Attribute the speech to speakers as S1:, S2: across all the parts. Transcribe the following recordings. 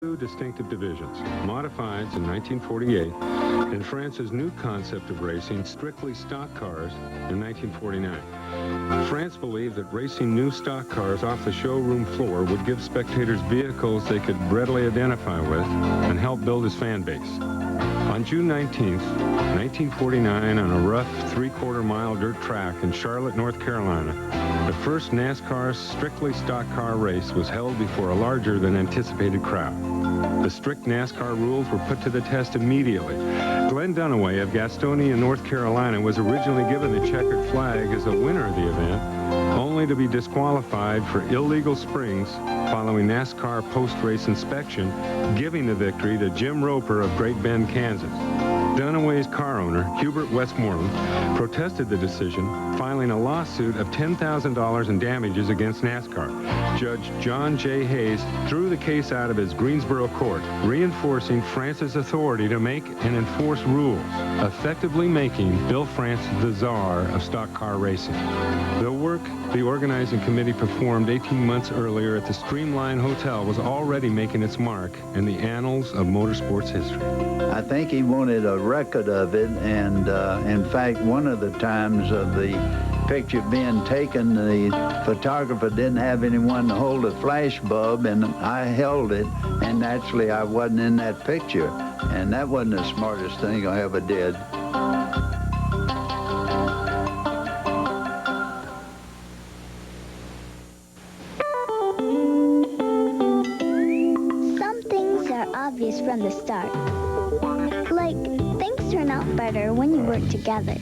S1: Two distinctive divisions, modifieds in 1948, and France's new concept of racing, strictly stock cars, in 1949. France believed that racing new stock cars off the showroom floor would give spectators vehicles they could readily identify with and help build his fan base. On June 19th, 1949, on a rough three-quarter-mile dirt track in Charlotte, North Carolina, the first NASCAR strictly stock car race was held before a larger than anticipated crowd. The strict NASCAR rules were put to the test immediately. Glenn Dunaway of Gastonia, North Carolina, was originally given the checkered flag as a winner of the event, only to be disqualified for illegal springs following NASCAR post-race inspection, giving the victory to Jim Roper of Great Bend, Kansas. Dunaway's car owner, Hubert Westmoreland, protested the decision, filing a lawsuit of $10,000 in damages against NASCAR. Judge John J. Hayes threw the case out of his Greensboro court, reinforcing France's authority to make and enforce rules, effectively making Bill France the czar of stock car racing. The work the organizing committee performed 18 months earlier at the Streamline Hotel was already making its mark in the annals of motorsports history.
S2: I think he wanted a record of it, and in fact, one of the times of the picture being taken, the photographer didn't have anyone to hold a flash bulb, and I held it, and naturally I wasn't in that picture, and that wasn't the smartest thing I ever did.
S3: Some things are obvious from the start. Like, things turn out better when you work together.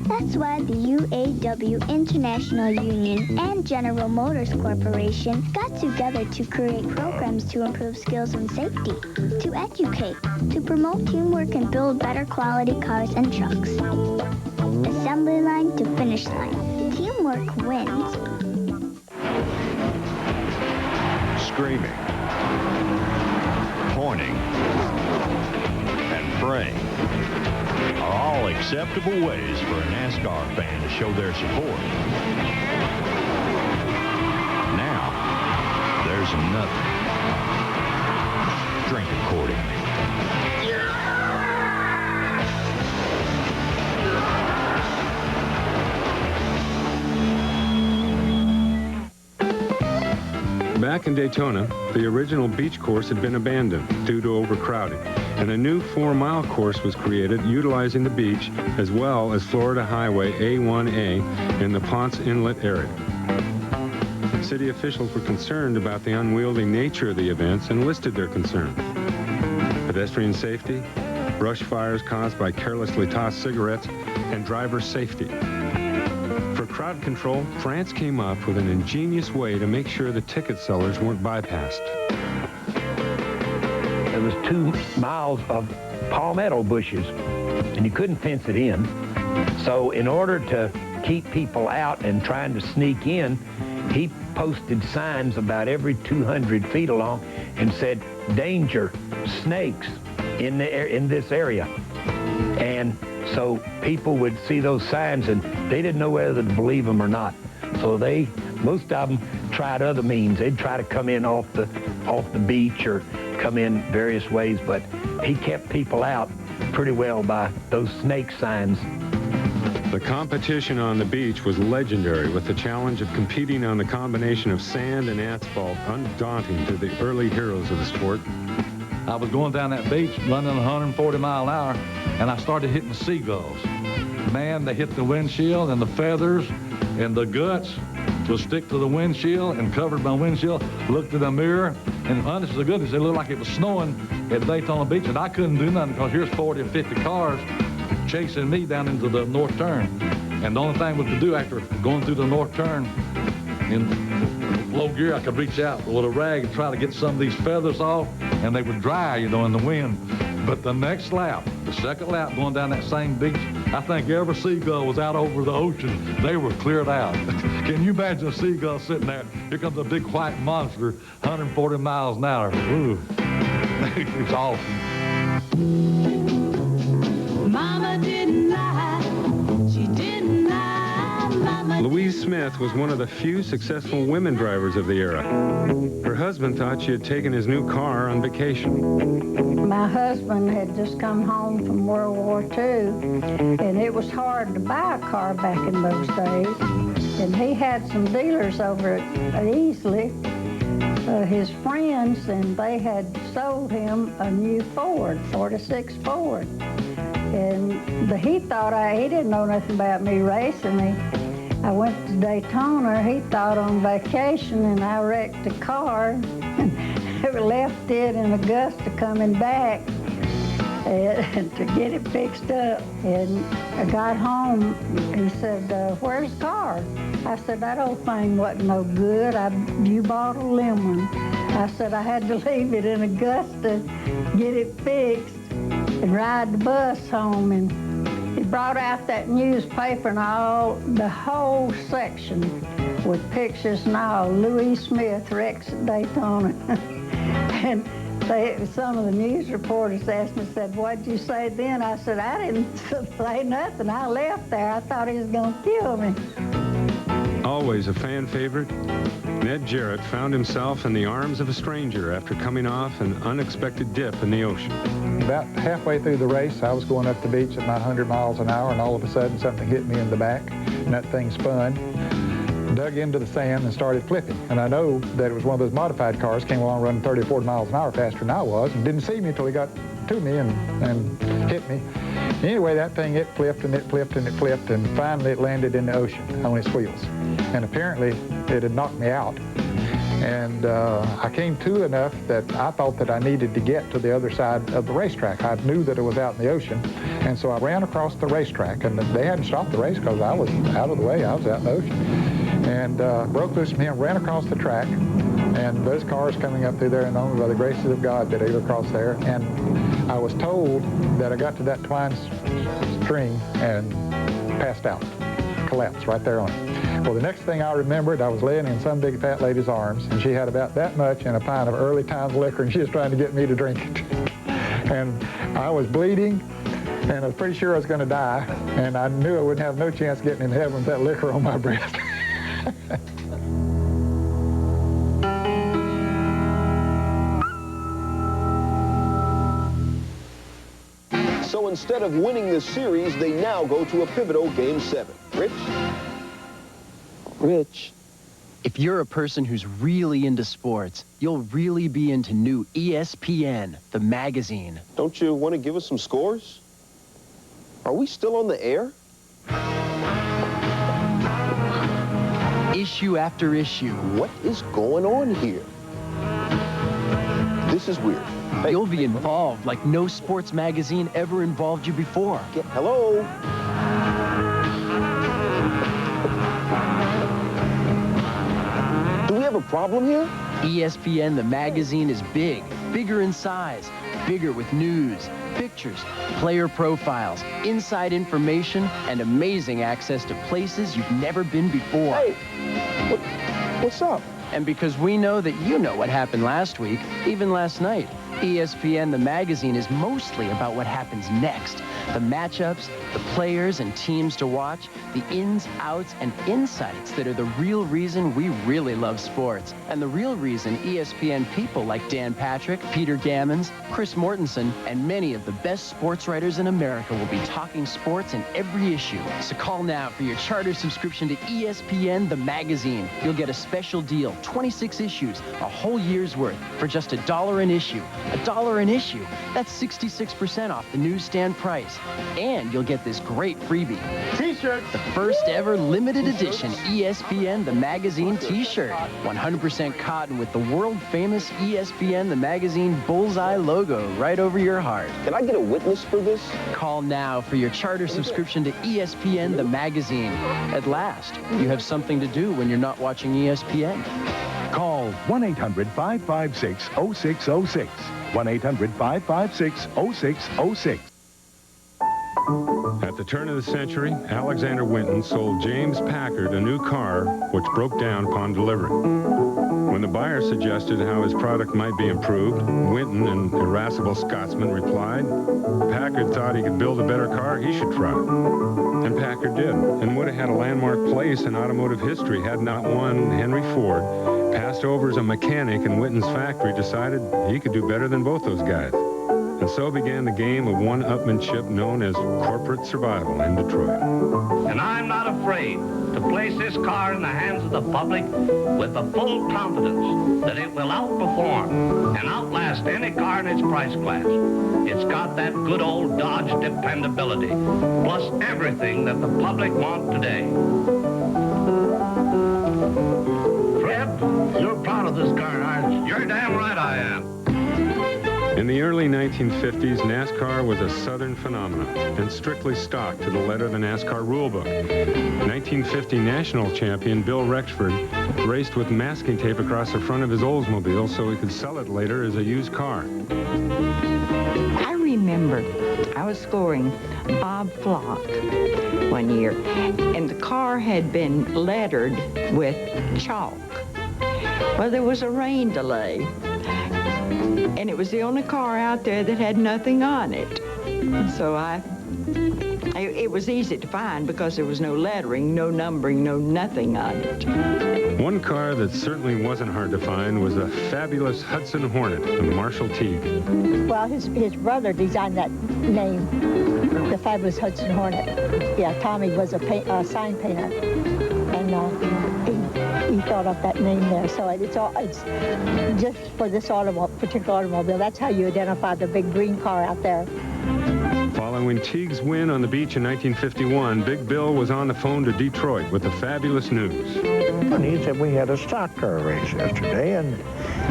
S3: That's why the UAW International Union and General Motors Corporation got together to create programs to improve skills and safety, to educate, to promote teamwork and build better quality cars and trucks. Assembly line to finish line. Teamwork wins.
S4: Screaming, pointing, and praying are all acceptable ways for a NASCAR fan to show their support. Now, there's nothing. Drink accordingly.
S1: Back in Daytona, the original beach course had been abandoned due to overcrowding, and a new 4-mile course was created utilizing the beach as well as Florida Highway A1A in the Ponce Inlet area. City officials were concerned about the unwieldy nature of the events and listed their concerns: pedestrian safety, brush fires caused by carelessly tossed cigarettes, and driver safety. For crowd control, France came up with an ingenious way to make sure the ticket sellers weren't bypassed.
S5: There was 2 miles of palmetto bushes, and you couldn't fence it in. So in order to keep people out and trying to sneak in, he posted signs about every 200 feet along and said, "Danger, snakes in this area." And so people would see those signs, and they didn't know whether to believe them or not. So most of them tried other means. They'd try to come in off the beach or come in various ways, but he kept people out pretty well by those snake signs.
S1: The competition on the beach was legendary, with the challenge of competing on the combination of sand and asphalt undaunting to the early heroes of the sport.
S6: I was going down that beach running 140 miles an hour, and I started hitting seagulls. Man, they hit the windshield, and the feathers and the guts would stick to the windshield and covered my windshield. Looked in the mirror, and honest to goodness, it looked like it was snowing at Daytona Beach, and I couldn't do nothing because here's 40 and 50 cars chasing me down into the north turn. And the only thing was to do after going through the north turn, in low gear, I could reach out with a rag and try to get some of these feathers off, and they would dry, in the wind. But the next lap, the second lap going down that same beach, I think every seagull was out over the ocean. They were cleared out. Can you imagine a seagull sitting there? Here comes a big white monster, 140 miles an hour. Ooh, it's awesome.
S1: Louise Smith was one of the few successful women drivers of the era. Her husband thought she had taken his new car on vacation.
S7: My husband had just come home from World War II, and it was hard to buy a car back in those days. And he had some dealers over at Easley, his friends, and they had sold him a new Ford, 46 Ford. And he thought he didn't know nothing about me racing. I went to Daytona, he thought on vacation, and I wrecked a car. Left it in Augusta coming back to get it fixed up. And I got home, he said, where's the car? I said, that old thing wasn't no good. You bought a lemon. I said, I had to leave it in Augusta, get it fixed, and ride the bus home. And he brought out that newspaper and the whole section with pictures and all. Louis Smith wrecks at Daytona. And some of the news reporters asked me, said, what'd you say then? I said, I didn't say nothing. I left there. I thought he was going to kill me.
S1: Always a fan favorite, Ned Jarrett found himself in the arms of a stranger after coming off an unexpected dip in the ocean.
S8: About halfway through the race, I was going up the beach at my 100 miles an hour, and all of a sudden something hit me in the back, and that thing spun, dug into the sand, and started flipping. And I know that it was one of those modified cars, came along running 30 or 40 miles an hour faster than I was, and didn't see me until he got to me and hit me. Anyway, that thing, it flipped and it flipped and it flipped, and finally it landed in the ocean on its wheels. And apparently it had knocked me out. And I came to enough that I thought that I needed to get to the other side of the racetrack. I knew that it was out in the ocean, and so I ran across the racetrack, and they hadn't stopped the race because I was out of the way. I was out in the ocean. And broke loose from him, ran across the track, and those cars coming up through there, and only by the graces of God did I get across there. And I was told that I got to that twine string and passed out, collapsed right there on it. Well, the next thing I remembered, I was laying in some big fat lady's arms, and she had about that much and a pint of early times liquor, and she was trying to get me to drink it. And I was bleeding, and I was pretty sure I was going to die, and I knew I wouldn't have no chance getting in heaven with that liquor on my breath.
S9: So instead of winning the series, they now go to a pivotal Game 7. Rich?
S10: If you're a person who's really into sports, you'll really be into new ESPN, the magazine.
S9: Don't you want to give us some scores? Are we still on the air?
S10: Issue after issue.
S9: What is going on here? This is weird. Hey,
S10: you'll be involved like no sports magazine ever involved you before.
S9: Hello? Do we have a problem here?
S10: ESPN, the magazine, is big, bigger in size, bigger with news, pictures, player profiles, inside information, and amazing access to places you've never been before.
S9: Hey, what's up?
S10: And because we know that you know what happened last week, even last night, ESPN, the magazine, is mostly about what happens next. The matchups, the players and teams to watch, the ins, outs, and insights that are the real reason we really love sports. And the real reason ESPN people like Dan Patrick, Peter Gammons, Chris Mortensen, and many of the best sports writers in America will be talking sports in every issue. So call now for your charter subscription to ESPN, the magazine. You'll get a special deal, 26 issues, a whole year's worth, for just $1 an issue. $1 an issue. That's 66% off the newsstand price. And you'll get this great freebie. T-shirt. The first ever limited edition ESPN the Magazine T-shirt. 100% cotton with the world-famous ESPN the Magazine bullseye logo right over your heart.
S9: Can I get a witness for this?
S10: Call now for your charter subscription to ESPN the Magazine. At last, you have something to do when you're not watching ESPN.
S11: Call 1-800-556-0606. 1-800-556-0606.
S1: At the turn of the century, Alexander Winton sold James Packard a new car which broke down upon delivery. When When the buyer suggested how his product might be improved, Winton, an irascible Scotsman, replied, Packard thought he could build a better car, he should try. And Packard did, and would have had a landmark place in automotive history had not one, Henry Ford, passed over as a mechanic in Winton's factory, decided he could do better than both those guys. And so began the game of one-upmanship known as corporate survival in Detroit.
S12: And I'm not afraid to place this car in the hands of the public with the full confidence that it will outperform and outlast any car in its price class. It's got that good old Dodge dependability, plus everything that the public want today. Fred, you're proud of this car, aren't you? You're damn right I am.
S1: In the early 1950s, NASCAR was a southern phenomenon and strictly stock to the letter of the NASCAR rulebook. 1950 national champion Bill Rexford raced with masking tape across the front of his Oldsmobile so he could sell it later as a used car.
S13: I remember I was scoring Bob Flock one year, and the car had been lettered with chalk. Well, there was a rain delay, and it was the only car out there that had nothing on it. So it was easy to find because there was no lettering, no numbering, no nothing on it.
S1: One car that certainly wasn't hard to find was a fabulous Hudson Hornet of Marshall Teague.
S14: Well, his brother designed that name, the fabulous Hudson Hornet. Yeah, Tommy was a sign painter, and he thought up that name there. So it's just for this particular automobile. That's how you identify the big green car out there.
S1: Following Teague's win on the beach in 1951, Big Bill was on the phone to Detroit with the fabulous news.
S15: And he said, we had a stock car race yesterday, and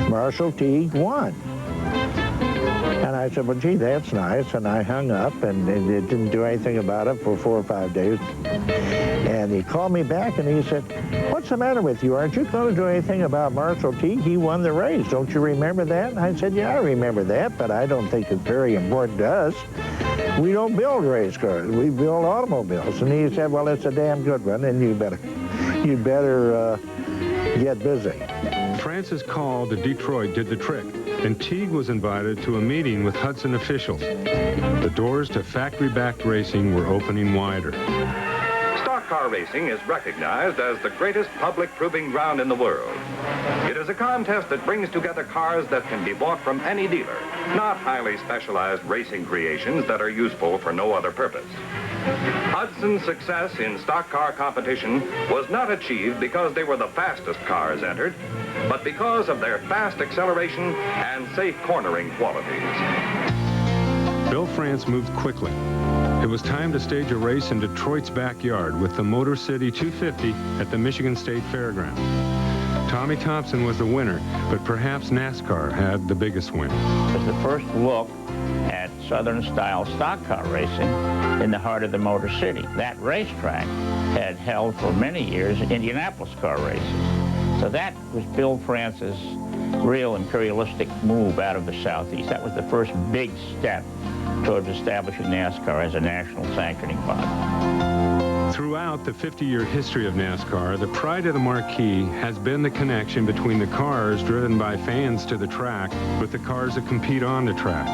S15: Marshall Teague won. And I said, well, gee, that's nice. And I hung up, and it didn't do anything about it for 4 or 5 days. And he called me back, and he said, what's the matter with you? Aren't you going to do anything about Marshall Teague? He won the race. Don't you remember that? And I said, yeah, I remember that, but I don't think it's very important to us. We don't build race cars. We build automobiles. And he said, well, it's a damn good one, and you better get busy.
S1: France's call to Detroit did the trick, and Teague was invited to a meeting with Hudson officials. The doors to factory-backed racing were opening wider.
S16: Stock car racing is recognized as the greatest public proving ground in the world. It is a contest that brings together cars that can be bought from any dealer, not highly specialized racing creations that are useful for no other purpose. Hudson's success in stock car competition was not achieved because they were the fastest cars entered, but because of their fast acceleration and safe cornering qualities.
S1: Bill France moved quickly. It was time to stage a race in Detroit's backyard with the Motor City 250 at the Michigan State Fairgrounds. Tommy Thompson was the winner, but perhaps NASCAR had the biggest win.
S17: It was the first look at Southern-style stock car racing in the heart of the Motor City. That racetrack had held for many years Indianapolis car races. So that was Bill France's real imperialistic move out of the Southeast. That was the first big step towards establishing NASCAR as a national sanctioning body.
S1: Throughout the 50-year history of NASCAR, the pride of the marquee has been the connection between the cars driven by fans to the track with the cars that compete on the track.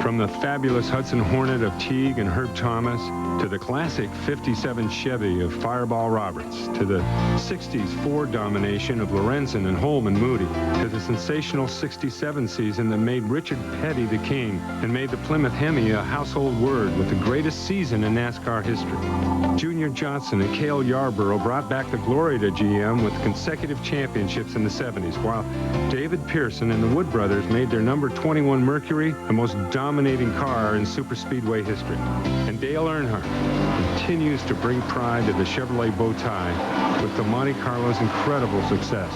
S1: From the fabulous Hudson Hornet of Teague and Herb Thomas, to the classic 57 Chevy of Fireball Roberts, to the 60s Ford domination of Lorenzen and Holman Moody, to the sensational 67 season that made Richard Petty the king and made the Plymouth Hemi a household word with the greatest season in NASCAR history. Junior Johnson and Cale Yarborough brought back the glory to GM with consecutive championships in the 70s, while David Pearson and the Wood brothers made their number 21 Mercury the most dominating car in superspeedway history. And Dale Earnhardt continues to bring pride to the Chevrolet bow tie with the Monte Carlo's incredible success.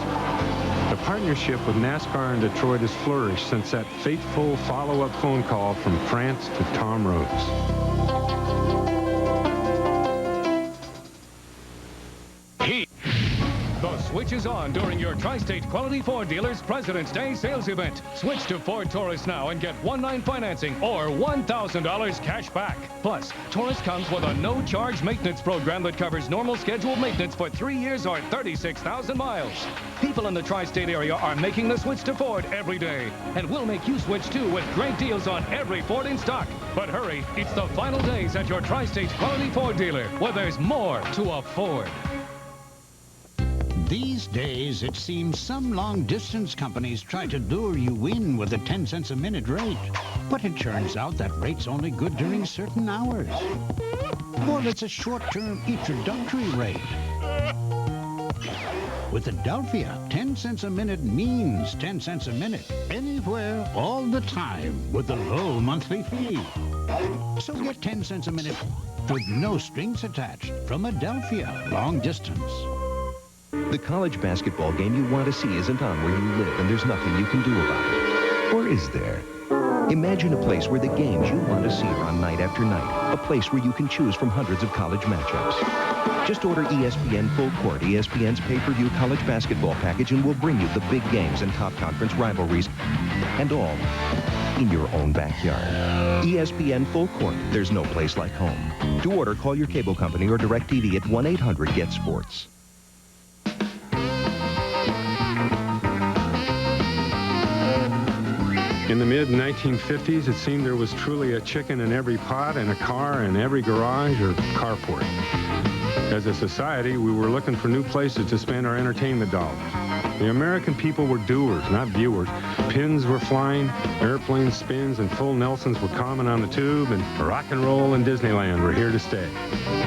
S1: The partnership with NASCAR in Detroit has flourished since that fateful follow-up phone call from France to Tom Rhodes.
S18: The switch is on during your Tri-State Quality Ford Dealers President's Day sales event. Switch to Ford Taurus now and get 1.9 financing or $1,000 cash back. Plus, Taurus comes with a no-charge maintenance program that covers normal scheduled maintenance for 3 years or 36,000 miles. People in the Tri-State area are making the switch to Ford every day. And we'll make you switch too with great deals on every Ford in stock. But hurry, it's the final days at your Tri-State Quality Ford dealer, where there's more to afford.
S19: These days, it seems some long-distance companies try to lure you in with a 10 cents a minute rate. But it turns out that rate's only good during certain hours. Or it's a short-term introductory rate. With Adelphia, 10 cents a minute means 10 cents a minute, anywhere, all the time, with a low monthly fee. So get 10 cents a minute with no strings attached from Adelphia, long distance.
S20: The college basketball game you want to see isn't on where you live, and there's nothing you can do about it. Or is there? Imagine a place where the games you want to see are on night after night. A place where you can choose from hundreds of college matchups. Just order ESPN Full Court, ESPN's pay-per-view college basketball package, and we'll bring you the big games and top conference rivalries, and all in your own backyard. ESPN Full Court. There's no place like home. To order, call your cable company or DirecTV at 1-800-GET-SPORTS.
S1: In the mid-1950s, it seemed there was truly a chicken in every pot and a car in every garage or carport. As a society, we were looking for new places to spend our entertainment dollars. The American people were doers, not viewers. Pins were flying, airplane spins and full Nelsons were common on the tube, and rock and roll and Disneyland were here to stay.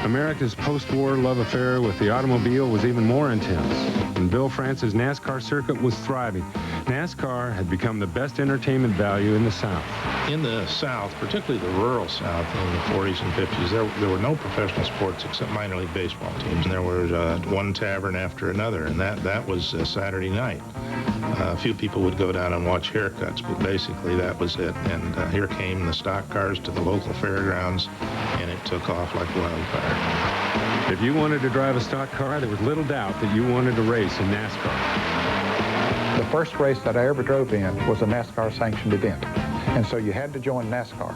S1: America's post-war love affair with the automobile was even more intense, and Bill France's NASCAR circuit was thriving. NASCAR had become the best entertainment value in the South.
S21: In the South, particularly the rural South in the 40s and 50s, there were no professional sports except minor league baseball teams. And there was one tavern after another, and that was Saturday night. A few people would go down and watch haircuts, but basically that was it. And here came the stock cars to the local fairgrounds, and it took off like wildfire.
S1: If you wanted to drive a stock car, there was little doubt that you wanted to race in NASCAR.
S8: The first race that I ever drove in was a NASCAR-sanctioned event. And so you had to join NASCAR.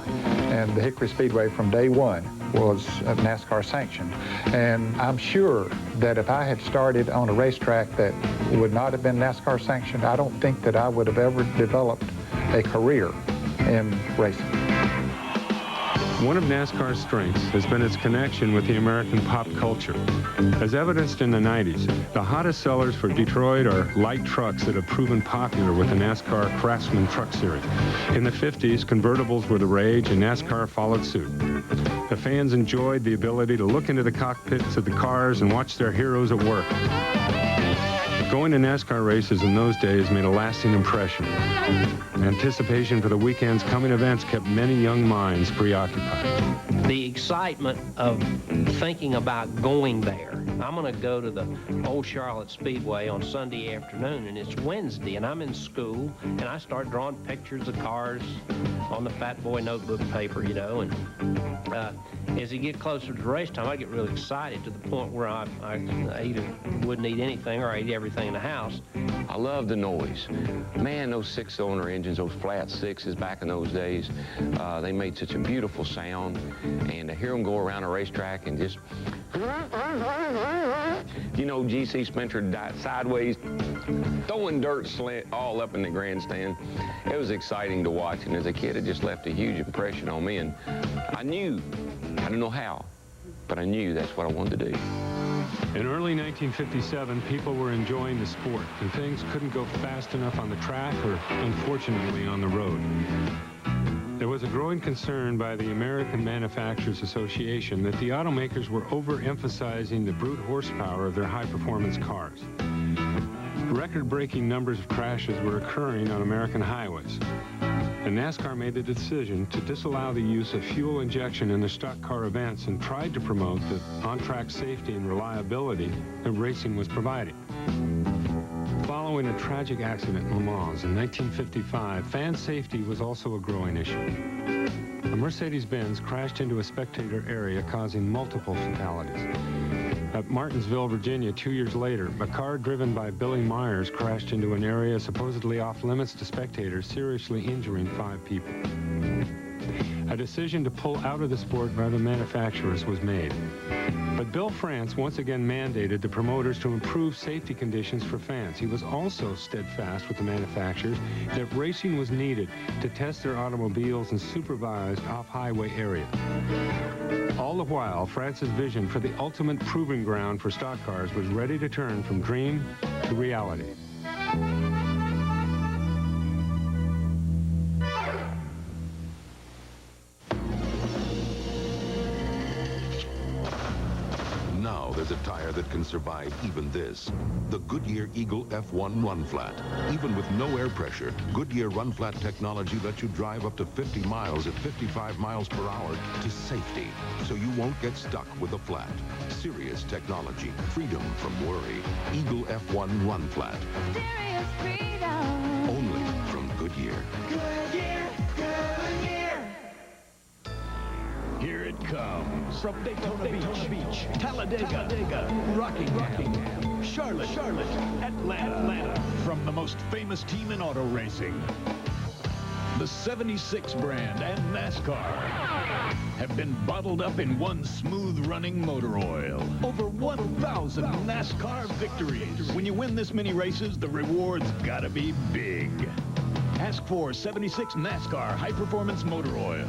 S8: And the Hickory Speedway from day one was NASCAR-sanctioned. And I'm sure that if I had started on a racetrack that would not have been NASCAR-sanctioned, I don't think that I would have ever developed a career in racing.
S1: One of NASCAR's strengths has been its connection with the American pop culture. As evidenced in the 90s, the hottest sellers for Detroit are light trucks that have proven popular with the NASCAR Craftsman Truck Series. In the 50s, convertibles were the rage, and NASCAR followed suit. The fans enjoyed the ability to look into the cockpits of the cars and watch their heroes at work. Going to NASCAR races in those days made a lasting impression. Anticipation for the weekend's coming events kept many young minds preoccupied.
S22: The excitement of thinking about going there. I'm going to go to the Old Charlotte Speedway on Sunday afternoon, and it's Wednesday, and I'm in school, and I start drawing pictures of cars on the Fat Boy notebook paper, you know, and as you get closer to race time, I get really excited to the point where I either wouldn't eat anything or I eat everything in the house.
S23: I love the noise. Man, those six-cylinder engines, those flat sixes back in those days, they made such a beautiful sound. And to hear them go around a racetrack and just, you know, GC Spencer sideways, throwing dirt all up in the grandstand. It was exciting to watch, and as a kid, it just left a huge impression on me. And I knew, I don't know how, but I knew that's what I wanted to do.
S1: In early 1957, people were enjoying the sport, and things couldn't go fast enough on the track or, unfortunately, on the road. There was a growing concern by the American Manufacturers Association that the automakers were overemphasizing the brute horsepower of their high-performance cars. Record-breaking numbers of crashes were occurring on American highways. And NASCAR made the decision to disallow the use of fuel injection in their stock car events and tried to promote the on-track safety and reliability that racing was providing. Following a tragic accident in Le Mans in 1955, fan safety was also a growing issue. A Mercedes-Benz crashed into a spectator area, causing multiple fatalities. At Martinsville, Virginia, 2 years later, a car driven by Billy Myers crashed into an area supposedly off limits to spectators, seriously injuring 5 people. A decision to pull out of the sport by the manufacturers was made. But Bill France once again mandated the promoters to improve safety conditions for fans. He was also steadfast with the manufacturers that racing was needed to test their automobiles in supervised off-highway areas. All the while, France's vision for the ultimate proving ground for stock cars was ready to turn from dream to reality.
S2: Now there's a tire that can survive even this. The Goodyear Eagle F1 Run Flat. Even with no air pressure, Goodyear Run Flat technology lets you drive up to 50 miles at 55 miles per hour to safety, so you won't get stuck with a flat. Serious technology, freedom from worry. Eagle F1 Run Flat.
S3: Serious freedom.
S2: Only from Goodyear.
S3: Goodyear, Goodyear.
S4: Here it comes from Daytona Beach, Talladega, Rockingham, Charlotte, Atlanta. From the most famous team in auto racing, the 76 brand and NASCAR have been bottled up in one smooth-running motor oil. Over 1,000 NASCAR victories. When you win this many races, the rewards gotta be big. Ask for 76 NASCAR high-performance motor oil.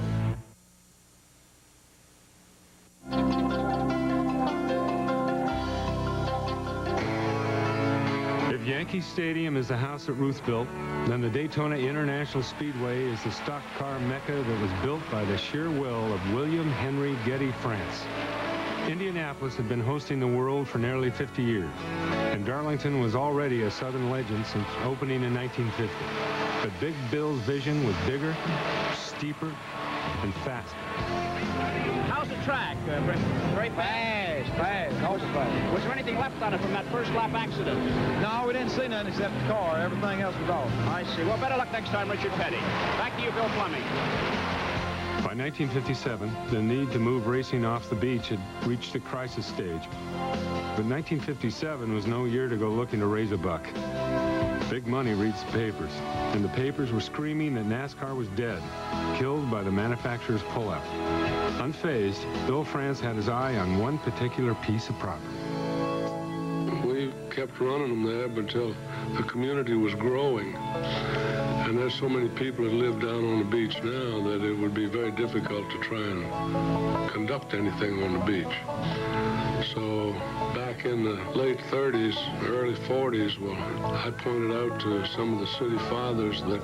S1: If Yankee Stadium is the house that Ruth built, then the Daytona International Speedway is the stock car mecca that was built by the sheer will of William Henry Getty France. Indianapolis had been hosting the world for nearly 50 years, and Darlington was already a Southern legend since opening in 1950. But Big Bill's vision was bigger, steeper, and faster.
S24: How's the track, Brent? Very fast. Was there anything left on it from that first lap accident?
S25: No, we didn't see nothing except the car. Everything else was off.
S24: I see. Well, better luck next time, Richard Petty. Back to you, Bill Fleming.
S1: By 1957, the need to move racing off the beach had reached the crisis stage. But 1957 was no year to go looking to raise a buck. Big money reads the papers, and the papers were screaming that NASCAR was dead, killed by the manufacturer's pullout. Unfazed, Bill France had his eye on one particular piece of property.
S26: We kept running them there until the community was growing. And there's so many people that live down on the beach now that it would be very difficult to try and conduct anything on the beach. So back in the late 30s, early 40s, well, I pointed out to some of the city fathers that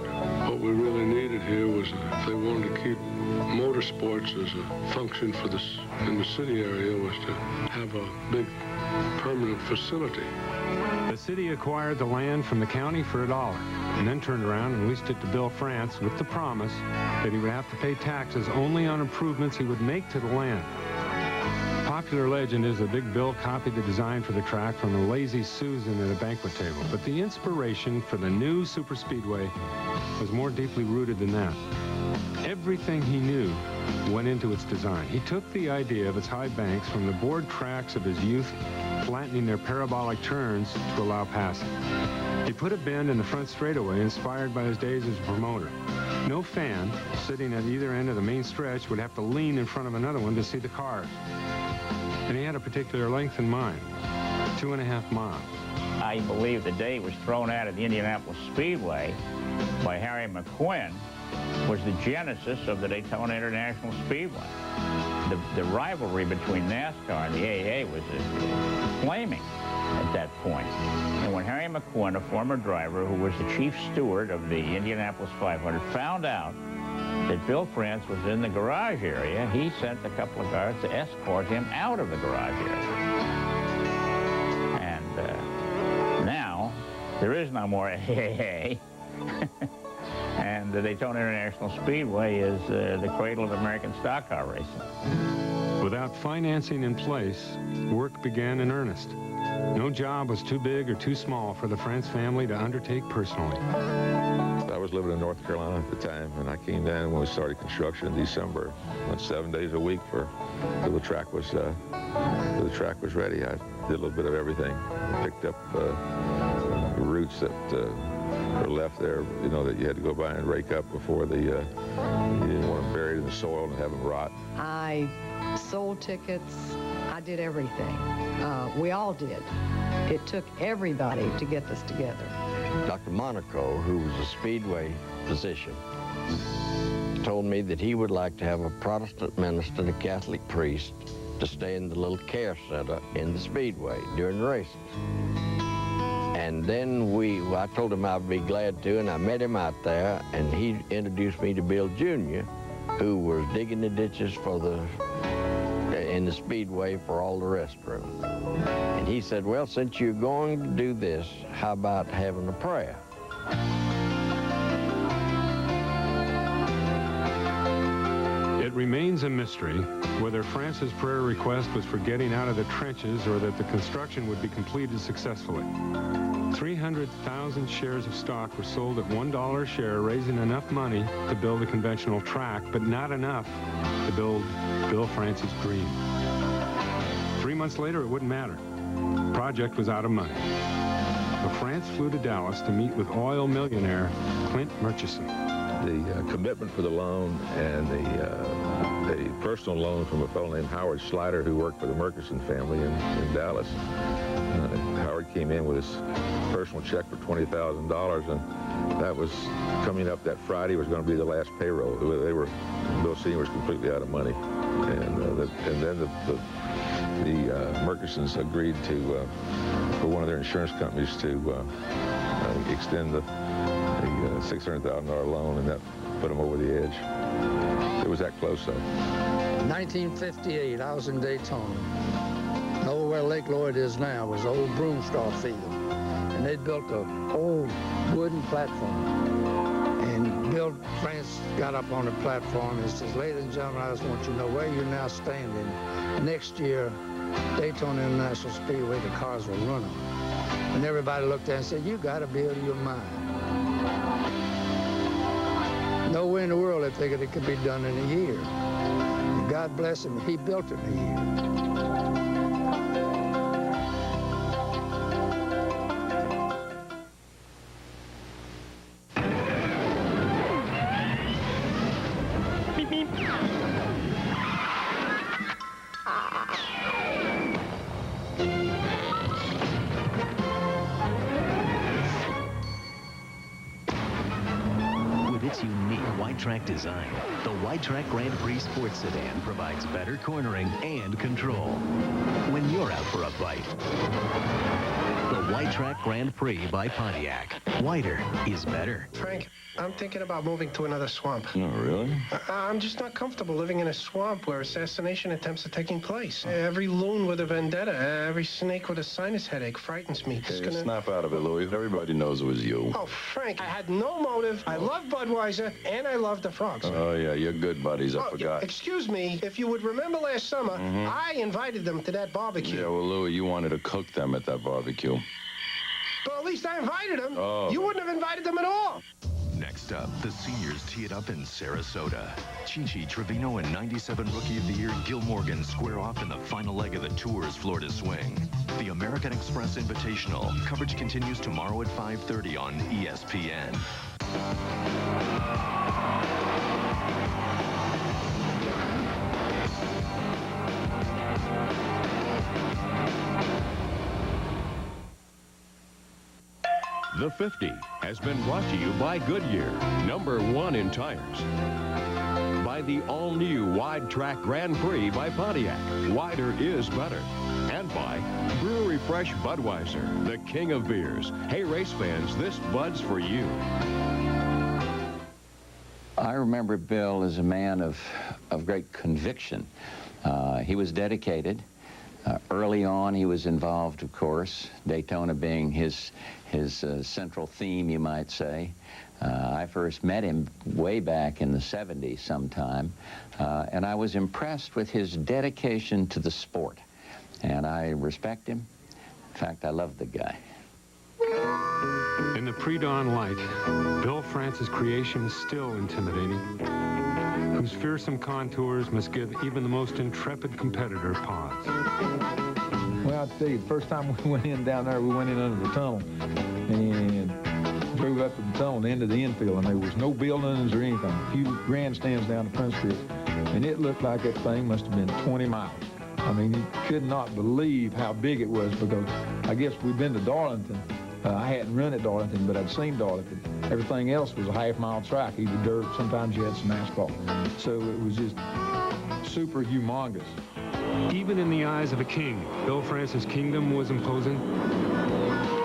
S26: what we really needed here was, if they wanted to keep motorsports as a function for this in the city area, was to have a big permanent facility.
S1: The city acquired the land from the county for $1 and then turned around and leased it to Bill France with the promise that he would have to pay taxes only on improvements he would make to the land. Popular legend is that Big Bill copied the design for the track from a Lazy Susan at a banquet table, but the inspiration for the new superspeedway was more deeply rooted than that. Everything he knew went into its design. He took the idea of its high banks from the board tracks of his youth, flattening their parabolic turns to allow passing. He put a bend in the front straightaway inspired by his days as a promoter. No fan sitting at either end of the main stretch would have to lean in front of another one to see the cars. And he had a particular length in mind, 2.5 miles.
S17: I believe the day was thrown out of the Indianapolis Speedway by Harry McQuinn was the genesis of the Daytona International Speedway. The rivalry between NASCAR and the AA was flaming at that point. And when Harry McQuinn, a former driver who was the chief steward of the Indianapolis 500, found out that Bill France was in the garage area, he sent a couple of guards to escort him out of the garage area. And now, there is no more AAA. And the Daytona International Speedway is the cradle of American stock car racing.
S1: Without financing in place, work began in earnest. No job was too big or too small for the France family to undertake personally.
S5: I was living in North Carolina at the time, and I came down when we started construction in December. Went 7 days a week till the track was ready. I did a little bit of everything. Picked up roots that were left there, you know, that you had to go by and rake up before you didn't want them buried in the soil and have them rot.
S6: I sold tickets. I did everything. We all did. It took everybody to get this together.
S7: Dr. Monaco, who was a Speedway physician, told me that he would like to have a Protestant minister and a Catholic priest to stay in the little care center in the Speedway during races. And then I told him I'd be glad to, and I met him out there, and he introduced me to Bill Jr., who was digging the ditches in the Speedway for all the restrooms. And he said, well, since you're going to do this, how about having a prayer?
S1: It remains a mystery whether France's prayer request was for getting out of the trenches or that the construction would be completed successfully. 300,000 shares of stock were sold at $1 a share, raising enough money to build a conventional track, but not enough to build Bill France's dream. 3 months later, it wouldn't matter. The project was out of money. So France flew to Dallas to meet with oil millionaire Clint Murchison.
S5: The commitment for the loan and the personal loan from a fellow named Howard Slider, who worked for the Murchison family in Dallas. Howard came in with his personal check for $20,000, and that was coming up that Friday was going to be the last payroll. Bill Sr. was completely out of money, and then the Murchisons agreed for one of their insurance companies to extend the $600,000 loan, and that put them over the edge. It was that close, though.
S9: 1958, I was in Daytona. Over where Lake Lloyd is now was the old Broomstraw field. And they'd built an old wooden platform. And Bill France got up on the platform and says, ladies and gentlemen, I just want you to know where you're now standing. Next year, Daytona International Speedway, the cars will run them. And everybody looked at it and said, you got to be out of your mind. No way in the world they figured it could be done in a year. And God bless him, he built it in a year.
S10: Track design, the Wide Track Grand Prix Sports Sedan provides better cornering and control when you're out for a bite. The Wide Track Grand Prix by Pontiac. Wider is better.
S11: Frank, I'm thinking about moving to another swamp.
S5: No, really?
S11: I'm just not comfortable living in a swamp where assassination attempts are taking place. Every loon with a vendetta, every snake with a sinus headache frightens me.
S27: Snap out of it, Louis. Everybody knows it was you.
S11: Oh, Frank, I had no motive. I love Budweiser, and I love the frogs.
S27: Oh, yeah, you're good buddies. I forgot.
S11: Excuse me, if you would remember last summer, I invited them to that barbecue.
S27: Yeah, well, Louis, you wanted to cook them at that barbecue.
S11: But at least I invited them.
S27: Oh.
S11: You wouldn't have invited them at all.
S28: Next up, the seniors tee it up in Sarasota. Chi-Chi, Trevino, and 97 Rookie of the Year Gil Morgan square off in the final leg of the Tour's Florida Swing. The American Express Invitational. Coverage continues tomorrow at 5:30 on ESPN.
S29: The 50 has been brought to you by Goodyear, #1 in tires. By the all-new Wide Track Grand Prix by Pontiac, wider is better. And by Brewery Fresh Budweiser, the king of beers. Hey, race fans, this Bud's for you.
S30: I remember Bill as a man of great conviction. He was dedicated. Early on, he was involved, of course, Daytona being his central theme, you might say. I first met him way back in the 70s sometime, and I was impressed with his dedication to the sport. And I respect him. In fact, I love the guy.
S1: In the pre-dawn light, Bill France's creation is still intimidating, whose fearsome contours must give even the most intrepid competitor pause.
S25: Well, I'll tell you, the first time we went in down there, we went in under the tunnel and drove up to the tunnel, the end of the infield, and there was no buildings or anything. A few grandstands down the front street, and it looked like that thing must have been 20 miles. I mean, you could not believe how big it was, because I guess we'd been to Darlington. I hadn't run at Darlington, but I'd seen Darlington. Everything else was a half-mile track, either dirt, sometimes you had some asphalt. So it was just super humongous.
S1: Even in the eyes of a king, Bill France's kingdom was imposing.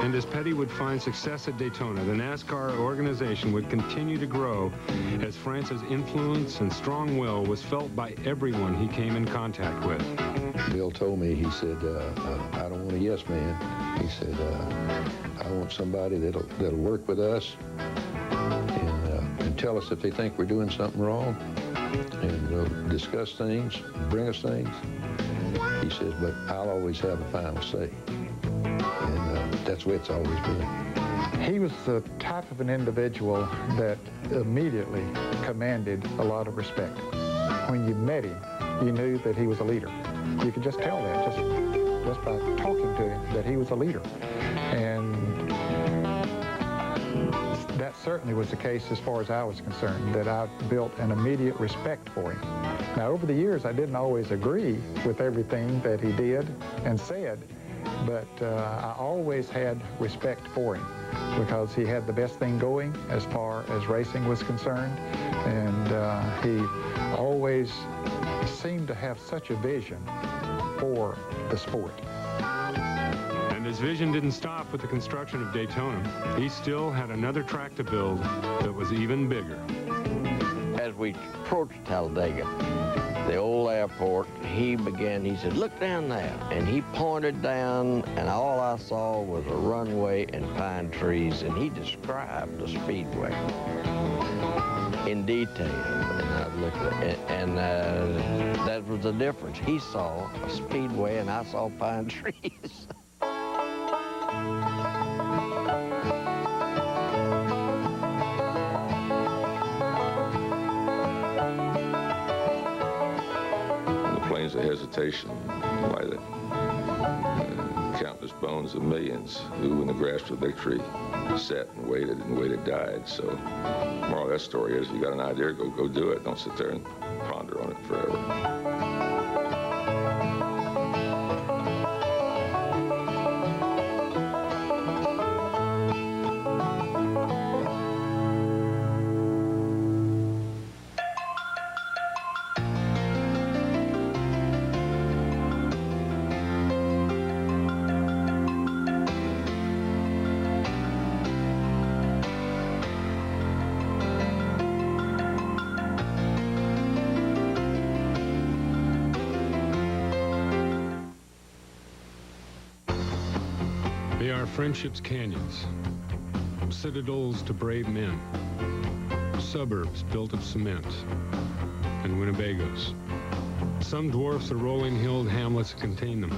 S1: And as Petty would find success at Daytona, the NASCAR organization would continue to grow as France's influence and strong will was felt by everyone he came in contact with.
S5: Bill told me, he said, I don't want a yes man. He said, I want somebody that'll work with us and tell us if they think we're doing something wrong, and we'll discuss things, bring us things. He says, but I'll always have the final say. And that's the way it's always been.
S8: He was the type of an individual that immediately commanded a lot of respect. When you met him, you knew that he was a leader. You could just tell that, just by talking to him, that he was a leader. And that certainly was the case as far as I was concerned, that I built an immediate respect for him. Now, over the years, I didn't always agree with everything that he did and said, but I always had respect for him, because he had the best thing going as far as racing was concerned, and he always seemed to have such a vision for the sport.
S1: And his vision didn't stop with the construction of Daytona. He still had another track to build that was even bigger.
S7: As we approached Talladega, the old airport, he said, look down there. And he pointed down, and all I saw was a runway and pine trees, and he described the speedway in detail. And I looked at it, and that was the difference. He saw a speedway, and I saw pine trees.
S5: Plains of hesitation by the countless bones of millions who, in the grasp of victory, sat and waited, died. So, the moral of that story is, you got an idea, go do it. Don't sit there and ponder on it forever.
S1: They are friendship's canyons, citadels to brave men, suburbs built of cement, and Winnebagos. Some dwarfs the rolling hilled hamlets that contain them.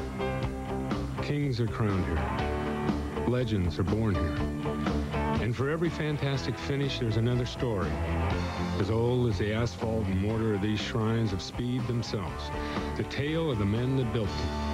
S1: Kings are crowned here. Legends are born here. And for every fantastic finish, there's another story, as old as the asphalt and mortar of these shrines of speed themselves, the tale of the men that built them.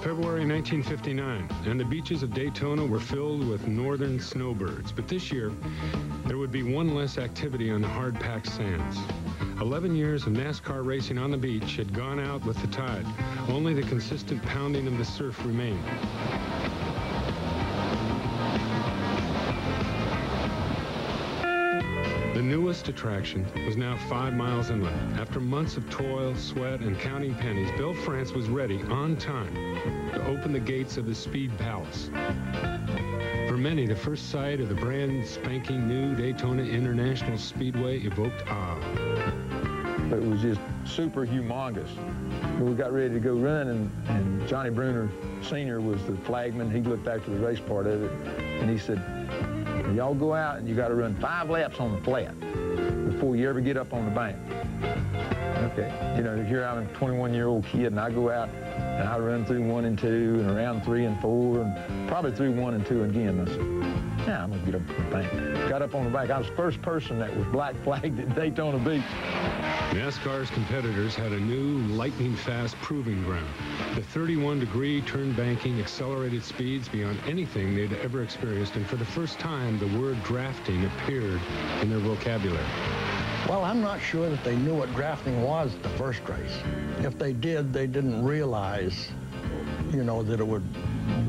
S1: February 1959, and the beaches of Daytona were filled with northern snowbirds. But this year, there would be one less activity on the hard-packed sands. 11 years of NASCAR racing on the beach had gone out with the tide. Only the consistent pounding of the surf remained. The newest attraction was now 5 miles inland. After months of toil, sweat, and counting pennies, Bill France was ready, on time, to open the gates of the Speed Palace. For many, the first sight of the brand spanking new Daytona International Speedway evoked awe.
S25: It was just super humongous. We got ready to go run, and Johnny Bruner Sr. was the flagman. He looked after the race part of it, and he said, y'all go out and you got to run 5 laps on the flat before you ever get up on the bank. Okay, you know, here I'm a 21-year-old kid, and I go out and I run through 1 and 2 and around 3 and 4 and probably through 1 and 2 again. I said, yeah, I'm gonna get up on the bank. Got up on the bank. I was the first person that was black flagged at Daytona Beach.
S1: NASCAR's competitors had a new lightning-fast proving ground. The 31-degree turn banking accelerated speeds beyond anything they'd ever experienced, and for the first time, the word drafting appeared in their vocabulary.
S9: Well, I'm not sure that they knew what drafting was the first race. If they did, they didn't realize, you know, that it would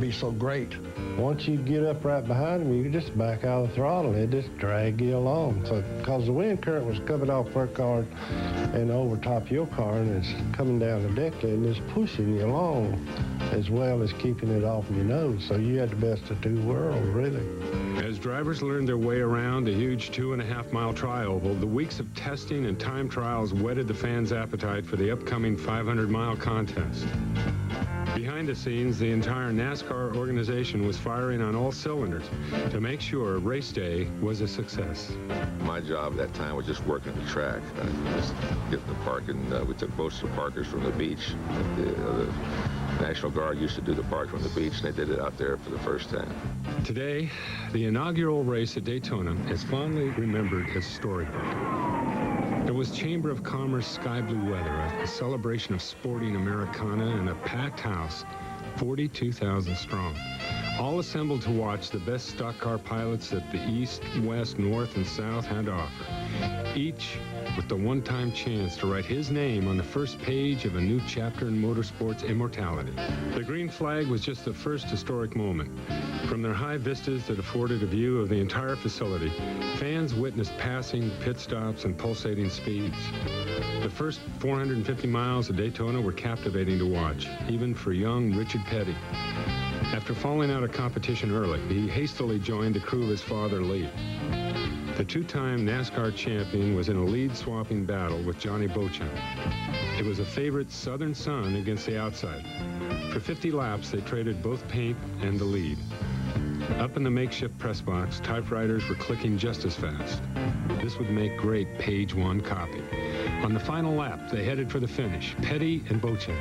S9: be so great.
S12: Once you get up right behind them, you could just back out of the throttle. It just drag you along. So, because the wind current was coming off their car and over top of your car, and it's coming down the deck and it's pushing you along as well as keeping it off of your nose. So you had the best of 2 worlds, really.
S1: As drivers learned their way around the huge 2.5-mile tri-oval, the weeks of testing and time trials whetted the fans' appetite for the upcoming 500-mile contest. Behind the scenes, the entire NASCAR organization was firing on all cylinders to make sure race day was a success.
S5: My job at that time was just working the track, just getting the parking. We took most of the parkers from the beach. The National Guard used to do the park from the beach, and they did it out there for the first time.
S1: Today, the inaugural race at Daytona is fondly remembered as storybook. There was Chamber of Commerce sky blue weather, a celebration of sporting Americana, and a packed house, 42,000 strong, all assembled to watch the best stock car pilots that the East, West, North, and South had to offer, each with the one-time chance to write his name on the first page of a new chapter in motorsport's immortality. The green flag was just the first historic moment. From their high vistas that afforded a view of the entire facility, fans witnessed passing, pit stops, and pulsating speeds. The first 450 miles of Daytona were captivating to watch, even for young Richard Petty. After falling out of competition early, he hastily joined the crew of his father, Lee. The 2-time NASCAR champion was in a lead-swapping battle with Johnny Beauchamp. It was a favorite Southern son against the outside. For 50 laps, they traded both paint and the lead. Up in the makeshift press box, typewriters were clicking just as fast. This would make great page 1 copy. On the final lap, they headed for the finish, Petty and Beauchamp.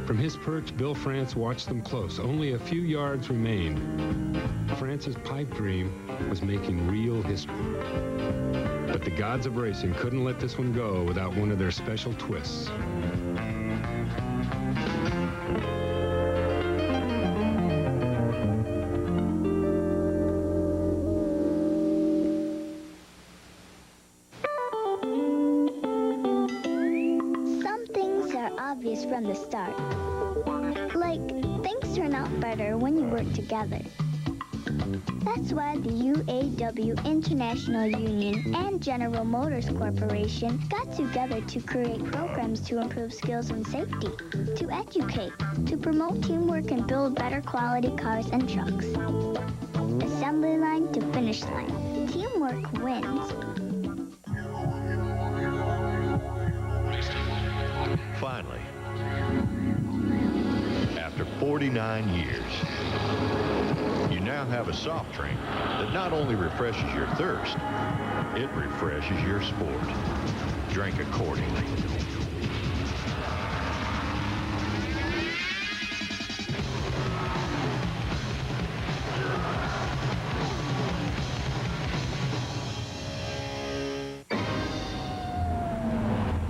S1: From his perch, Bill France watched them close. Only a few yards remained. France's pipe dream was making real history. But the gods of racing couldn't let this one go without one of their special twists.
S13: Some things are obvious from the start. Like, things turn out better when you work together. That's why the UAW International Union and General Motors Corporation got together to create programs to improve skills and safety, to educate, to promote teamwork and build better quality cars and trucks. Assembly line to finish line. Teamwork wins.
S14: Finally, after 49 years, you now have a soft drink that not only refreshes your thirst, it refreshes your sport. Drink accordingly.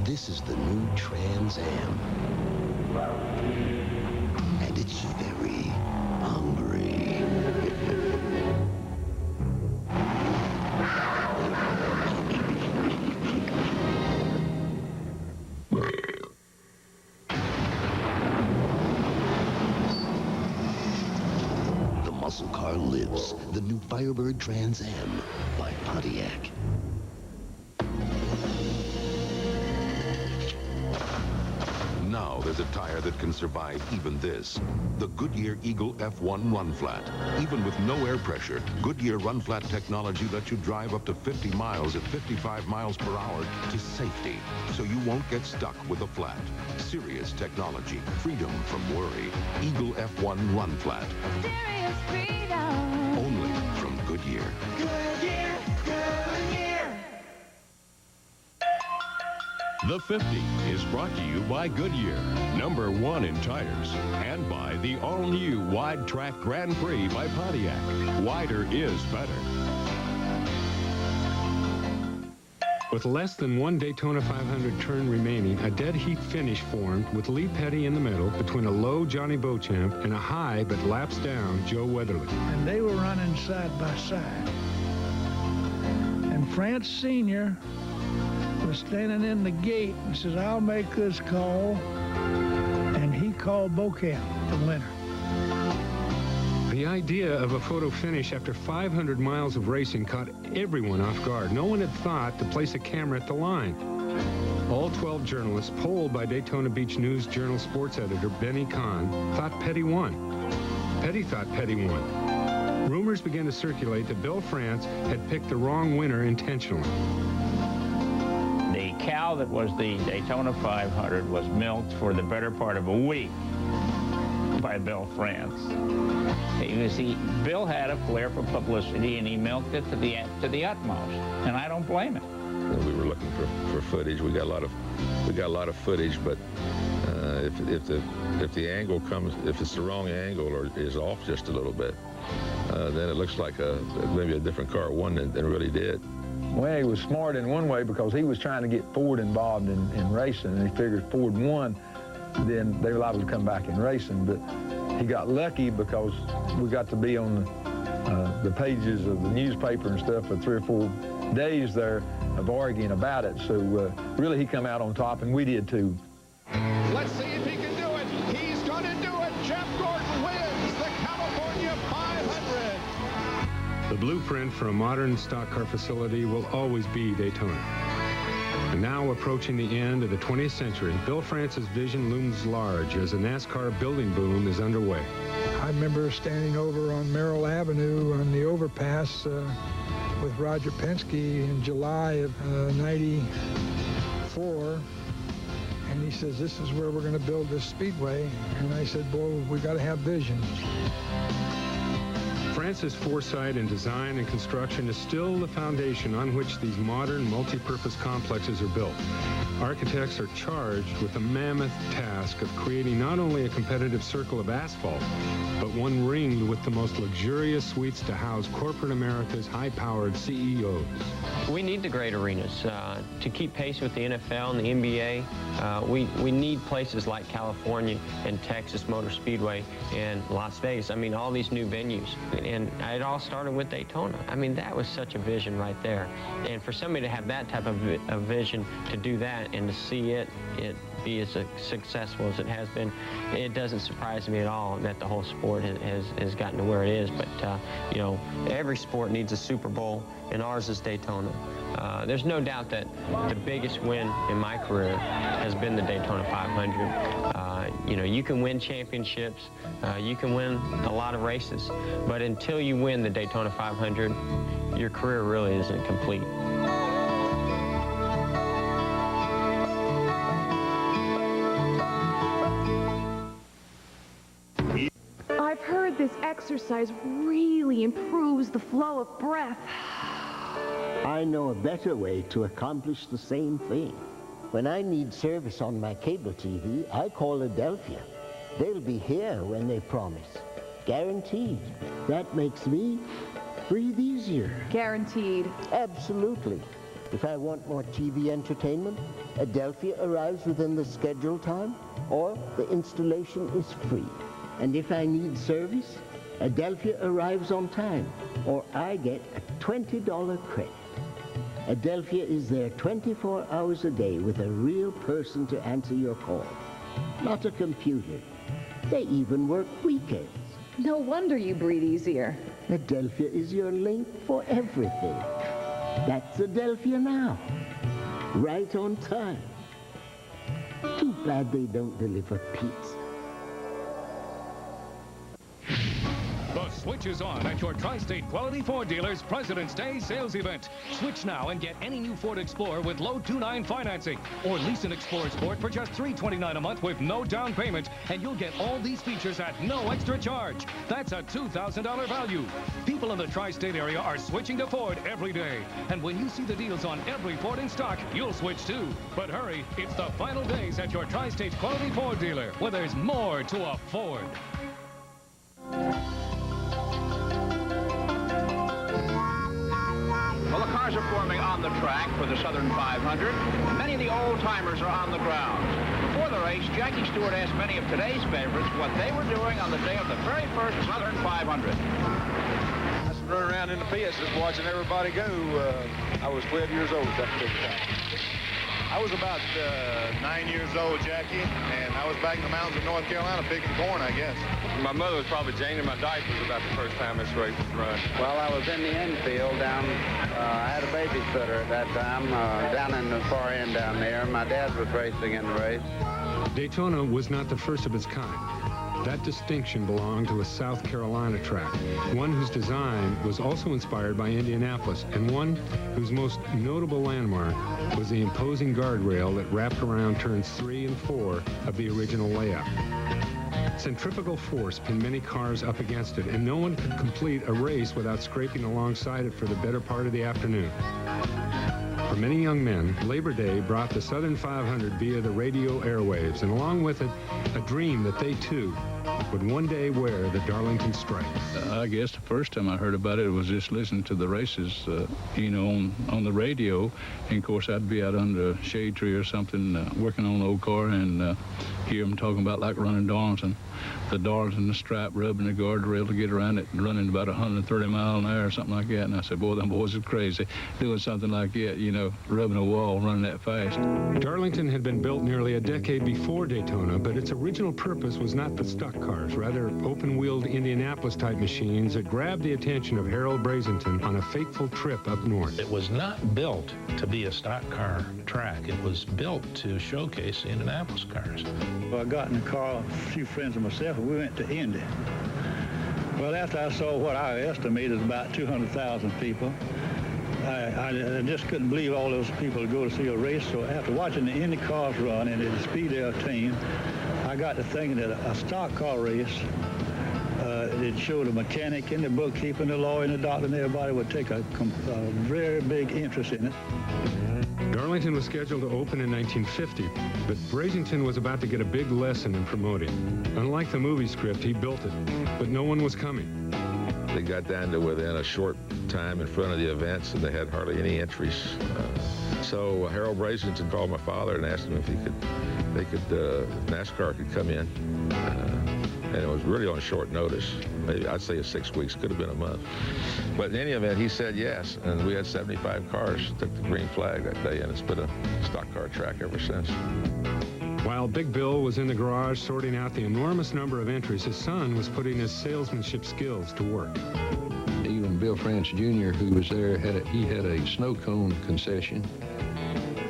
S15: This is the new Trans Am. And it's
S2: muscle car lives. The new Firebird Trans Am by Pontiac.
S3: Now there's a tire that can survive even this. The Goodyear Eagle F1 Run Flat. Even with no air pressure, Goodyear Run Flat technology lets you drive up to 50 miles at 55 miles per hour to safety, so you won't get stuck with a flat. Serious technology, freedom from worry. Eagle F1 Run Flat.
S15: Serious freedom.
S3: Only from Goodyear.
S15: Goodyear, Goodyear.
S29: The 50 is brought to you by Goodyear, #1 in tires, and by the all-new Wide Track Grand Prix by Pontiac. Wider is better.
S1: With less than one Daytona 500 turn remaining, a dead heat finish formed with Lee Petty in the middle between a low Johnny Beauchamp and a high but laps down Joe Weatherly.
S9: And they were running side by side. And France Sr. was standing in the gate and says, I'll make this call. And he called Beauchamp the winner.
S1: The idea of a photo finish after 500 miles of racing caught everyone off guard. No one had thought to place a camera at the line. All 12 journalists polled by Daytona Beach News Journal sports editor Benny Kahn thought Petty won. Petty thought Petty won. Rumors began to circulate that Bill France had picked the wrong winner intentionally.
S17: The cow that was the Daytona 500 was milked for the better part of a week by Bill France. Bill had a flair for publicity, and he milked it to the utmost, and I don't blame him.
S5: We were looking for footage. We got a lot of footage, but if the angle comes, if it's the wrong angle or is off just a little bit, then it looks like maybe a different car won than really did.
S25: Well, he was smart in one way because he was trying to get Ford involved in racing, and he figured if Ford won, then they were liable to come back in racing. But he got lucky because we got to be on the pages of the newspaper and stuff for 3 or 4 days there of arguing about it. So really he come out on top, and we did too.
S4: Let's see if he can do it. He's going to do it. Jeff Gordon wins the California 500.
S1: The blueprint for a modern stock car facility will always be Daytona. And now approaching the end of the 20th century, Bill France's vision looms large as a NASCAR building boom is underway.
S9: I remember standing over on Merrill Avenue on the overpass with Roger Penske in July of '94. And he says, this is where we're going to build this speedway. And I said, boy, we got to have vision.
S1: France's foresight in design and construction is still the foundation on which these modern multi-purpose complexes are built. Architects are charged with the mammoth task of creating not only a competitive circle of asphalt, but one ringed with the most luxurious suites to house corporate America's high-powered CEOs.
S16: We need the great arenas to keep pace with the NFL and the NBA. We need places like California and Texas Motor Speedway and Las Vegas. I mean, all these new venues. And it all started with Daytona. I mean, that was such a vision right there. And for somebody to have that type of vision to do that and to see it be as successful as it has been, it doesn't surprise me at all that the whole sport has gotten to where it is. But, you know, every sport needs a Super Bowl, and ours is Daytona. There's no doubt that the biggest win in my career has been the Daytona 500. You know, you can win championships, you can win a lot of races, but until you win the Daytona 500, your career really isn't complete.
S18: I've heard this exercise really improves the flow of breath.
S19: I know a better way to accomplish the same thing. When I need service on my cable TV, I call Adelphia. They'll be here when they promise. Guaranteed. That makes me breathe easier.
S18: Guaranteed.
S19: Absolutely. If I want more TV entertainment, Adelphia arrives within the scheduled time, or the installation is free. And if I need service, Adelphia arrives on time, or I get a $20 credit. Adelphia is there 24 hours a day with a real person to answer your call, not a computer. They even work weekends.
S18: No wonder you breathe easier.
S19: Adelphia is your link for everything. That's Adelphia now. Right on time. Too bad they don't deliver pizza.
S6: The switch is on at your Tri-State Quality Ford dealer's President's Day sales event. Switch now and get any new Ford Explorer with low 2.9 financing. Or lease an Explorer Sport for just $329 a month with no down payment. And you'll get all these features at no extra charge. That's a $2,000 value. People in the Tri-State area are switching to Ford every day. And when you see the deals on every Ford in stock, you'll switch too. But hurry, it's the final days at your Tri-State Quality Ford dealer, where there's more to a Ford.
S10: Well, the cars are forming on the track for the Southern 500. Many of the old-timers are on the ground. Before the race, Jackie Stewart asked many of today's favorites what they were doing on the day of the very first Southern 500.
S11: I was running around in the pits just watching everybody go. I was 12 years old at that particular time. I was about 9 years old, Jackie, and I was back in the mountains of North Carolina picking corn, I guess.
S20: My mother was probably changing my diapers about the first time this race was run.
S21: Well, I was in the infield down, I had a babysitter at that time, down in the far end down there. My dad was racing in the race.
S1: Daytona was not the first of its kind. That distinction belonged to a South Carolina track, one whose design was also inspired by Indianapolis, and one whose most notable landmark was the imposing guardrail that wrapped around turns 3 and 4 of the original layout. Centrifugal force pinned many cars up against it, and no one could complete a race without scraping alongside it for the better part of the afternoon. For many young men, Labor Day brought the Southern 500 via the radio airwaves, and along with it, a dream that they, too, would one day wear the Darlington stripe.
S22: I guess the first time I heard about it was just listening to the races, you know, on the radio. And, of course, I'd be out under a shade tree or something working on an old car and hear them talking about, like, running Darlington. The Darlington stripe, rubbing the guardrail to get around it, running about 130 miles an hour or something like that. And I said, boy, them boys are crazy doing something like that, you know, rubbing a wall, running that fast.
S1: Darlington had been built nearly a decade before Daytona, but its original purpose was not the stock cars, rather open-wheeled Indianapolis-type machines that grabbed the attention of Harold Brazenton on a fateful trip up north.
S23: It was not built to be a stock car track. It was built to showcase Indianapolis cars.
S24: Well, I got in the car, a few friends of myself, and we went to Indy. Well, after I saw what I estimated about 200,000 people, I just couldn't believe all those people would go to see a race. So after watching the Indy cars run and the speed they attained, I got to thinking that a stock car race, it showed the mechanic and the bookkeeper and the lawyer and the doctor and everybody would take a very big interest in it.
S1: Darlington was scheduled to open in 1950, but Brazenton was about to get a big lesson in promoting. Unlike the movie script, he built it, but no one was coming.
S5: They got down to within a short time in front of the events, and they had hardly any entries. So Harold Brazenton called my father and asked him if NASCAR could come in. And it was really on short notice. Maybe I'd say 6 weeks, could have been a month. But in any event, he said yes, and we had 75 cars that took the green flag that day, and it's been a stock car track ever since.
S1: While Big Bill was in the garage sorting out the enormous number of entries, his son was putting his salesmanship skills to work.
S25: Even Bill France Jr., who was there, he had a snow cone concession,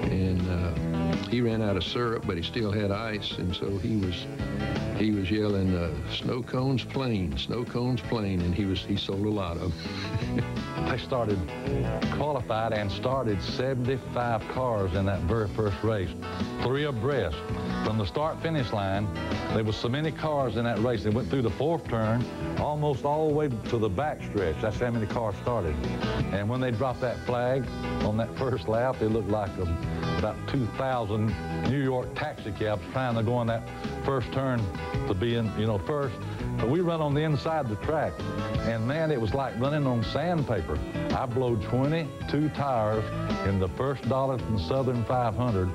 S25: and he ran out of syrup, but he still had ice, and so he was yelling, snow cones plain, and he sold a lot of them.
S26: I qualified and started 75 cars in that very first race, 3 abreast. From the start-finish line, there was so many cars in that race. They went through the 4th turn, almost all the way to the back stretch. That's how many cars started. And when they dropped that flag on that first lap, it looked like about 2,000 New York taxi cabs trying to go on that first turn to be in, first. But we run on the inside of the track, and man, it was like running on sandpaper. I blowed 22 tires in the first Darlington Southern 500,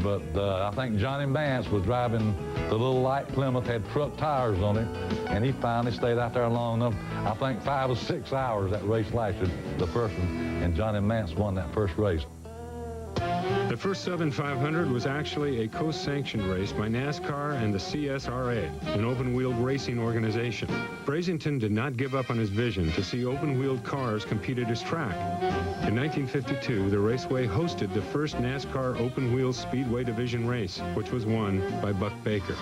S26: but I think Johnny Mance was driving the little light Plymouth, had truck tires on it, and he finally stayed out there long enough. I think 5 or 6 hours that race lasted, the first one, and Johnny Mance won that first race.
S1: The The first Southern 500 was actually a co-sanctioned race by NASCAR and the CSRA, an open-wheeled racing organization. Brazington did not give up on his vision to see open-wheeled cars compete at his track. In 1952, the raceway hosted the first NASCAR open-wheel speedway division race, which was won by Buck Baker.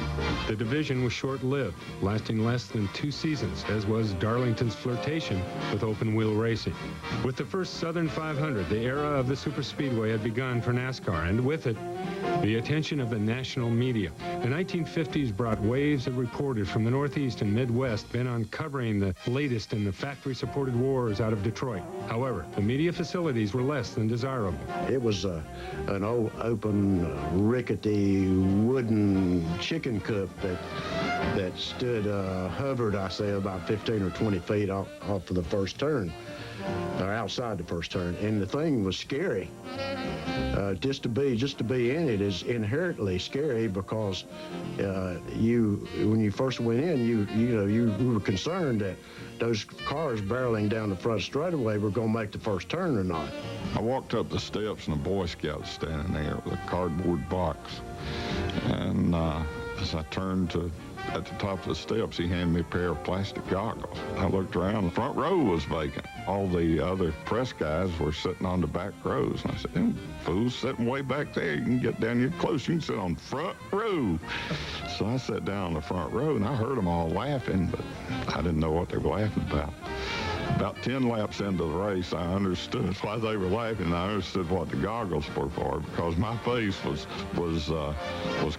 S1: The division was short-lived, lasting less than 2 seasons, as was Darlington's flirtation with open-wheel racing. With the first Southern 500, the era of the superspeedway had begun for NASCAR, and with it, the attention of the national media. The 1950s brought waves of reporters from the Northeast and Midwest bent on covering the latest in the factory-supported wars out of Detroit. However, the media facilities were less than desirable.
S2: It was an old, open, rickety, wooden chicken coop that stood, hovered, I say, about 15 or 20 feet off of the first turn, or outside the first turn, and the thing was scary. Just to be in it is inherently scary because when you first went in, you were concerned that those cars barreling down the front straightaway were going to make the first turn or not.
S3: I walked up the steps and a Boy Scout was standing there with a cardboard box, and as I turned at the top of the steps, he handed me a pair of plastic goggles. I looked around, the front row was vacant. All the other press guys were sitting on the back rows. And I said, them fools sitting way back there. You can get down here close. You can sit on the front row. So I sat down on the front row, and I heard them all laughing, but I didn't know what they were laughing about. About 10 laps into the race, I understood why they were laughing. I understood what the goggles were for, because my face was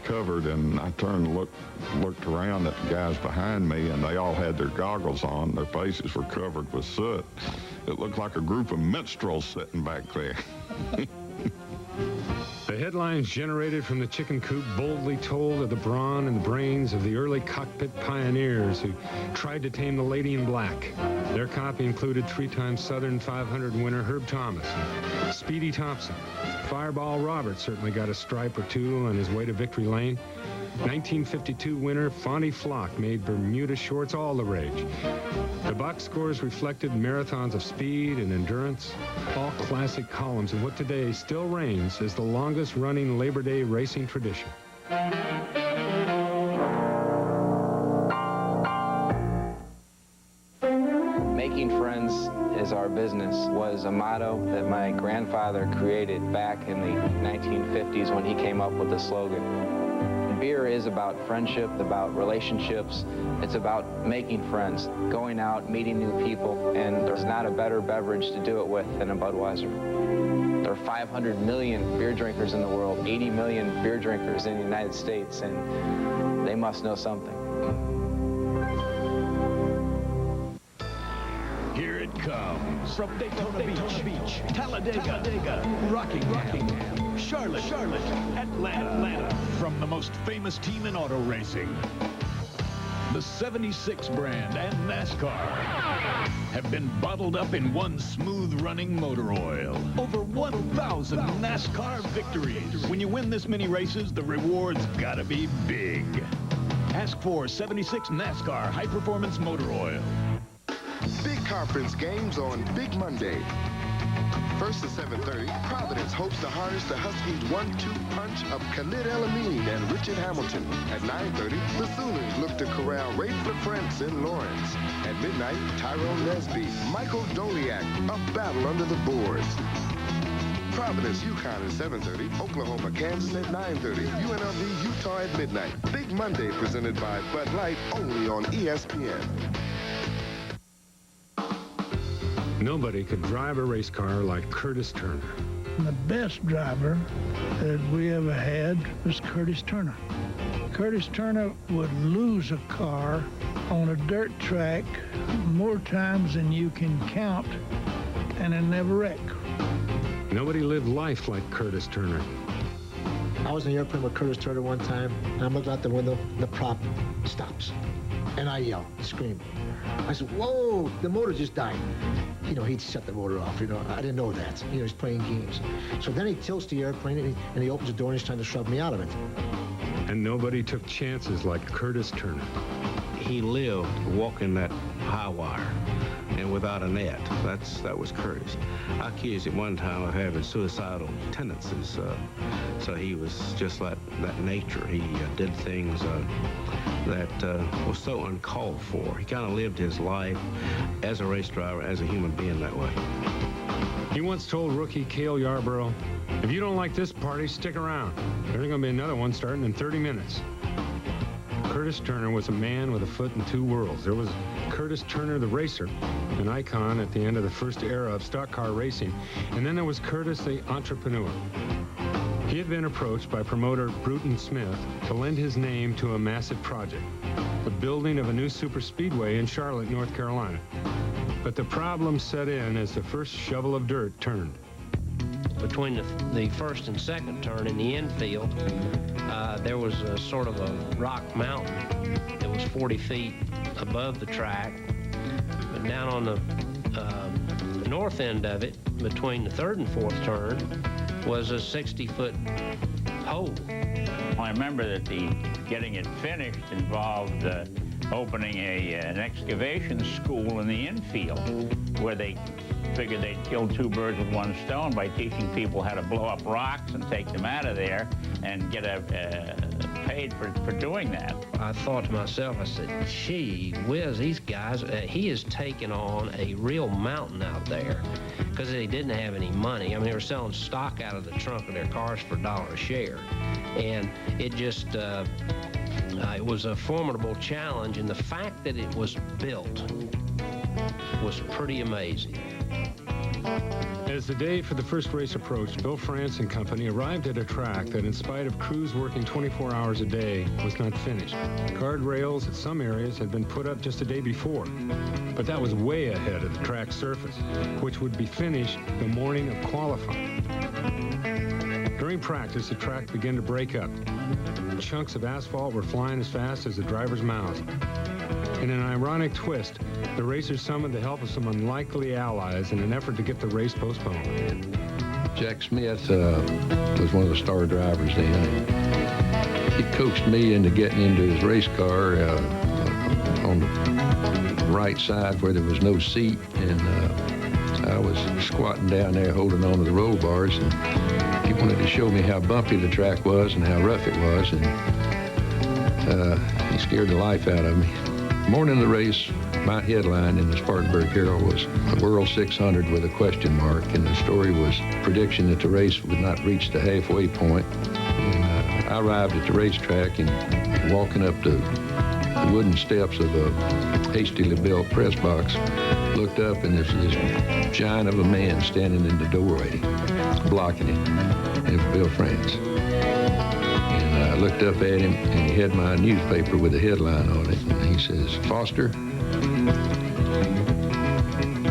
S3: covered, and I turned and looked around at the guys behind me, and they all had their goggles on. Their faces were covered with soot. It looked like a group of minstrels sitting back there.
S1: The headlines generated from the chicken coop boldly told of the brawn and the brains of the early cockpit pioneers who tried to tame the lady in black. Their copy included 3-time Southern 500 winner Herb Thomas and Speedy Thompson. Fireball Roberts certainly got a stripe or two on his way to victory lane. 1952 winner Fonty Flock made Bermuda shorts all the rage. The box scores reflected marathons of speed and endurance, all classic columns in what today still reigns as the longest-running Labor Day racing tradition.
S7: Making friends is our business was a motto that my grandfather created back in the 1950s when he came up with the slogan. Beer is about friendship, about relationships. It's about making friends, going out, meeting new people, and there's not a better beverage to do it with than a Budweiser. There are 500 million beer drinkers in the world, 80 million beer drinkers in the United States, and they must know something.
S4: Here it comes from Daytona Beach, Talladega, Rockingham, Charlotte, Atlanta, from the most famous team in auto racing. The 76 brand and NASCAR have been bottled up in one smooth-running motor oil. Over 1,000 NASCAR victories. When you win this many races, the rewards gotta be big. Ask for 76 NASCAR high-performance motor oil.
S8: Big conference games on Big Monday. First at 7:30, Providence hopes to harness the Huskies' 1-2 punch of Khalid El-Amin and Richard Hamilton. At 9:30, the Sooners look to corral Ray LaFrance in Lawrence. At midnight, Tyrone Nesby, Michael Doliak, a battle under the boards. Providence, UConn at 7:30, Oklahoma, Kansas at 9:30, UNLV, Utah at midnight. Big Monday presented by Bud Light, only on ESPN.
S1: Nobody could drive a race car like Curtis Turner.
S12: The best driver that we ever had was Curtis Turner. Curtis Turner would lose a car on a dirt track more times than you can count, and it never wreck.
S1: Nobody lived life like Curtis Turner.
S13: I was in the airplane with Curtis Turner one time, and I'm looking out the window, and the prop stops. And I yell, scream. I said, whoa, the motor just died. He'd shut the motor off, I didn't know that. He's playing games. So then he tilts the airplane, and he opens the door, and he's trying to shove me out of it.
S1: And nobody took chances like Curtis Turner.
S14: He lived walking that high wire.
S9: and without a net. That was Curtis. I accused him one time of having suicidal tendencies, so he was just like that nature. He did things that was so uncalled for. He kind of lived his life as a race driver, as a human being that way.
S1: He once told rookie Cale Yarborough, "If you don't like this party, stick around. There's going to be another one starting in 30 minutes." Curtis Turner was a man with a foot in two worlds. There was Curtis Turner, the racer, an icon at the end of the first era of stock car racing. And then there was Curtis, the entrepreneur. He had been approached by promoter Bruton Smith to lend his name to a massive project, the building of a new super speedway in Charlotte, North Carolina. But the problem set in as the first shovel of dirt turned.
S14: Between the first and second turn in the infield, there was a sort of a rock mountain that was 40 feet above the track. But down on the north end of it, between the third and fourth turn, was a 60-foot hole.
S15: I remember that getting it finished involved opening an excavation school in the infield, where they figured they'd kill two birds with one stone by teaching people how to blow up rocks and take them out of there and get paid for doing that.
S14: I thought to myself, I said, gee whiz, these guys, he is taking on a real mountain out there, because they didn't have any money. I mean, they were selling stock out of the trunk of their cars for $1 a share. And it just, it was a formidable challenge, and the fact that it was built was pretty amazing.
S1: As the day for the first race approached, Bill France and company arrived at a track that, in spite of crews working 24 hours a day, was not finished. Guardrails at some areas had been put up just a day before, but that was way ahead of the track's surface, which would be finished the morning of qualifying. During practice, the track began to break up. Chunks of asphalt were flying as fast as the driver's mouth. In an ironic twist, the racers summoned the help of some unlikely allies in an effort to get the race postponed.
S22: Jack Smith was one of the star drivers then. He coaxed me into getting into his race car on the right side where there was no seat, and I was squatting down there holding on to the roll bars, and he wanted to show me how bumpy the track was and how rough it was, and he scared the life out of me. Morning of the race, my headline in the Spartanburg Herald was the World 600 with a question mark, and the story was prediction that the race would not reach the halfway point. And I arrived at the racetrack, and walking up the wooden steps of a hastily built press box, looked up, and there's this giant of a man standing in the doorway, blocking it. It was Bill France. I looked up at him, and he had my newspaper with a headline on it. And he says, "Foster,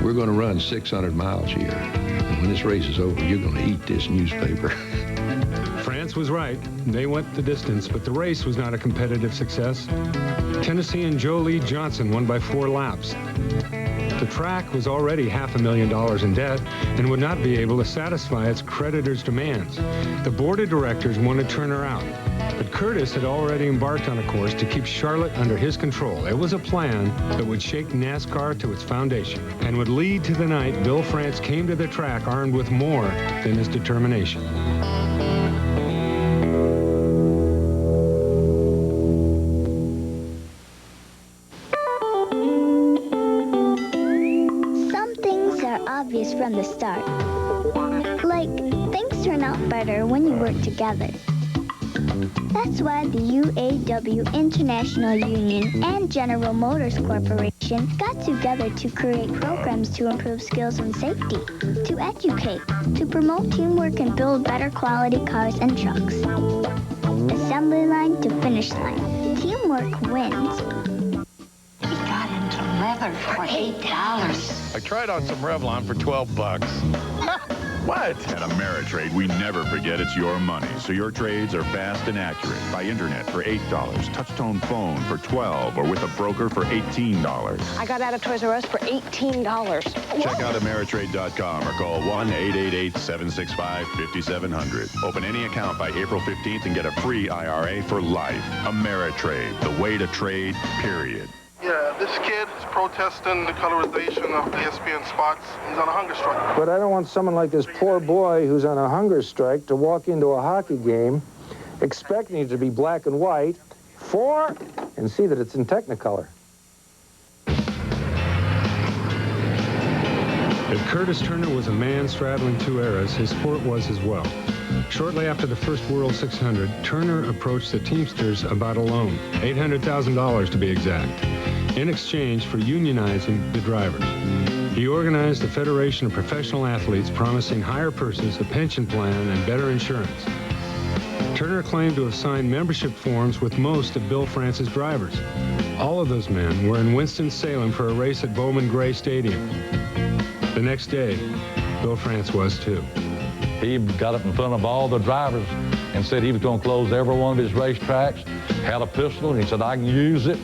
S22: we're going to run 600 miles here. And when this race is over, you're going to eat this newspaper."
S1: France was right. They went the distance, but the race was not a competitive success. Tennessean Joe Lee Johnson won by 4 laps. The track was already $500,000 in debt and would not be able to satisfy its creditors' demands. The board of directors wanted Turner out, but Curtis had already embarked on a course to keep Charlotte under his control. It was a plan that would shake NASCAR to its foundation and would lead to the night Bill France came to the track armed with more than his determination.
S16: Obvious from the start. Like, things turn out better when you work together. That's why the UAW International Union and General Motors Corporation got together to create programs to improve skills and safety, to educate, to promote teamwork and build better quality cars and trucks. Assembly line to finish line. Teamwork wins.
S17: Leather for $8.
S11: I tried on some Revlon for $12. What?
S18: At Ameritrade, we never forget it's your money, so your trades are fast and accurate. By internet for $8, touch-tone phone for $12, or with a broker for $18.
S17: I got out of Toys R Us for $18.
S18: Check out Ameritrade.com or call 1-888-765-5700. Open any account by April 15th and get a free IRA for life. Ameritrade, the way to trade, period.
S6: Yeah, this kid is protesting the colorization of ESPN spots. He's on a hunger strike.
S10: But I don't want someone like this poor boy who's on a hunger strike to walk into a hockey game expecting it to be black and white, and see that it's in Technicolor.
S1: If Curtis Turner was a man straddling two eras, his sport was as well. Shortly after the first World 600, Turner approached the Teamsters about a loan, $800,000 to be exact, in exchange for unionizing the drivers. He organized a federation of professional athletes promising higher purses, a pension plan, and better insurance. Turner claimed to have signed membership forms with most of Bill France's drivers. All of those men were in Winston-Salem for a race at Bowman Gray Stadium. The next day, Bill France was too.
S26: He got up in front of all the drivers and said he was going to close every one of his racetracks, had a pistol, and he said, I can use it.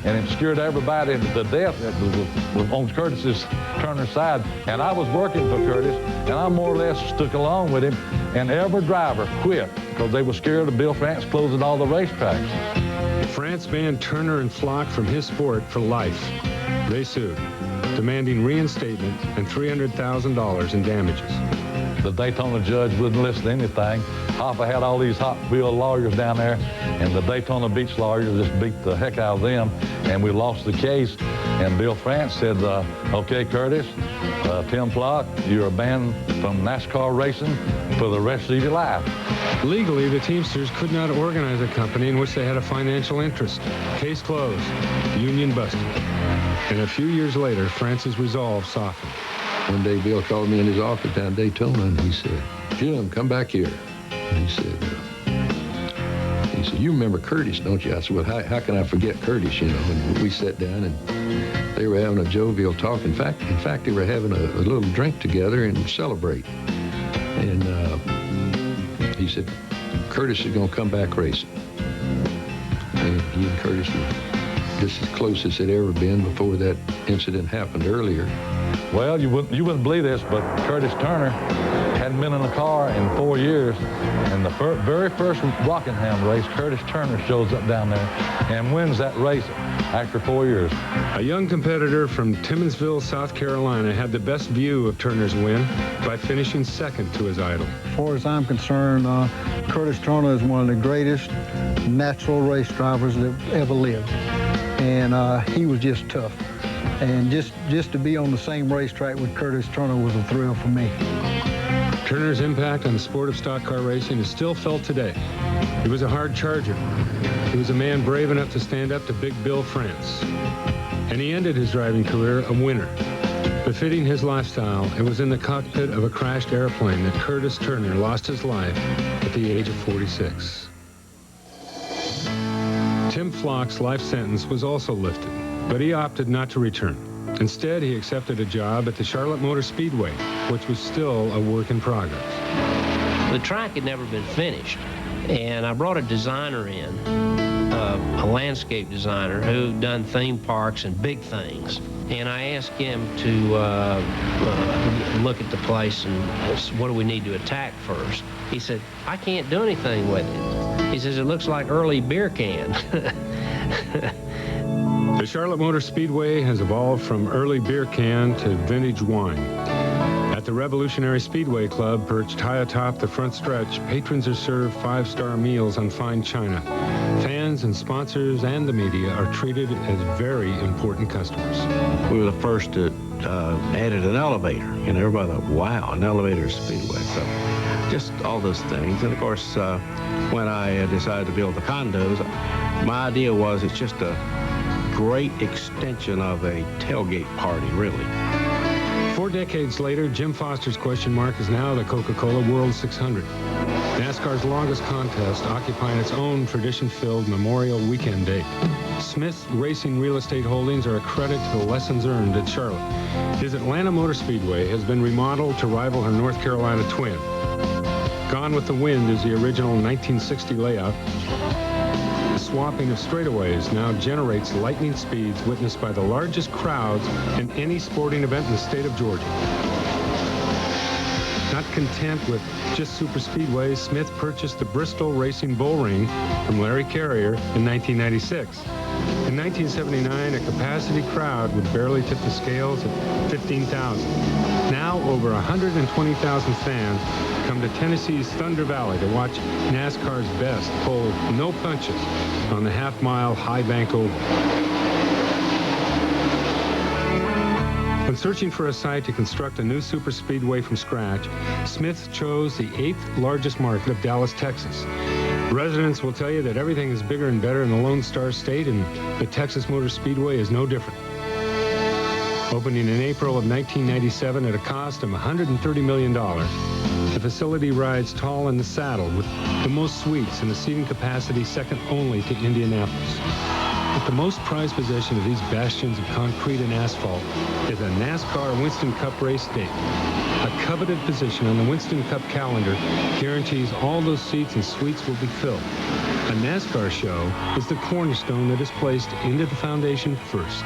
S26: And it scared everybody to death that was on Curtis's Turner's side. And I was working for Curtis, and I more or less stuck along with him. And every driver quit because they were scared of Bill France closing all the racetracks.
S1: France banned Turner and Flock from his sport for life. They sued, demanding reinstatement and $300,000 in damages.
S26: The Daytona judge wouldn't listen to anything. Hoffa had all these Hot Wheel lawyers down there, and the Daytona Beach lawyers just beat the heck out of them, and we lost the case. And Bill France said, okay, Curtis, Tim Flock, you're banned from NASCAR racing for the rest of your life.
S1: Legally, the Teamsters could not organize a company in which they had a financial interest. Case closed. Union busted. And a few years later, France's resolve softened.
S19: One day, Bill called me in his office down Daytona, and he said, Jim, come back here. And he said, you remember Curtis, don't you? I said, well, how can I forget Curtis, you know? And we sat down, and they were having a jovial talk. In fact, they were having a little drink together and celebrate. And he said, Curtis is going to come back racing. And he and Curtis were just as close as they'd ever been before that incident happened earlier.
S26: Well, you wouldn't believe this, but Curtis Turner hadn't been in a car in 4 years. And the very first Rockingham race, Curtis Turner shows up down there and wins that race after 4 years.
S1: A young competitor from Timmonsville, South Carolina, had the best view of Turner's win by finishing second to his idol.
S20: As far as I'm concerned, Curtis Turner is one of the greatest natural race drivers that ever lived. And he was just tough. And just to be on the same racetrack with Curtis Turner was a thrill for me.
S1: Turner's impact on the sport of stock car racing is still felt today. He was a hard charger. He was a man brave enough to stand up to Big Bill France. And he ended his driving career a winner. Befitting his lifestyle, it was in the cockpit of a crashed airplane that Curtis Turner lost his life at the age of 46. Tim Flock's life sentence was also lifted, but he opted not to return. Instead, he accepted a job at the Charlotte Motor Speedway, which was still a work in progress.
S14: The track had never been finished, and I brought a designer in, a landscape designer who done theme parks and big things. And I asked him to look at the place and what do we need to attack first. He said, I can't do anything with it. He says, it looks like early beer can.
S1: The Charlotte Motor Speedway has evolved from early beer can to vintage wine. At the Revolutionary Speedway Club, perched high atop the front stretch, patrons are served 5-star meals on fine china. Fans and sponsors and the media are treated as very important customers.
S9: We were the first that added an elevator, and everybody thought, wow, an elevator at Speedway. So just all those things. And of course, when I decided to build the condos, my idea was it's just a great extension of a tailgate party, really.
S1: 4 decades later, Jim Foster's question mark is now the Coca-Cola World 600. NASCAR's longest contest, occupying its own tradition-filled Memorial Weekend date. Smith's Racing Real Estate Holdings are a credit to the lessons earned at Charlotte. His Atlanta Motor Speedway has been remodeled to rival her North Carolina twin. Gone with the Wind is the original 1960 layout. The swapping of straightaways now generates lightning speeds witnessed by the largest crowds in any sporting event in the state of Georgia. Not content with just super speedways, Smith purchased the Bristol Racing Bull Ring from Larry Carrier in 1996. In 1979, a capacity crowd would barely tip the scales at 15,000. Now, over 120,000 fans come to Tennessee's Thunder Valley to watch NASCAR's best pull no punches on the half-mile high bank oval. When searching for a site to construct a new superspeedway from scratch, Smith chose the 8th largest market of Dallas, Texas. Residents will tell you that everything is bigger and better in the Lone Star State, and the Texas Motor Speedway is no different. Opening in April of 1997 at a cost of $130 million, the facility rides tall in the saddle with the most suites and a seating capacity second only to Indianapolis. But the most prized possession of these bastions of concrete and asphalt is a NASCAR Winston Cup race date. A coveted position on the Winston Cup calendar guarantees all those seats and suites will be filled. A NASCAR show is the cornerstone that is placed into the foundation first.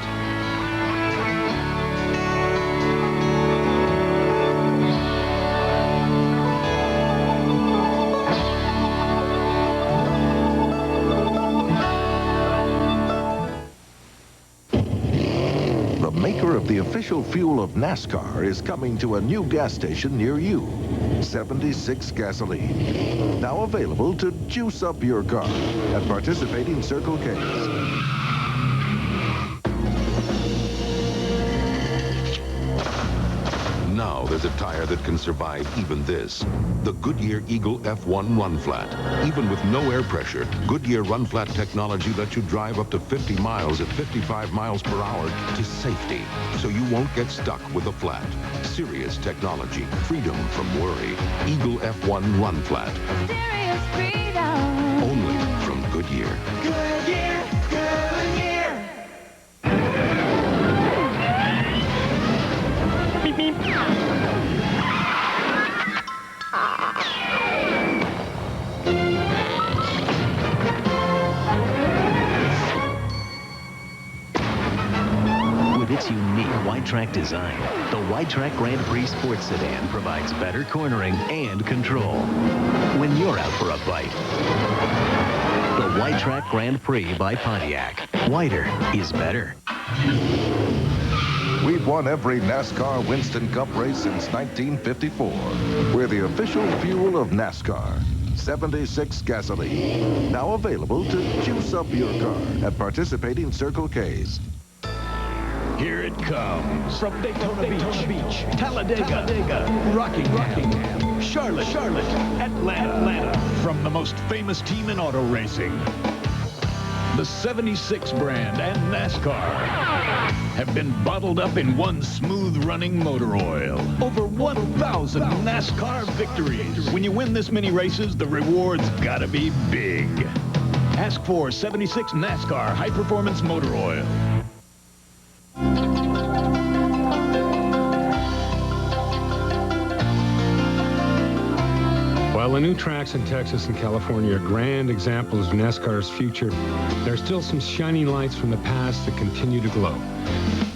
S2: The official fuel of NASCAR is coming to a new gas station near you. 76 gasoline. Now available to juice up your car at participating Circle K's.
S5: Now there's a tire that can survive even this. The Goodyear Eagle F1 Run Flat. Even with no air pressure, Goodyear Run Flat technology lets you drive up to 50 miles at 55 miles per hour to safety, so you won't get stuck with a flat. Serious technology, freedom from worry. Eagle F1 Run Flat.
S21: Serious freedom.
S5: Only from Goodyear.
S21: Goodyear, Goodyear. Beep, beep.
S23: With its unique wide-track design, the wide-track Grand Prix Sports Sedan provides better cornering and control when you're out for a bite. The wide-track Grand Prix by Pontiac. Wider is better.
S2: We've won every NASCAR Winston Cup race since 1954. We're the official fuel of NASCAR. 76 gasoline. Now available to juice up your car at participating Circle K's.
S4: Here it comes from Daytona Beach, Talladega, Rockingham, Charlotte, Atlanta. From the most famous team in auto racing, the 76 brand and NASCAR have been bottled up in one smooth-running motor oil. Over 1,000 NASCAR victories. When you win this many races, the rewards gotta be big. Ask for 76 NASCAR high-performance motor oil.
S1: While the new tracks in Texas and California are grand examples of NASCAR's future, there are still some shining lights from the past that continue to glow.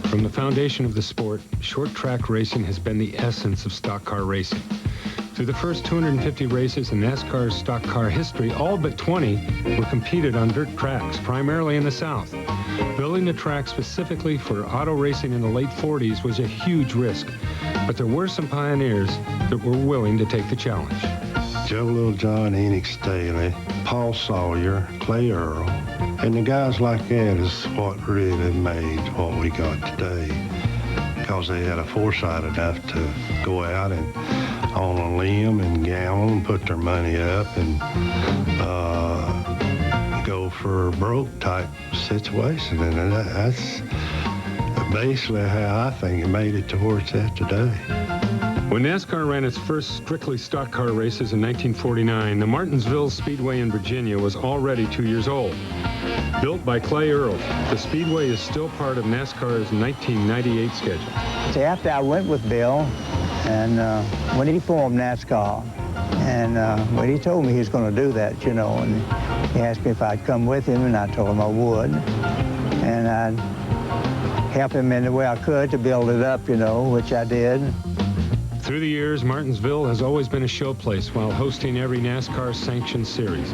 S1: From the foundation of the sport, short track racing has been the essence of stock car racing. Through the first 250 races in NASCAR's stock car history, all but 20 were competed on dirt tracks, primarily in the South. Building the track specifically for auto racing in the late 40s was a huge risk, but there were some pioneers that were willing to take the challenge.
S24: Joe Littlejohn, Enoch Staley, Paul Sawyer, Clay Earl, and the guys like that is what really made what we got today, because they had a foresight enough to go out and on a limb and gamble and put their money up and go for a broke type situation, and that's basically how I think it made it to where it's at today.
S1: When NASCAR ran its first strictly stock car races in 1949, the Martinsville Speedway in Virginia was already 2 years old. Built by Clay Earl, the Speedway is still part of NASCAR's 1998 schedule.
S25: See, after I went with Bill, and when he formed NASCAR, and when he told me he was going to do that, you know, and he asked me if I'd come with him, and I told him I would, and I'd help him in the way I could to build it up, you know, which I did.
S1: Through the years, Martinsville has always been a showplace while hosting every NASCAR-sanctioned series.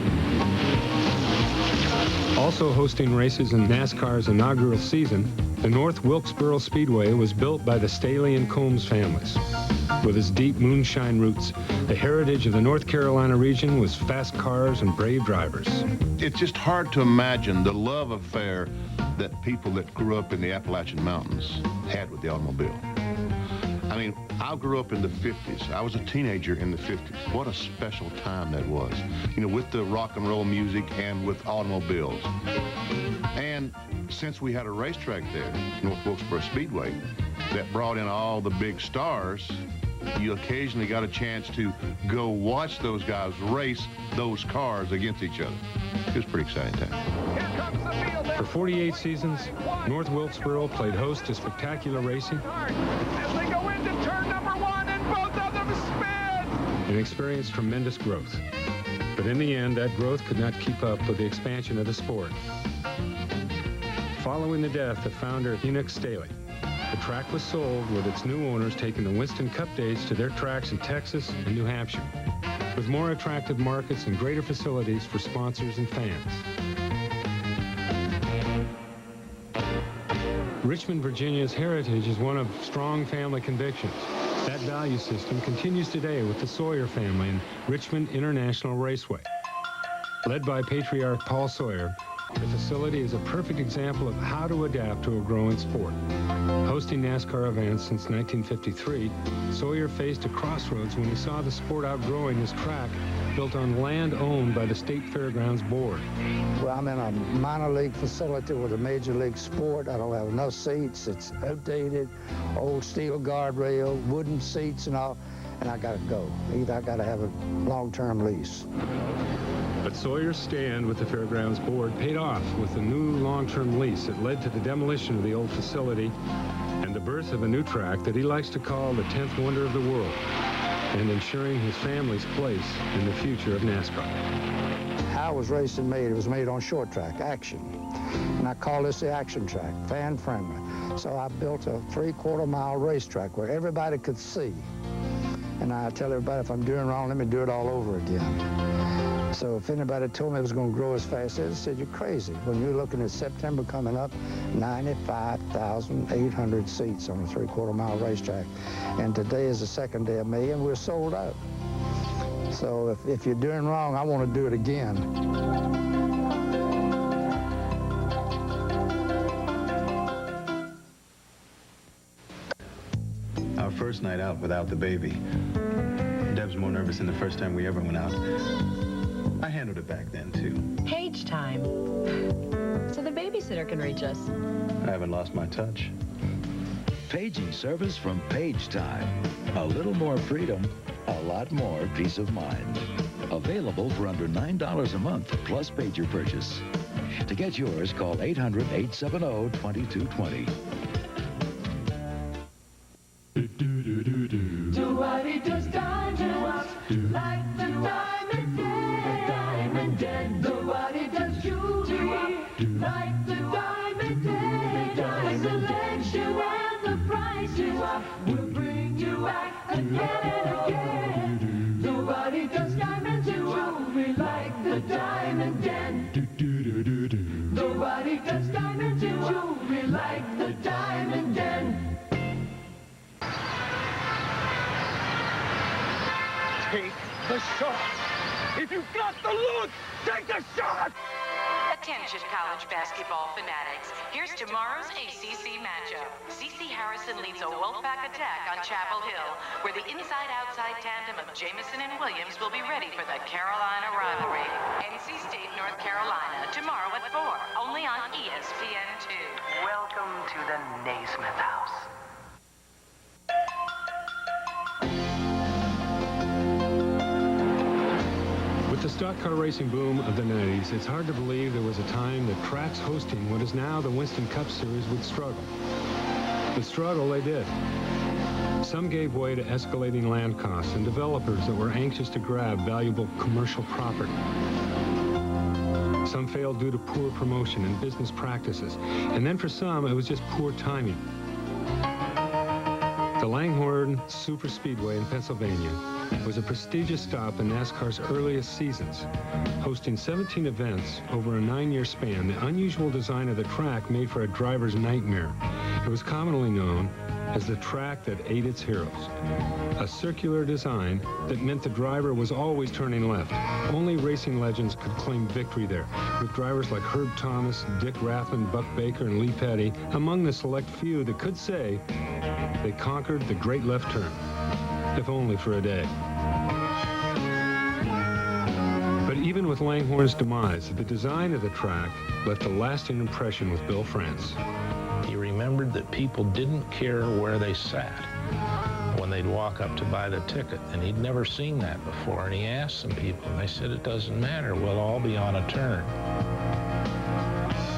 S1: Also hosting races in NASCAR's inaugural season, the North Wilkesboro Speedway was built by the Staley and Combs families. With its deep moonshine roots, the heritage of the North Carolina region was fast cars and brave drivers.
S3: It's just hard to imagine the love affair that people that grew up in the Appalachian Mountains had with the automobile. I mean, I grew up in the 50s. I was a teenager in the 50s. What a special time that was, you know, with the rock and roll music and with automobiles. And since we had a racetrack there, North Wilkesboro Speedway, that brought in all the big stars, you occasionally got a chance to go watch those guys race those cars against each other. It was a pretty exciting time.
S1: For 48 seasons, North Wilkesboro played host to spectacular racing
S21: As they go into turn number 1, and both of them spin.
S1: and experienced tremendous growth. But in the end, that growth could not keep up with the expansion of the sport. Following the death of founder Enoch Staley, the track was sold, with its new owners taking the Winston Cup days to their tracks in Texas and New Hampshire, with more attractive markets and greater facilities for sponsors and fans. Richmond, Virginia's heritage is one of strong family convictions. That value system continues today with the Sawyer family and Richmond International Raceway. Led by patriarch Paul Sawyer, the facility is a perfect example of how to adapt to a growing sport. Hosting NASCAR events since 1953, Sawyer faced a crossroads when he saw the sport outgrowing his track built on land owned by the State Fairgrounds Board.
S7: Well, I'm in a minor league facility with a major league sport. I don't have enough seats. It's outdated, old steel guardrail, wooden seats and all, and I gotta go. Either I gotta have a long-term lease.
S1: But Sawyer's stand with the Fairgrounds Board paid off with a new long-term lease that led to the demolition of the old facility and the birth of a new track that he likes to call the 10th wonder of the world, and ensuring his family's place in the future of NASCAR.
S7: How was racing made? It was made on short track, action. And I call this the action track, fan-friendly. So I built a 3/4 mile racetrack where everybody could see. And I tell everybody, if I'm doing wrong, let me do it all over again. So if anybody told me it was going to grow as fast as it, said, you're crazy. When you're looking at September coming up, 95,800 seats on a 3/4 mile racetrack. And today is the second day of May, and we're sold out. So if you're doing wrong, I want to do it again.
S8: Our first night out without the baby. Deb's more nervous than the first time we ever went out. I handled it back then, too.
S12: Page time. So the babysitter can reach us.
S8: I haven't lost my touch.
S13: Paging service from Page Time. A little more freedom, a lot more peace of mind. Available for under $9 a month plus pager purchase. To get yours, call 800-870-2220.
S21: Nobody does diamonds like the diamond den. Nobody does jewelry like the diamond den. The selection and the price will bring you out again and again. Nobody does diamond jewelry like the diamond den. Nobody does diamond jewelry like the diamond den. Take the shot. If you've got the look, take the shot.
S15: Attention college basketball fanatics. Here's tomorrow's ACC matchup. C.C. Harrison leads a Wolfpack attack on Chapel Hill, where the inside-outside tandem of Jamison and Williams will be ready for the Carolina rivalry. NC State, North Carolina, tomorrow at 4, only on ESPN2.
S27: Welcome to the Naismith House.
S1: With the stock car racing boom of the 90s, it's hard to believe there was a time that tracks hosting what is now the Winston Cup Series would struggle. But struggle they did. Some gave way to escalating land costs and developers that were anxious to grab valuable commercial property. Some failed due to poor promotion and business practices. And then for some, it was just poor timing. The Langhorne Super Speedway in Pennsylvania was a prestigious stop in NASCAR's earliest seasons. Hosting 17 events over a 9-year span, the unusual design of the track made for a driver's nightmare. It was commonly known as the track that ate its heroes. A circular design that meant the driver was always turning left. Only racing legends could claim victory there, with drivers like Herb Thomas, Dick Rathman, Buck Baker, and Lee Petty among the select few that could say they conquered the great left turn, if only for a day. But even with Langhorne's demise, the design of the track left a lasting impression with Bill France.
S6: He remembered that people didn't care where they sat when they'd walk up to buy the ticket, and he'd never seen that before. And he asked some people, and they said, it doesn't matter, we'll all be on a turn.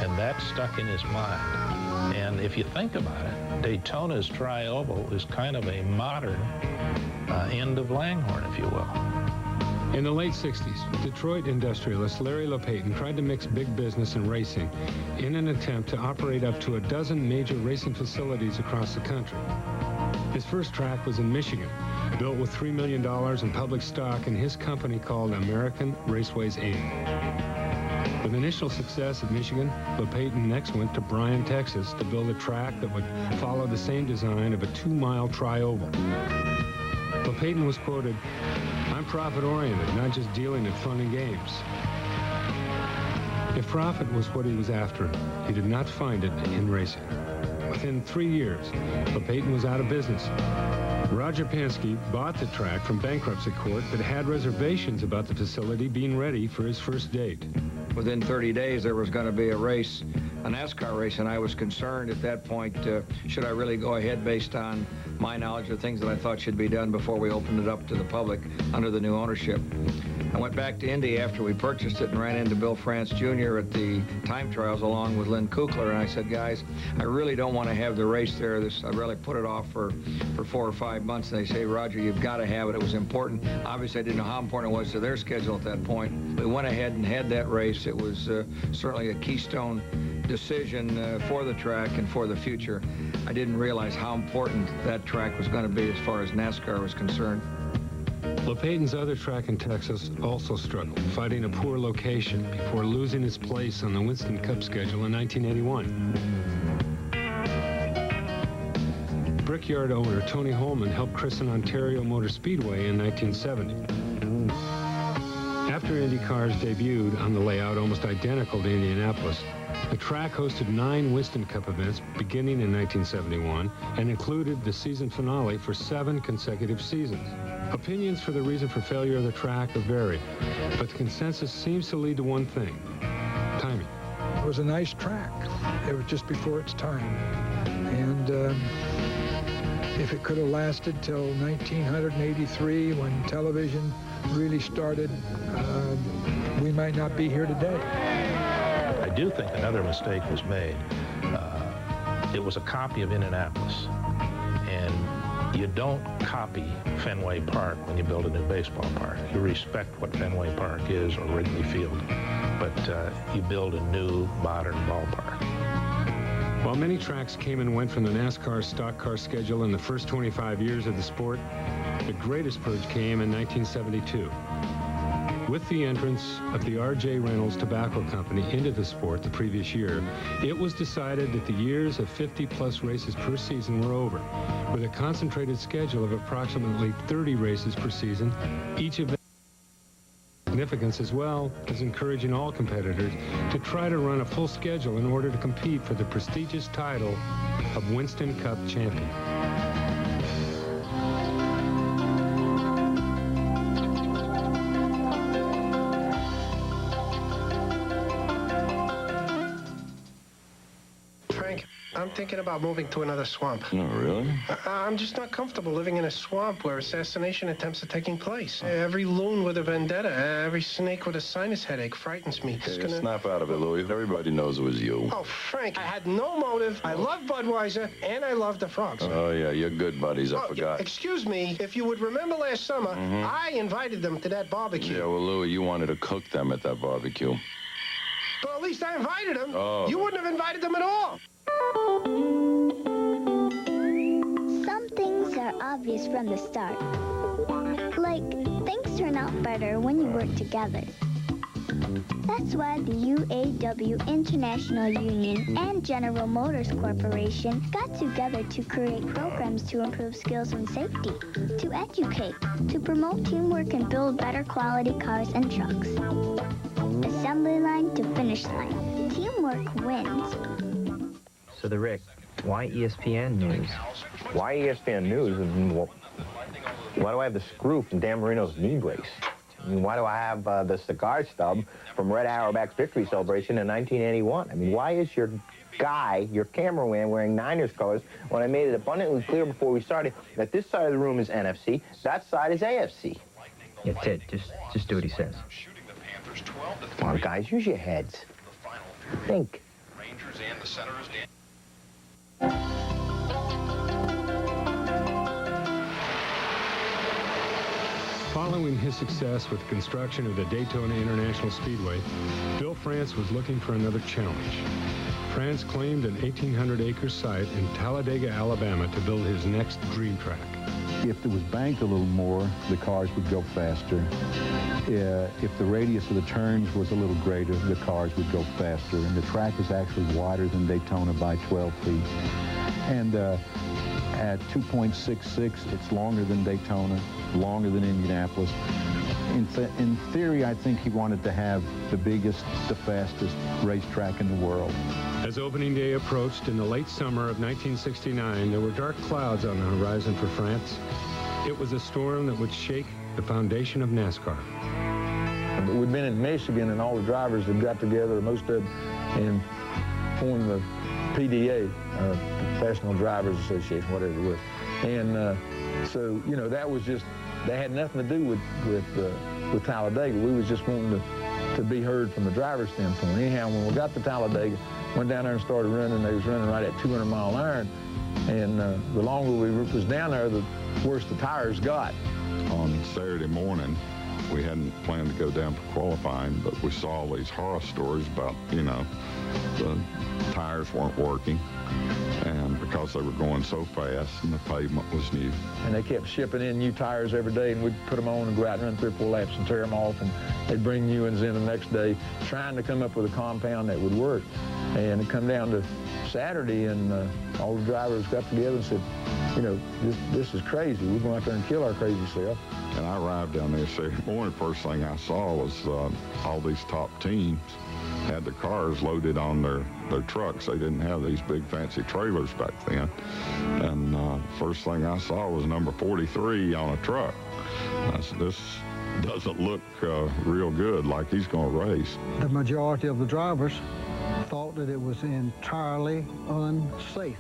S6: And that stuck in his mind. And if you think about it, Daytona's tri-oval is kind of a modern end of Langhorne, if you will.
S1: In the late 60s, Detroit industrialist Larry LePayton tried to mix big business and racing in an attempt to operate up to a dozen major racing facilities across the country. His first track was in Michigan, built with $3 million in public stock in his company called American Raceways, Inc. With initial success at Michigan, LePayton next went to Bryan, Texas to build a track that would follow the same design of a 2-mile tri-oval. LePayton was quoted, "I'm profit-oriented, not just dealing in fun and games." If profit was what he was after, he did not find it in racing. Within 3 years, LePayton was out of business. Roger Penske bought the track from bankruptcy court but had reservations about the facility being ready for his first date.
S10: Within 30 days, there was going to be a race, a NASCAR race, and I was concerned at that point, should I really go ahead based on my knowledge of things that I thought should be done before we opened it up to the public under the new ownership. I went back to Indy after we purchased it and ran into Bill France Jr. at the time trials along with Lynn Kukler, and I said, guys, I really don't want to have the race there. I really put it off for 4 or 5 months, and they say, Roger, you've got to have it. It was important. Obviously, I didn't know how important it was to their schedule at that point. We went ahead and had that race. It was certainly a keystone decision for the track and for the future. I didn't realize how important that track was going to be as far as NASCAR was concerned.
S1: LePayton's other track in Texas also struggled, fighting a poor location before losing its place on the Winston Cup schedule in 1981. Brickyard owner Tony Holman helped christen Ontario Motor Speedway in 1970. After Indy cars debuted on the layout almost identical to Indianapolis, the track hosted 9 Winston Cup events beginning in 1971 and included the season finale for 7 consecutive seasons. Opinions for the reason for failure of the track are varied, but the consensus seems to lead to one thing: timing.
S11: It was a nice track. It was just before its time. And if it could have lasted till 1983 when television really started, we might not be here today.
S6: I do think another mistake was made. It was a copy of Indianapolis. And you don't copy Fenway Park when you build a new baseball park. You respect what Fenway Park is or Wrigley Field, but you build a new, modern ballpark.
S1: While many tracks came and went from the NASCAR stock car schedule in the first 25 years of the sport, the greatest purge came in 1972. With the entrance of the R.J. Reynolds Tobacco Company into the sport the previous year, it was decided that the years of 50-plus races per season were over, with a concentrated schedule of approximately 30 races per season, each event significance as well as encouraging all competitors to try to run a full schedule in order to compete for the prestigious title of Winston Cup champion.
S16: I'm thinking about moving to another swamp.
S17: No, really?
S16: I'm just not comfortable living in a swamp where assassination attempts are taking place. Every loon with a vendetta, every snake with a sinus headache frightens me.
S17: Snap out of it, Louis. Everybody knows it was you.
S16: Oh, Frank, I had no motive. I love Budweiser, and I love the frogs.
S17: Oh, yeah, you're good buddies. I forgot.
S16: Excuse me, if you would remember last summer, I invited them to that barbecue.
S17: Yeah, well, Louis, you wanted to cook them at that barbecue.
S16: But at least I invited them.
S17: Oh.
S16: You wouldn't have invited them at all.
S18: Some things are
S9: obvious from the start. Like, things turn out better when you work together. That's why the UAW International Union and General Motors Corporation got together to create programs to improve skills and safety, to educate, to promote teamwork and build better quality cars and trucks. Assembly line to finish line. Teamwork wins.
S14: So Rick, why ESPN News?
S18: Why ESPN News? Why do I have the screw from Dan Marino's knee brace? I mean, why do I have the cigar stub from Red Auerbach's victory celebration in 1981? I mean, why is your guy, your cameraman, wearing Niners colors when I made it abundantly clear before we started that this side of the room is NFC, that side is AFC?
S14: Yeah, Ted, just do what he says.
S18: Come on, guys, use your heads. Think.
S19: Rangers and the Senators.
S1: Following his success with the construction of the Daytona International Speedway, Bill France was looking for another challenge. France claimed an 1,800-acre site in Talladega, Alabama to build his next dream track.
S20: If it was banked a little more, the cars would go faster. If the radius of the turns was a little greater, the cars would go faster. And the track is actually wider than Daytona by 12 feet. And at 2.66, it's longer than Daytona, longer than Indianapolis. In theory, I think he wanted to have the biggest, the fastest racetrack in the world.
S1: As opening day approached in the late summer of 1969, there were dark clouds on the horizon for France. It was a storm that would shake the foundation of NASCAR.
S22: We'd been in Michigan, and all the drivers had got together, most of them, and formed the PDA, Professional Drivers Association, whatever it was. And so, you know, that was just, that had nothing to do with Talladega. We was just wanting to be heard from the driver's standpoint. Anyhow, when we got to Talladega, went down there and started running. They was running right at 200 mile an hour. And the longer we was down there, the worse the tires got.
S26: On Saturday morning, we hadn't planned to go down for qualifying, but we saw all these horror stories about, you know, the tires weren't working, and because they were going so fast and the pavement was new.
S22: And they kept shipping in new tires every day, and we'd put them on and go out and run 3 or 4 laps and tear them off, and they'd bring new ones in the next day, trying to come up with a compound that would work. And it come down to Saturday, and all the drivers got together and said, you know, this is crazy. We're going out there and kill our crazy self.
S26: And I arrived down there Saturday morning. First thing I saw was all these top teams had the cars loaded on their trucks. They didn't have these big fancy trailers back then. And first thing I saw was number 43 on a truck. I said, this doesn't look real good, like he's going to race.
S28: The majority of the drivers thought that it was entirely unsafe.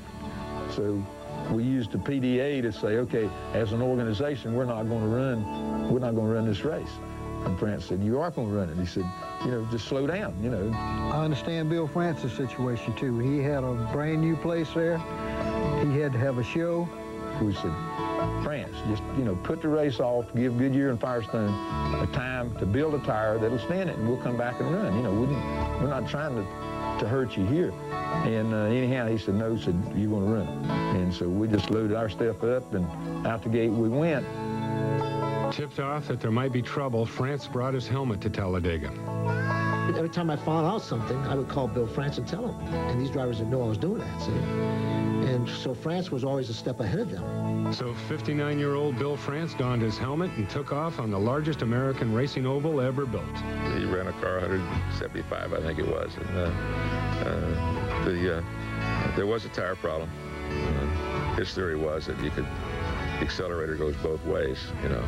S22: So we used the PDA to say, okay, as an organization, we're not going to run this race. And France said, you are going to run it. He said, you know, just slow down, you know.
S28: I understand Bill France's situation, too. He had a brand new place there. He had to have a show.
S22: We said, France, just, you know, put the race off, give Goodyear and Firestone a time to build a tire that'll stand it, and we'll come back and run. You know, we're not trying to hurt you here. And anyhow, he said, no, he said, you're going to run it. And so we just loaded our stuff up, and out the gate we went.
S1: Tipped off that there might be trouble, France brought his helmet to Talladega.
S29: Every time I found out something, I would call Bill France and tell him. And these drivers didn't know I was doing that, see? And so France was always a step ahead of them.
S1: So 59-year-old Bill France donned his helmet and took off on the largest American racing oval ever built.
S30: He ran a car 175, I think it was. And there was a tire problem. His theory was that the accelerator goes both ways, you know.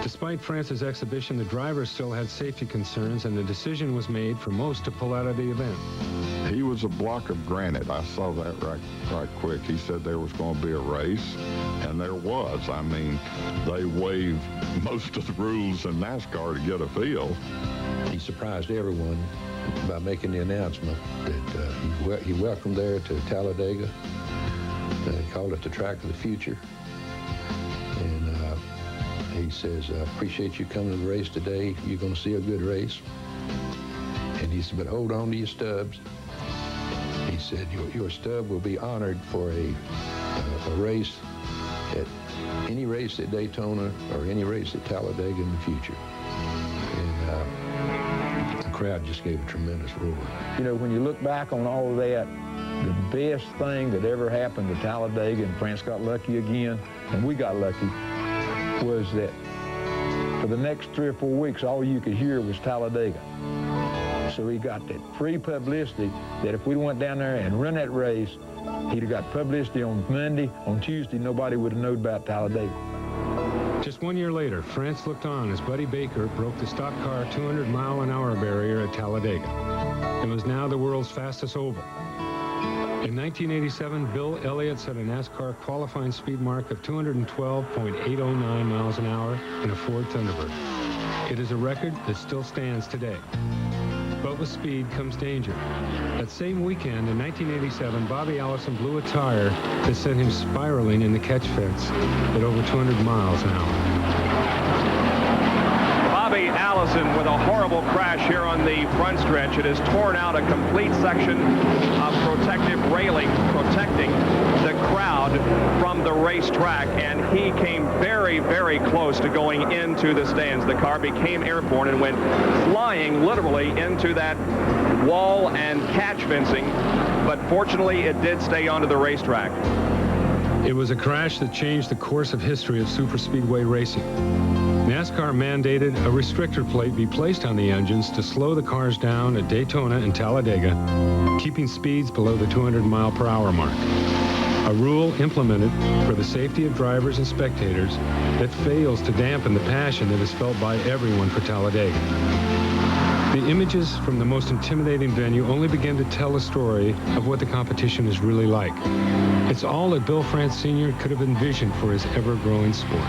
S1: Despite France's exhibition, the drivers still had safety concerns, and the decision was made for most to pull out of the event.
S26: He was a block of granite. I saw that right quick. He said there was going to be a race, and there was. I mean, they waived most of the rules in NASCAR to get a field.
S31: He surprised everyone by making the announcement that he welcomed there to Talladega. He called it the track of the future. And he says, I appreciate you coming to the race today. You're going to see a good race. And he said, but hold on to your stubs. He said, your stub will be honored for a race at any race at Daytona or any race at Talladega in the future. And the crowd just gave a tremendous roar.
S22: You know, when you look back on all of that, the best thing that ever happened to Talladega, and France got lucky again, and we got lucky, was that for the next 3 or 4 weeks, all you could hear was Talladega. So he got that free publicity that if we went down there and run that race, he'd have got publicity on Monday. On Tuesday, nobody would have known about Talladega.
S1: Just 1 year later, France looked on as Buddy Baker broke the stock car 200-mile-an-hour barrier at Talladega. It was now the world's fastest oval. In 1987, Bill Elliott set a NASCAR qualifying speed mark of 212.809 miles an hour in a Ford Thunderbird. It is a record that still stands today. But with speed comes danger. That same weekend in 1987, Bobby Allison blew a tire that sent him spiraling in the catch fence at over 200 miles an hour.
S2: Bobby Allison with a horrible crash here on the front stretch. It has torn out a complete section of protective railing protecting the crowd from the racetrack, and he came very, very close to going into the stands. The car became airborne and went flying literally into that wall and catch fencing, but fortunately it did stay onto the racetrack.
S1: It was a crash that changed the course of history of superspeedway racing. NASCAR mandated a restrictor plate be placed on the engines to slow the cars down at Daytona and Talladega, keeping speeds below the 200-mile-per-hour mark. A rule implemented for the safety of drivers and spectators that fails to dampen the passion that is felt by everyone for Talladega. The images from the most intimidating venue only begin to tell a story of what the competition is really like. It's all that Bill France Sr. could have envisioned for his ever-growing sport.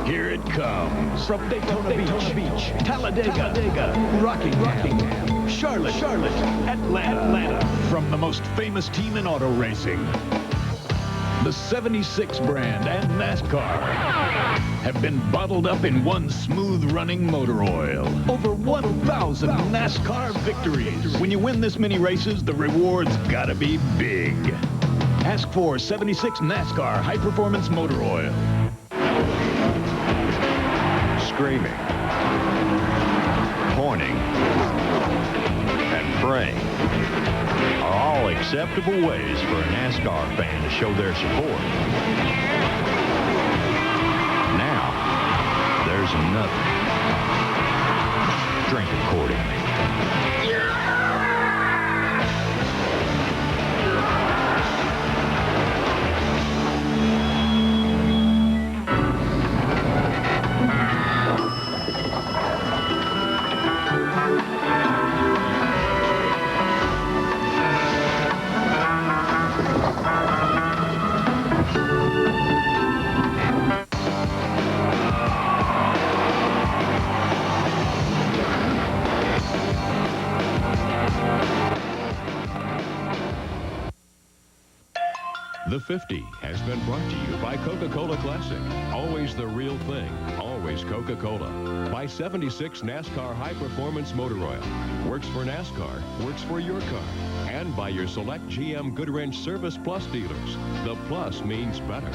S3: Here it comes from Daytona Beach, Talladega, Rockingham, Charlotte, Atlanta. From the most famous team in auto racing, the 76 brand and NASCAR have been bottled up in one smooth-running motor oil. Over 1,000 NASCAR victories. When you win this many races, the rewards gotta be big. Ask for 76 NASCAR high-performance motor oil.
S4: Screaming, pointing, and praying are all acceptable ways for a NASCAR fan to show their support. Now, there's another. Drink accordingly.
S5: The 50 has been brought to you by Coca-Cola Classic. Always the real thing. Always Coca-Cola. By 76 NASCAR High Performance Motor Oil. Works for NASCAR. Works for your car. And by your select GM Goodwrench Service Plus dealers. The plus means better.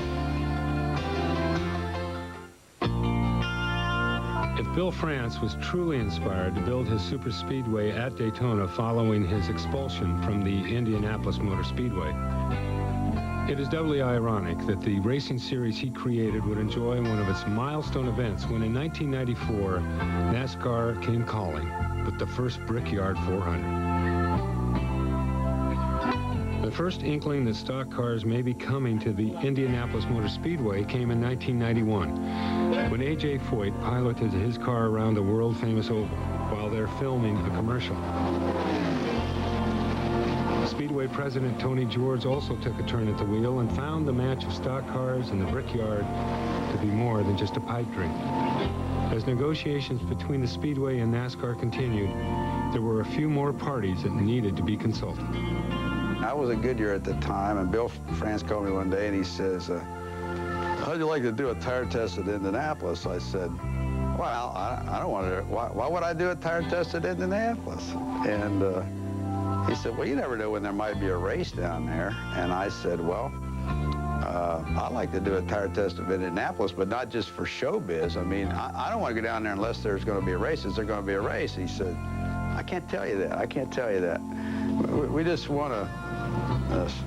S1: If Bill France was truly inspired to build his superspeedway at Daytona following his expulsion from the Indianapolis Motor Speedway, it is doubly ironic that the racing series he created would enjoy one of its milestone events when in 1994, NASCAR came calling with the first Brickyard 400. The first inkling that stock cars may be coming to the Indianapolis Motor Speedway came in 1991, when A.J. Foyt piloted his car around the world-famous oval while they're filming a commercial. Speedway president Tony George also took a turn at the wheel and found the match of stock cars in the Brickyard to be more than just a pipe dream. As negotiations between the Speedway and NASCAR continued, there were a few more parties that needed to be consulted.
S7: I was at Goodyear at the time, and Bill France called me one day and he says, how'd you like to do a tire test at Indianapolis? I said, well, I don't want to. Why would I do a tire test at Indianapolis? And he said, well, you never know when there might be a race down there. And I said, well, I'd like to do a tire test of Indianapolis, but not just for showbiz. I mean, I don't want to go down there unless there's going to be a race. Is there going to be a race? He said, I can't tell you that. I can't tell you that. We just want to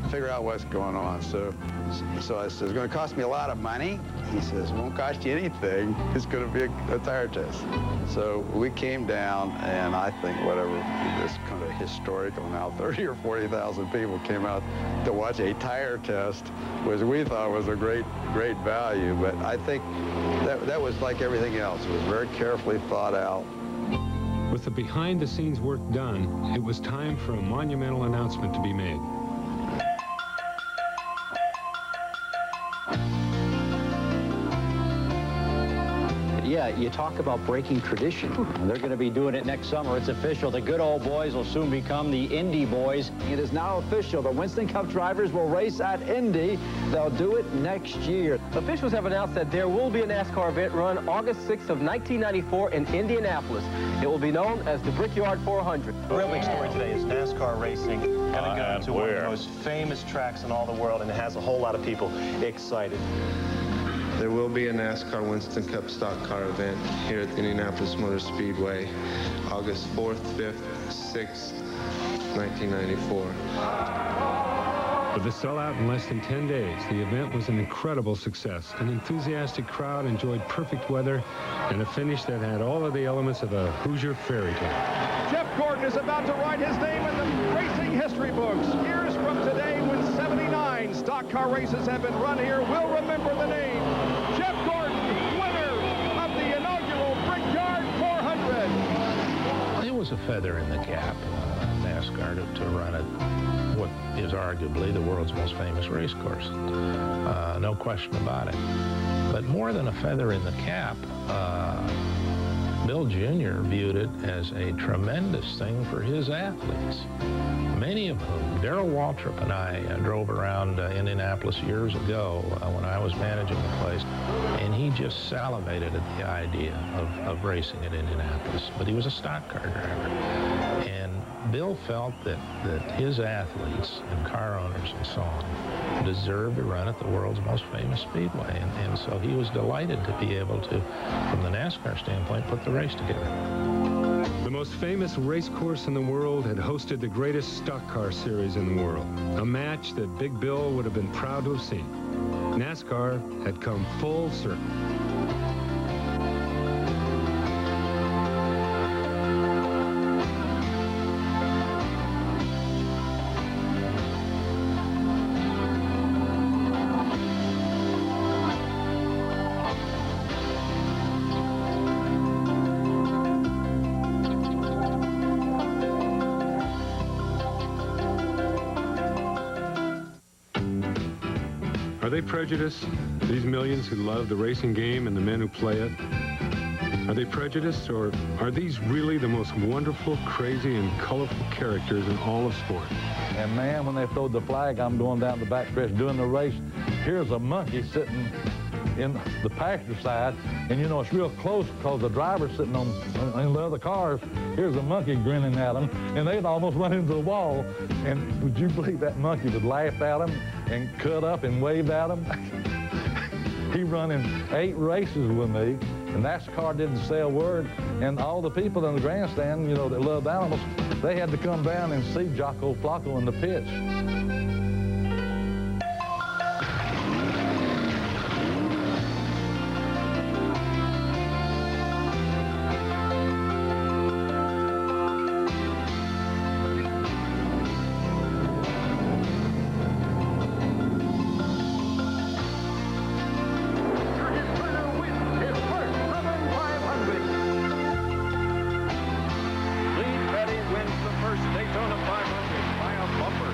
S7: figure out what's going on. So I said, it's going to cost me a lot of money. He says, it won't cost you anything. It's going to be a tire test. So we came down, and I think whatever, this kind of historical now, 30 or 40,000 people came out to watch a tire test, which we thought was a great value. But I think that was like everything else. It was very carefully thought out.
S1: With the behind-the-scenes work done, it was time for a monumental announcement to be made.
S8: Yeah, you talk about breaking tradition. They're going to be doing it next summer. It's official. The good old boys will soon become the Indy boys.
S10: It is now official. The Winston Cup drivers will race at Indy. They'll do it next year.
S11: Officials have announced that there will be a NASCAR event run August 6th of 1994 in Indianapolis. It will be known as the Brickyard 400.
S12: The real big story today is NASCAR racing going to go to one of the most famous tracks in all the world, and it has a whole lot of people excited.
S13: There will be a NASCAR Winston Cup stock car event here at the Indianapolis Motor Speedway, August 4th, 5th, 6th, 1994.
S1: With the sellout in less than 10 days, the event was an incredible success. An enthusiastic crowd enjoyed perfect weather and a finish that had all of the elements of a Hoosier fairy tale.
S2: Jeff Gordon is about to write his name in the racing history books. Years from today, when 79 stock car races have been run here, we'll remember the name. Jeff Gordon, winner of the inaugural Brickyard 400.
S6: It was a feather in the cap, NASCAR, to run at what is arguably the world's most famous race course. No question about it. But more than a feather in the cap, Bill Jr. viewed it as a tremendous thing for his athletes, many of whom, Darrell Waltrip and I drove around Indianapolis years ago when I was managing the place, and he just salivated at the idea of racing at Indianapolis. But he was a stock car driver. And Bill felt that his athletes and car owners and so on deserved to run at the world's most famous speedway. And so he was delighted to be able to, from the NASCAR standpoint, put the race together.
S1: The most famous race course in the world had hosted the greatest stock car series in the world, a match that Big Bill would have been proud to have seen. NASCAR had come full circle. Are they prejudiced, these millions who love the racing game and the men who play it? Are they prejudiced, or are these really the most wonderful, crazy, and colorful characters in all of sport?
S22: And man, when they throw the flag, I'm going down the backstretch doing the race. Here's a monkey sitting in the passenger side, and you know it's real close because the driver's sitting on in the other cars. Here's a monkey grinning at them, and they'd almost run into the wall. And would you believe that monkey would laugh at them and cut up and wave at them? He run in 8 races with me, and NASCAR didn't say a word. And all the people in the grandstand, you know, that loved animals, they had to come down and see Jocko Flocko in the pits.
S2: Lee Petty wins the first Daytona 500 by a bumper.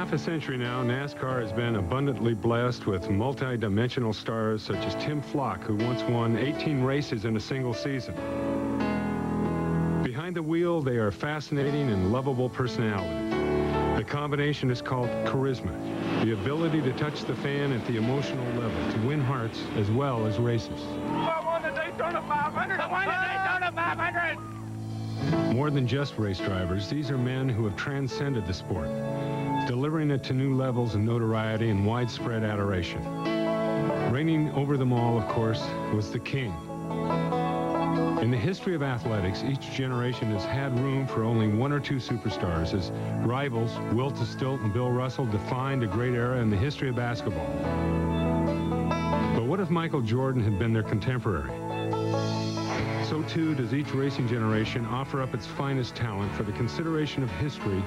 S1: half a century now, NASCAR has been abundantly blessed with multi-dimensional stars such as Tim Flock, who once won 18 races in a single season. Behind the wheel, they are fascinating and lovable personalities. The combination is called charisma, the ability to touch the fan at the emotional level, to win hearts as well as races.
S9: I won the Daytona 500! I won the Daytona 500!
S1: More than just race drivers, these are men who have transcended the sport, delivering it to new levels of notoriety and widespread adoration. Reigning over them all, of course, was the King. In the history of athletics, each generation has had room for only one or two superstars, as rivals Wilt Stilt and Bill Russell defined a great era in the history of basketball. But what if Michael Jordan had been their contemporary? So too does each racing generation offer up its finest talent for the consideration of history,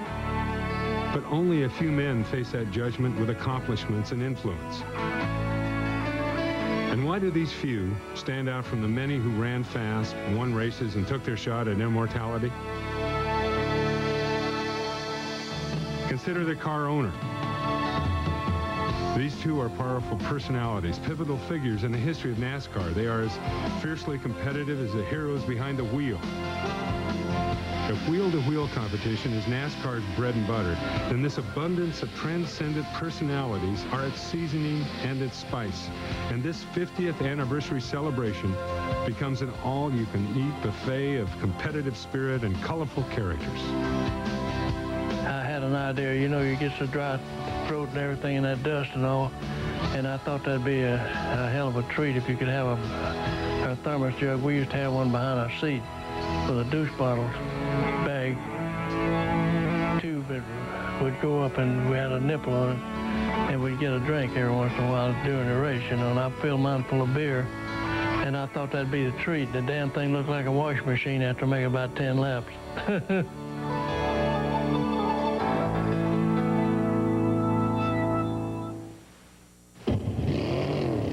S1: but only a few men face that judgment with accomplishments and influence. And why do these few stand out from the many who ran fast, won races, and took their shot at immortality? Consider the car owner. These two are powerful personalities, pivotal figures in the history of NASCAR. They are as fiercely competitive as the heroes behind the wheel. If wheel-to-wheel competition is NASCAR's bread and butter, then this abundance of transcendent personalities are its seasoning and its spice. And this 50th anniversary celebration becomes an all-you-can-eat buffet of competitive spirit and colorful characters.
S14: I had an idea, you know, you get so dry throat and everything and that dust and all, and I thought that'd be a hell of a treat if you could have a thermos jug. We used to have one behind our seat with a douche bottle bag tube that would go up, and we had a nipple on it, and we'd get a drink every once in a while during the race, you know, and I filled mine full of beer, and I thought that'd be the treat. The damn thing looked like a washing machine after making about 10 laps.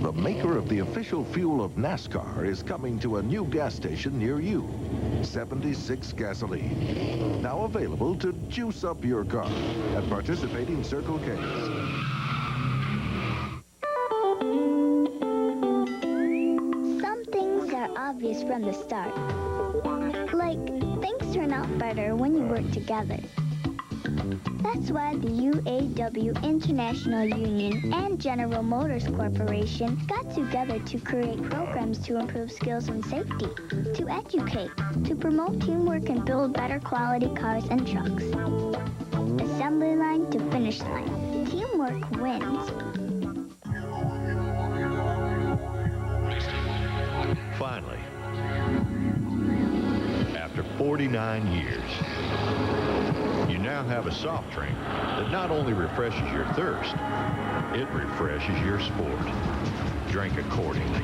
S15: The maker of the official fuel of NASCAR is coming to a new gas station near you. 76 gasoline. Now available to juice up your car at participating Circle K's.
S16: Some things are obvious from the start. Like, things turn out better when you work together. That's why the UAW International Union and General Motors Corporation got together to create programs to improve skills and safety, to educate, to promote teamwork and build better quality cars and trucks. Assembly line to finish line. Teamwork wins.
S4: Finally, after 49 years, you now have a soft drink that not only refreshes your thirst, it refreshes your sport. Drink accordingly.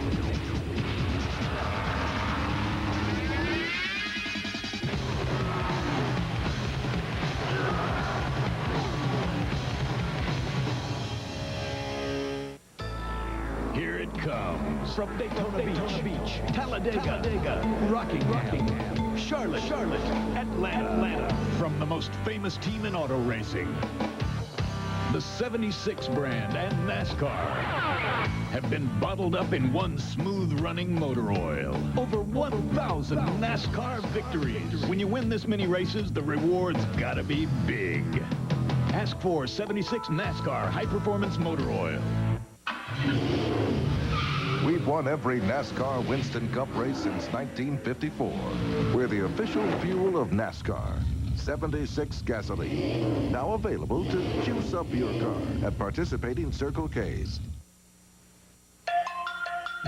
S3: Here it comes from Daytona Beach, Talladega, Rockingham, Charlotte, Atlanta. From the most famous team in auto racing, the 76 brand and NASCAR have been bottled up in one smooth-running motor oil. Over 1,000 NASCAR victories. When you win this many races, the rewards gotta be big. Ask for 76 NASCAR high-performance motor oil.
S15: We've won every NASCAR Winston Cup race since 1954. We're the official fuel of NASCAR. 76 gasoline. Now available to juice up your car at participating Circle K's.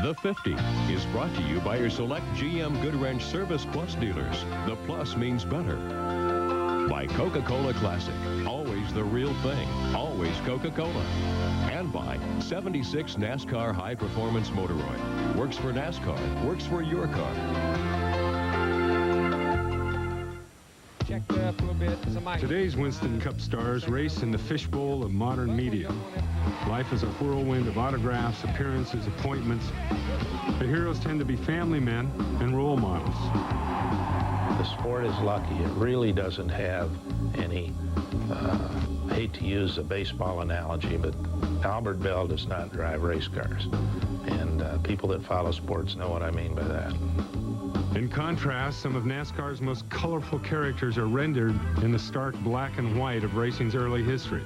S5: The 50 is brought to you by your select GM Goodwrench Service Plus dealers. The plus means better. By Coca-Cola Classic. Always the real thing. Always Coca-Cola. And by 76 NASCAR High Performance Motor Oil. Works for NASCAR. Works for your car.
S1: Today's Winston Cup stars race in the fishbowl of modern media. Life is a whirlwind of autographs, appearances, appointments. The heroes tend to be family men and role models.
S6: The sport is lucky. It really doesn't have any hate to use a baseball analogy, but Albert Bell does not drive race cars. And people that follow sports know what I mean by that.
S1: In contrast, some of NASCAR's most colorful characters are rendered in the stark black and white of racing's early history.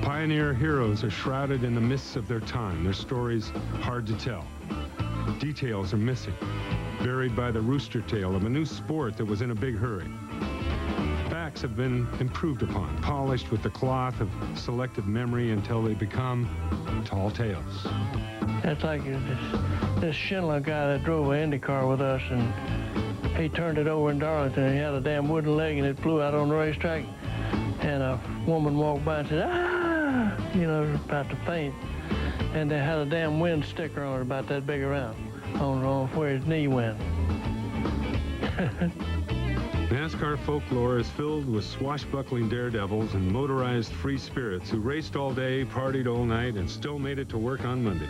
S1: Pioneer heroes are shrouded in the mists of their time, their stories hard to tell. Details are missing, buried by the rooster tail of a new sport that was in a big hurry. Facts have been improved upon, polished with the cloth of selective memory until they become tall tales.
S14: That's like this Schindler guy that drove an Indy car with us, and he turned it over in Darlington, and he had a damn wooden leg, and it flew out on the racetrack. And a woman walked by and said, "Ah!" You know, about to faint. And they had a damn wind sticker on it about that big around, on where his knee went.
S1: NASCAR folklore is filled with swashbuckling daredevils and motorized free spirits who raced all day, partied all night, and still made it to work on Monday.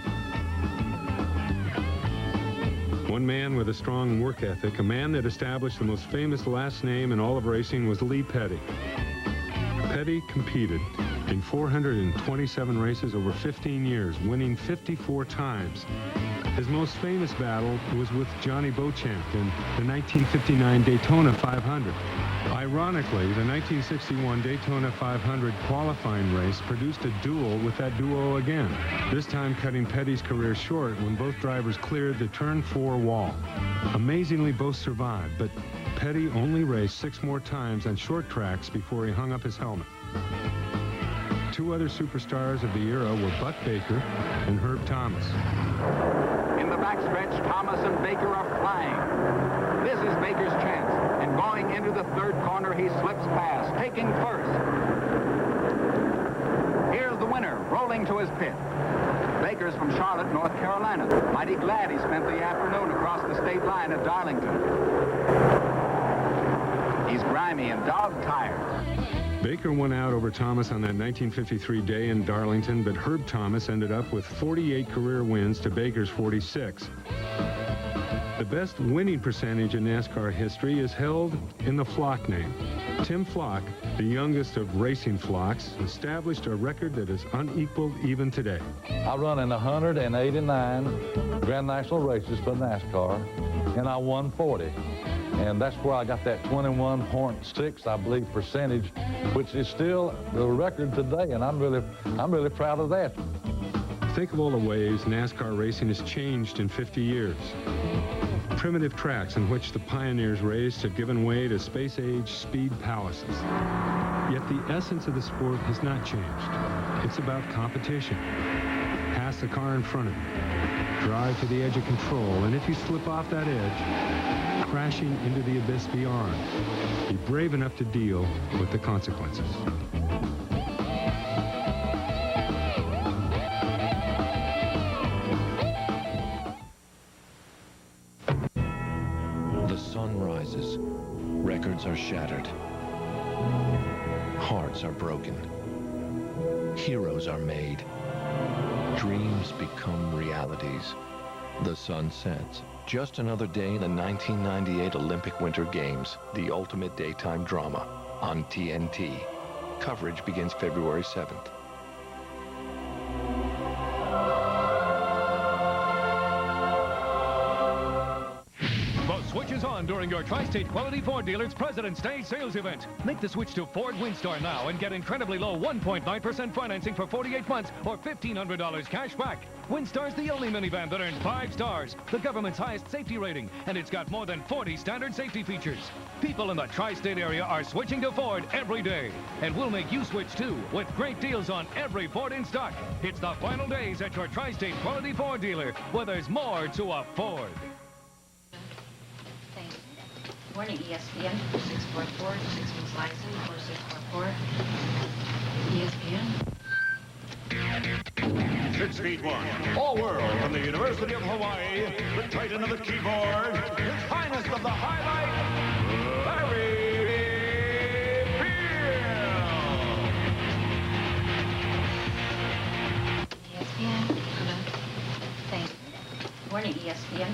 S1: One man with a strong work ethic, a man that established the most famous last name in all of racing, was Lee Petty. Petty competed in 427 races over 15 years, winning 54 times. His most famous battle was with Johnny Beauchamp in the 1959 Daytona 500. Ironically, the 1961 Daytona 500 qualifying race produced a duel with that duo again, this time cutting Petty's career short when both drivers cleared the turn 4 wall. Amazingly, both survived, but Petty only raced 6 more times on short tracks before he hung up his helmet. Two other superstars of the era were Buck Baker and Herb Thomas.
S17: In the backstretch, Thomas and Baker are flying. This is Baker's chance, and going into the third corner, he slips past, taking first. Here's the winner, rolling to his pit. Baker's from Charlotte, North Carolina. Mighty glad he spent the afternoon across the state line at Darlington. He's grimy and dog-tired.
S1: Baker won out over Thomas on that 1953 day in Darlington, but Herb Thomas ended up with 48 career wins to Baker's 46. The best winning percentage in NASCAR history is held in the Flock name. Tim Flock, the youngest of racing flocks, established a record that is unequaled even today.
S22: I run in 189 Grand National races for NASCAR, and I won 40. And that's where I got that 21.6, I believe, percentage, which is still the record today, and I'm really proud of that.
S1: Think of all the ways NASCAR racing has changed in 50 years. Primitive tracks in which the pioneers raced have given way to space-age speed palaces. Yet the essence of the sport has not changed. It's about competition. Pass the car in front of you. Drive to the edge of control, and if you slip off that edge, crashing into the abyss beyond. Be brave enough to deal with the consequences.
S18: The sun rises. Records are shattered. Hearts are broken. Heroes are made. Dreams become realities. The sun sets. Just another day in the 1998 Olympic Winter Games, the ultimate daytime drama on TNT. Coverage begins February 7th.
S19: Switch is on during your Tri-State Quality Ford dealer's President's Day sales event. Make the switch to Ford Windstar now and get incredibly low 1.9% financing for 48 months or $1,500 cash back. Windstar's the only minivan that earned 5 stars, the government's highest safety rating, and it's got more than 40 standard safety features. People in the Tri-State area are switching to Ford every day, and we'll make you switch too with great deals on every Ford in stock. It's the final days at your Tri-State Quality Ford dealer, where there's more to afford.
S20: Morning, ESPN, 644, 6 license, 4644. ESPN.
S3: 6 feet 1. All world from the University of Hawaii, the titan of the keyboard, his highness of the highlight, Larry
S20: ESPN. Thank you. Morning, ESPN.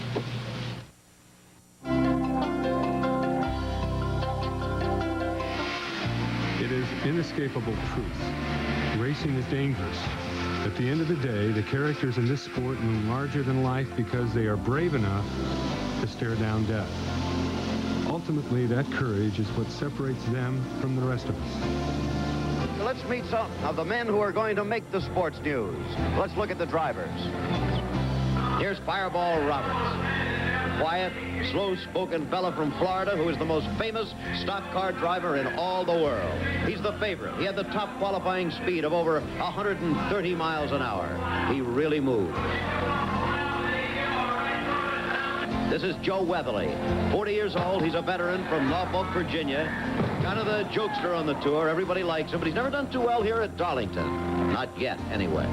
S1: It is in the inescapable truths. Racing is dangerous. At the end of the day, the characters in this sport loom larger than life because they are brave enough to stare down death. Ultimately, that courage is what separates them from the rest of us.
S7: Let's meet some of the men who are going to make the sports news. Let's look at the drivers. Here's Fireball Roberts. Quiet, slow-spoken fella from Florida who is the most famous stock car driver in all the world. He's the favorite. He had the top qualifying speed of over 130 miles an hour. He really moved. This is Joe Weatherly. 40 years old. He's a veteran from Norfolk, Virginia. Kind of the jokester on the tour. Everybody likes him, but he's never done too well here at Darlington. Not yet, anyway.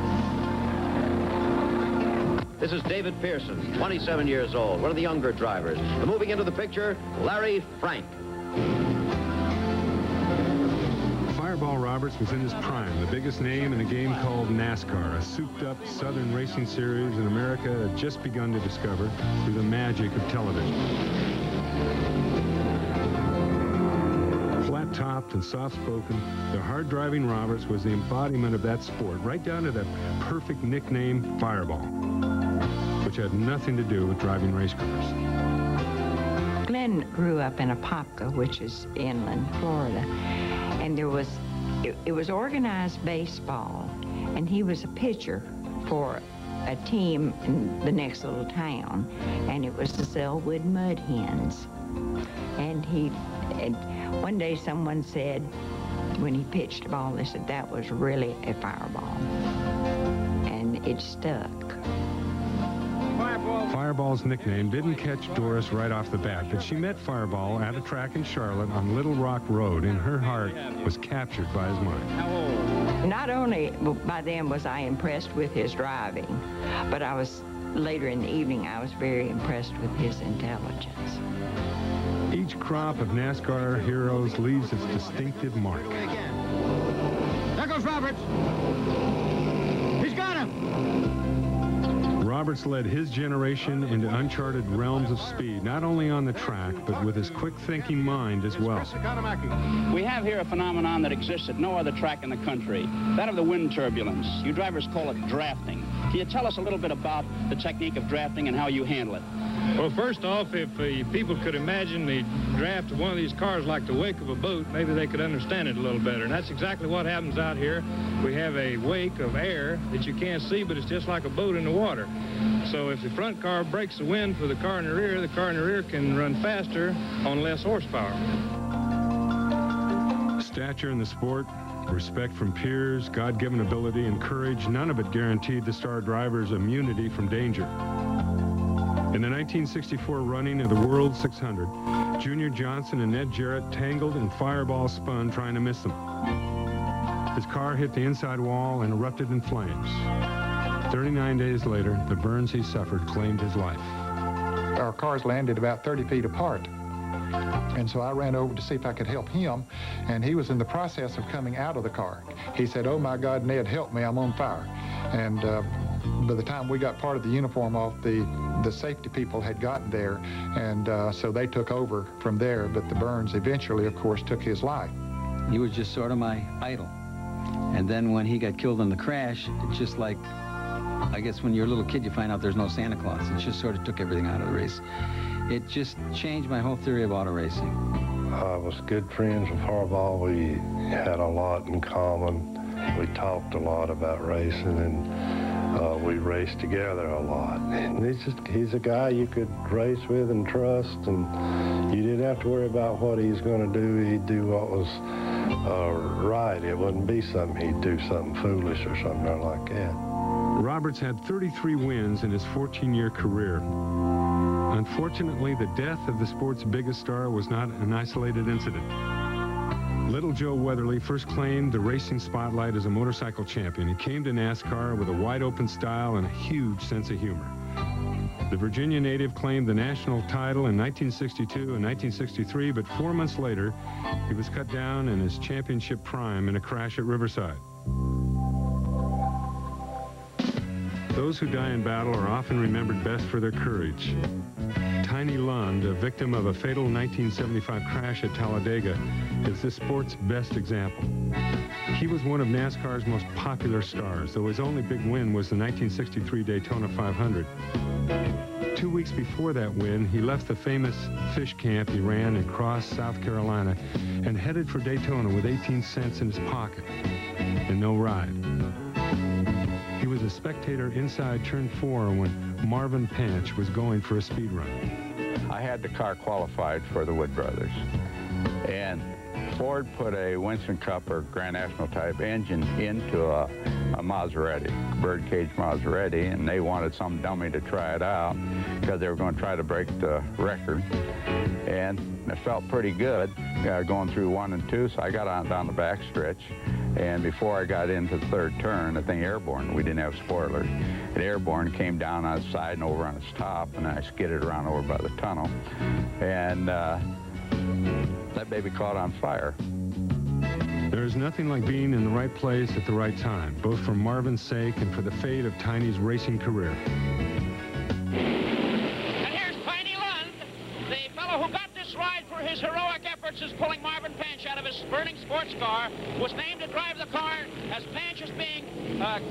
S7: This is David Pearson, 27 years old, one of the younger drivers. And moving into the picture, Larry Frank.
S1: Fireball Roberts was in his prime, the biggest name in a game called NASCAR, a souped-up Southern racing series in America had just begun to discover through the magic of television. Flat-topped and soft-spoken, the hard-driving Roberts was the embodiment of that sport, right down to the perfect nickname Fireball, which had nothing to do with driving race cars.
S21: Glenn grew up in Apopka, which is inland Florida, and it was organized baseball, and he was a pitcher for a team in the next little town, and it was the Selwood Mud Hens. And one day someone said, when he pitched a ball, they said that was really a fireball, and it stuck.
S1: Fireball's nickname didn't catch Doris right off the bat, but she met Fireball at a track in Charlotte on Little Rock Road, and her heart was captured by his mind.
S21: Not only by then was I impressed with his driving, but later in the evening, I was very impressed with his intelligence.
S1: Each crop of NASCAR heroes leaves its distinctive mark.
S9: There goes Roberts. He's got him.
S1: Roberts led his generation into uncharted realms of speed, not only on the track, but with his quick-thinking mind as well.
S23: We have here a phenomenon that exists at no other track in the country, that of the wind turbulence. You drivers call it drafting. Can you tell us a little bit about the technique of drafting and how you handle it?
S24: Well, first off, if people could imagine the draft of one of these cars like the wake of a boat, maybe they could understand it a little better. And that's exactly what happens out here. We have a wake of air that you can't see, but it's just like a boat in the water. So if the front car breaks the wind for the car in the rear can run faster on less horsepower.
S1: Stature in the sport, respect from peers, God-given ability, and courage, none of it guaranteed the star drivers immunity from danger. In the 1964 running of the World 600, Junior Johnson and Ned Jarrett tangled and Fireball spun trying to miss them. His car hit the inside wall and erupted in flames. 39 days later, the burns he suffered claimed his life.
S25: Our cars landed about 30 feet apart. And so I ran over to see if I could help him, and he was in the process of coming out of the car. He said, "Oh my God, Ned, help me, I'm on fire." And by the time we got part of the uniform off, the safety people had gotten there, and so they took over from there, but the burns eventually, of course, took his life.
S26: He was just sort of my idol. And then when he got killed in the crash, it's just like, I guess when you're a little kid, you find out there's no Santa Claus. It just sort of took everything out of the race. It just changed my whole theory of auto racing.
S27: I was good friends with Fireball. We had a lot in common. We talked a lot about racing, and we raced together a lot. And he's a guy you could race with and trust, and you didn't have to worry about what he's going to do. He'd do what was right. It wouldn't be something he'd do something foolish or something like that.
S1: Roberts had 33 wins in his 14-year career. Unfortunately, the death of the sport's biggest star was not an isolated incident. Little Joe Weatherly first claimed the racing spotlight as a motorcycle champion. He came to NASCAR with a wide-open style and a huge sense of humor. The Virginia native claimed the national title in 1962 and 1963, but 4 months later, he was cut down in his championship prime in a crash at Riverside. Those who die in battle are often remembered best for their courage. Tiny Lund, a victim of a fatal 1975 crash at Talladega, is this sport's best example. He was one of NASCAR's most popular stars, though his only big win was the 1963 Daytona 500. 2 weeks before that win, he left the famous fish camp he ran in Cross, South Carolina, and headed for Daytona with 18 cents in his pocket and no ride. He was a spectator inside Turn 4 when Marvin Panch was going for a speed run.
S2: I had the car qualified for the Wood Brothers, and Ford put a Winston Cup or Grand National type engine into a Maserati, birdcage Maserati, and they wanted some dummy to try it out because they were going to try to break the record. And it felt pretty good going through 1 and 2, so I got on down the back stretch. And before I got into the third turn, the thing airborne. We didn't have spoilers. It airborne, came down on its side and over on its top, and I skidded around over by the tunnel. And that baby caught on fire.
S1: There's nothing like being in the right place at the right time, both for Marvin's sake and for the fate of Tiny's racing career.
S23: And here's Tiny Lund, the fellow who got this ride for his heroic efforts as pulling Marvin Panch out of his burning sports car, was named to drive the car as Panch is being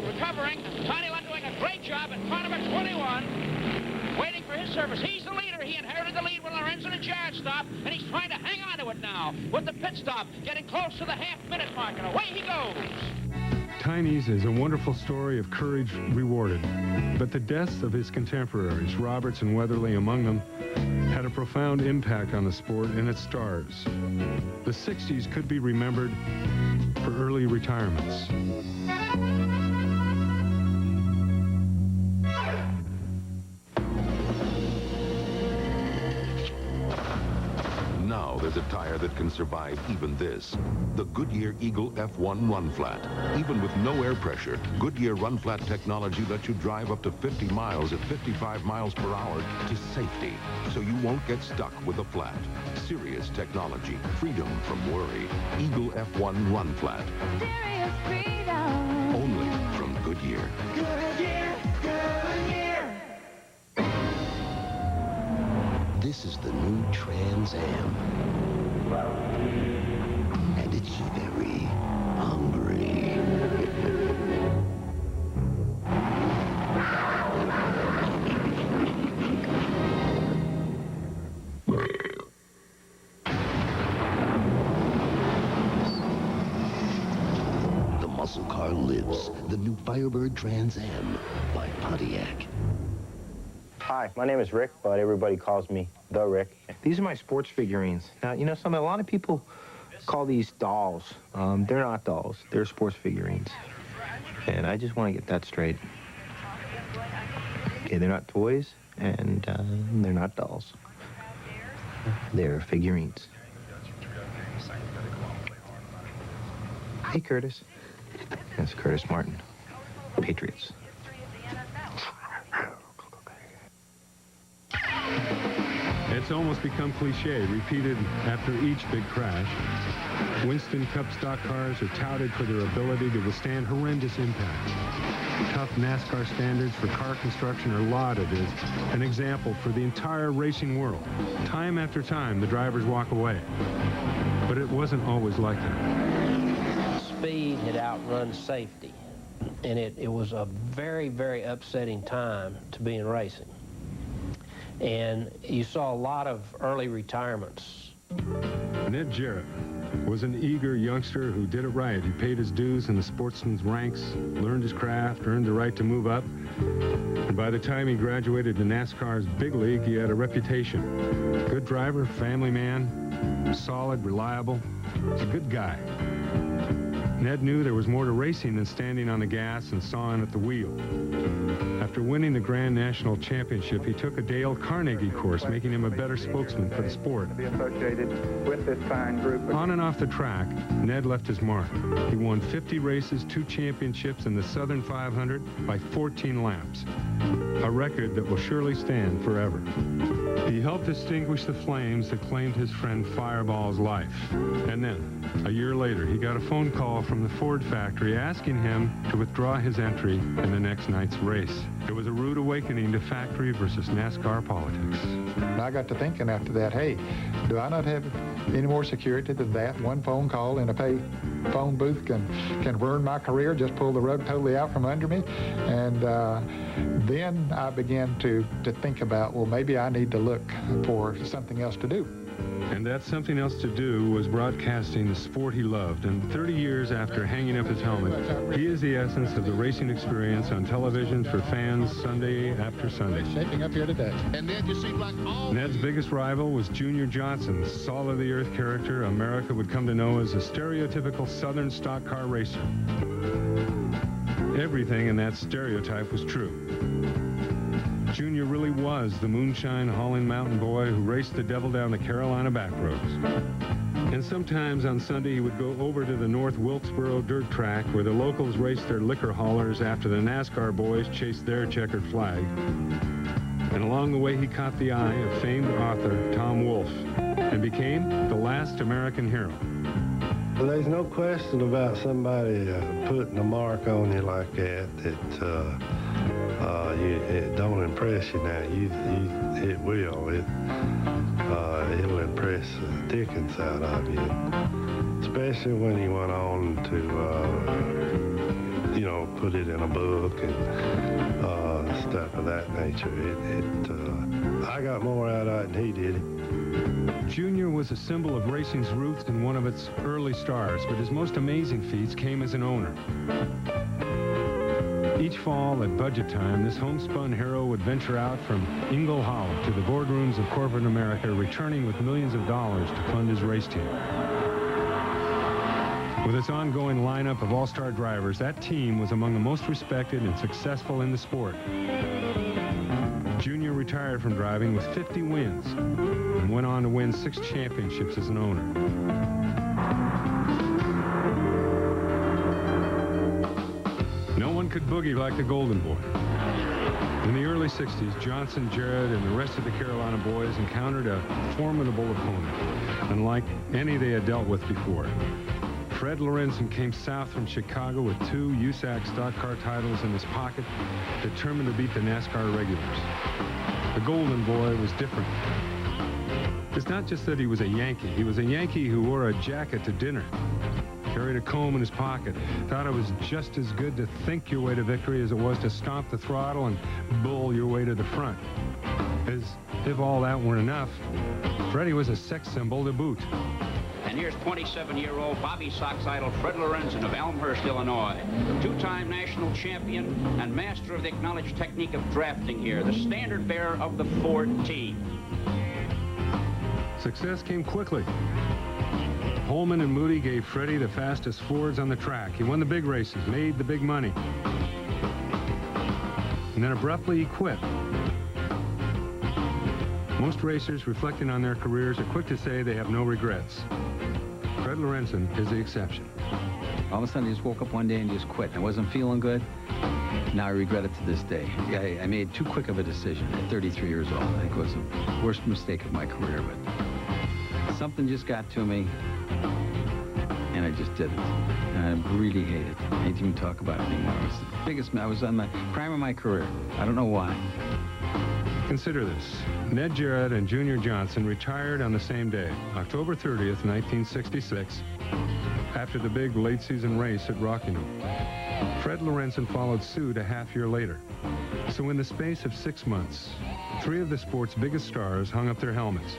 S23: recovering. Tiny Lund doing a great job at car number 21, waiting for his service. He's the leader. He inherited the lead when Lorenzo and Jarrett stopped, and he's trying to hang on to it now with the pit stop, getting close to the half-minute mark, and away he goes.
S1: Tiny's is a wonderful story of courage rewarded, but the deaths of his contemporaries, Roberts and Weatherly among them, had a profound impact on the sport and its stars. The 60s could be remembered for early retirements.
S8: Now there's a tire that can survive even this. The Goodyear Eagle F1 Run Flat. Even with no air pressure, Goodyear Run Flat technology lets you drive up to 50 miles at 55 miles per hour to safety, so you won't get stuck with a flat. Serious technology, freedom from worry. Eagle F1 Run Flat.
S10: Serious freedom.
S8: Only from Goodyear.
S10: Goodyear, Goodyear.
S11: This is the new Trans Am. And it's very hungry. The muscle car lives. The new Firebird Trans Am by Pontiac.
S12: Hi, my name is Rick, but everybody calls me The Rick. These are my sports figurines. Now, you know, a lot of people call these dolls. They're not dolls. They're sports figurines. And I just want to get that straight. Okay, they're not toys, and they're not dolls. They're figurines. Hey, Curtis. That's Curtis Martin. Patriots.
S1: It's almost become cliche, repeated after each big crash. Winston Cup stock cars are touted for their ability to withstand horrendous impact. Tough NASCAR standards for car construction are lauded as an example for the entire racing world. Time after time, the drivers walk away. But it wasn't always like that.
S13: Speed had outrun safety, and it was a very, very upsetting time to be in racing. And you saw a lot of early retirements.
S1: Ned Jarrett was an eager youngster who did it right. He paid his dues in the sportsman's ranks, learned his craft, earned the right to move up. And by the time he graduated to NASCAR's big league, he had a reputation. Good driver, family man, solid, reliable. He's a good guy. Ned knew there was more to racing than standing on the gas and sawing at the wheel. After winning the Grand National Championship, he took a Dale Carnegie course, making him a better spokesman for the sport.
S16: To be associated with this fine group.
S1: On and off the track, Ned left his mark. He won 50 races, 2 championships, and the Southern 500 by 14 laps. A record that will surely stand forever. He helped extinguish the flames that claimed his friend Fireball's life. And then, a year later, he got a phone call from the Ford factory asking him to withdraw his entry in the next night's race. It was a rude awakening to factory versus NASCAR politics.
S25: And I got to thinking after that, hey, do I not have any more security than that? One phone call in a pay phone booth can ruin my career, just pull the rug totally out from under me. And then I began to think about, well, maybe I need to look for something else to do.
S1: And that something else to do was broadcasting the sport he loved. And 30 years after hanging up his helmet, he is the essence of the racing experience on television for fans Sunday after Sunday.
S25: Shaping up here today.
S11: And Ned, you seem like all...
S1: Ned's biggest rival was Junior Johnson, the salt-of-the-earth character America would come to know as a stereotypical Southern stock car racer. Everything in that stereotype was true. Junior really was the moonshine-hauling mountain boy who raced the devil down the Carolina back roads. And sometimes on Sunday he would go over to the North Wilkesboro dirt track where the locals raced their liquor haulers after the NASCAR boys chased their checkered flag. And along the way he caught the eye of famed author Tom Wolfe and became the last American hero.
S27: Well, there's no question about somebody putting a mark on you like that it don't impress you now. It will. It'll impress the dickens out of you, especially when he went on to, put it in a book and stuff of that nature. I got more out of it than he did.
S1: Junior was a symbol of racing's roots and one of its early stars, but his most amazing feats came as an owner. Each fall at budget time, this homespun hero would venture out from Ingle Hollow to the boardrooms of corporate America, returning with millions of dollars to fund his race team. With its ongoing lineup of all-star drivers, that team was among the most respected and successful in the sport. Junior retired from driving with 50 wins and went on to win 6 championships as an owner. No one could boogie like the Golden Boy. In the early 60s, Johnson, Jarrett, and the rest of the Carolina boys encountered a formidable opponent, unlike any they had dealt with before. Fred Lorenzen came south from Chicago with 2 USAC stock car titles in his pocket, determined to beat the NASCAR regulars. The Golden Boy was different. It's not just that he was a Yankee. He was a Yankee who wore a jacket to dinner, carried a comb in his pocket, thought it was just as good to think your way to victory as it was to stomp the throttle and bull your way to the front. As if all that weren't enough, Freddie was a sex symbol to boot.
S23: And here's 27-year-old Bobby Sox idol Fred Lorenzen of Elmhurst, Illinois. 2-time national champion and master of the acknowledged technique of drafting here, the standard bearer of the Ford team.
S1: Success came quickly. Holman and Moody gave Freddie the fastest Fords on the track. He won the big races, made the big money. And then abruptly he quit. Most racers reflecting on their careers are quick to say they have no regrets. Fred Lorenzen is the exception.
S26: All of a sudden, I just woke up one day and just quit. I wasn't feeling good. Now I regret it to this day. I made too quick of a decision at 33 years old. I think it was the worst mistake of my career, but something just got to me, and I just did it. And I really hate it. I hate to even talk about it anymore. I was on the prime of my career. I don't know why.
S1: Consider this. Ned Jarrett and Junior Johnson retired on the same day, October 30th, 1966, after the big late-season race at Rockingham. Fred Lorenzen followed suit a half-year later. So in the space of 6 months, 3 of the sport's biggest stars hung up their helmets.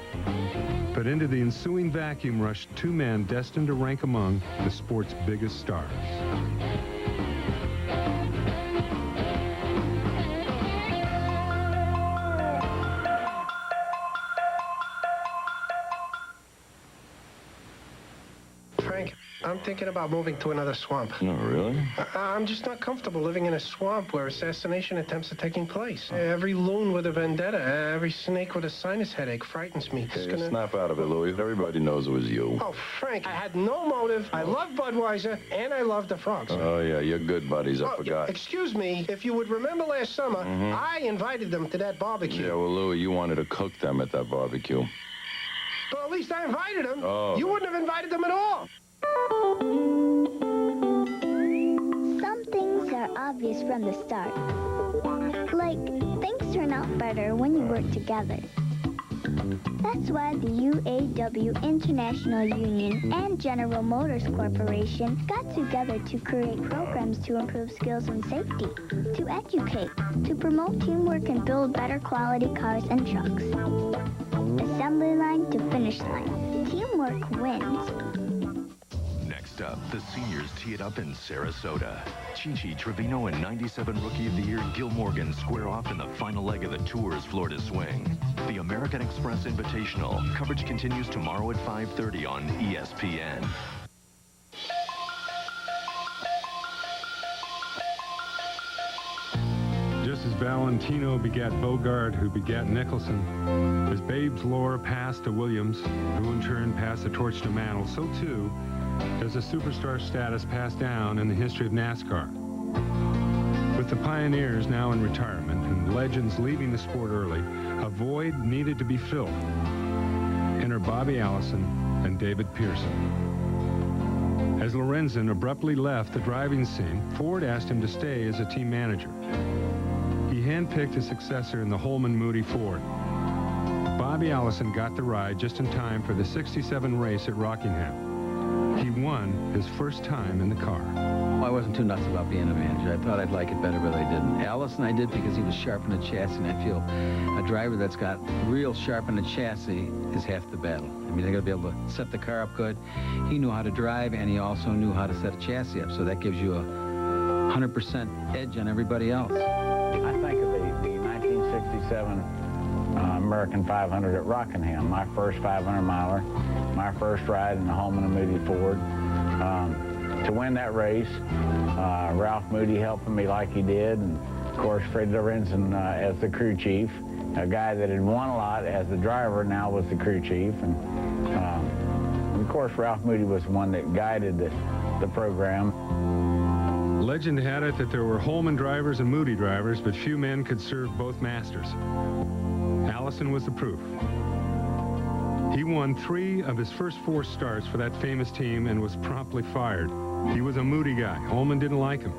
S1: But into the ensuing vacuum rushed 2 men destined to rank among the sport's biggest stars.
S12: Frank, I'm
S4: thinking about moving to another swamp.
S5: No, really?
S4: I'm just not comfortable living in a swamp where assassination attempts are taking place. Every loon with a vendetta, every snake with a sinus headache frightens me.
S5: Hey, snap out of it, Louis. Everybody knows it was you.
S4: Oh, Frank, I had no motive. I love Budweiser, and I love the frogs.
S5: Oh, yeah, you're good buddies. I forgot.
S4: Excuse me, if you would remember last summer, I invited them to that barbecue.
S5: Yeah, well, Louis, you wanted to cook them at that barbecue.
S4: But at least I invited them.
S5: Oh.
S4: You wouldn't have invited them at all.
S6: Some things are obvious from the start. Like, things turn out better when you work together. That's why the UAW International Union and General Motors Corporation got together to create programs to improve skills and safety, to educate, to promote teamwork and build better quality cars and trucks. Assembly line to finish line. Teamwork wins.
S14: Next up, the seniors tee it up in Sarasota. Chi-Chi Trevino and 97 Rookie of the Year Gil Morgan square off in the final leg of the Tour's Florida Swing. The American Express Invitational. Coverage continues tomorrow at 5:30 on ESPN.
S1: Just as Valentino begat Bogart, who begat Nicholson, as Babe's lore passed to Williams, who in turn passed the torch to Mantle, so too does the superstar status pass down in the history of NASCAR. With the pioneers now in retirement and legends leaving the sport early, a void needed to be filled. Enter Bobby Allison and David Pearson. As Lorenzen abruptly left the driving scene, Ford asked him to stay as a team manager. He handpicked a successor in the Holman Moody Ford. Bobby Allison got the ride just in time for the '67 race at Rockingham. He won his first time in the car.
S26: I wasn't too nuts about being a manager. I thought I'd like it better, but I didn't. Allison I did because he was sharp in the chassis, and I feel a driver that's got real sharp in the chassis is half the battle. I mean, they got to be able to set the car up good. He knew how to drive, and he also knew how to set a chassis up, so that gives you a 100% edge on everybody else.
S2: I think of the 1967 American 500 at Rockingham, my first 500-miler, my first ride in the Holman and Moody Ford. To win that race, Ralph Moody helping me like he did, and of course Fred Lorenzen as the crew chief, a guy that had won a lot as the driver, now was the crew chief, and of course Ralph Moody was the one that guided the program.
S1: Legend had it that there were Holman drivers and Moody drivers, but few men could serve both masters. Allison was the proof. He won 3 of his first 4 starts for that famous team and was promptly fired. He was a Moody guy. Holman didn't like him.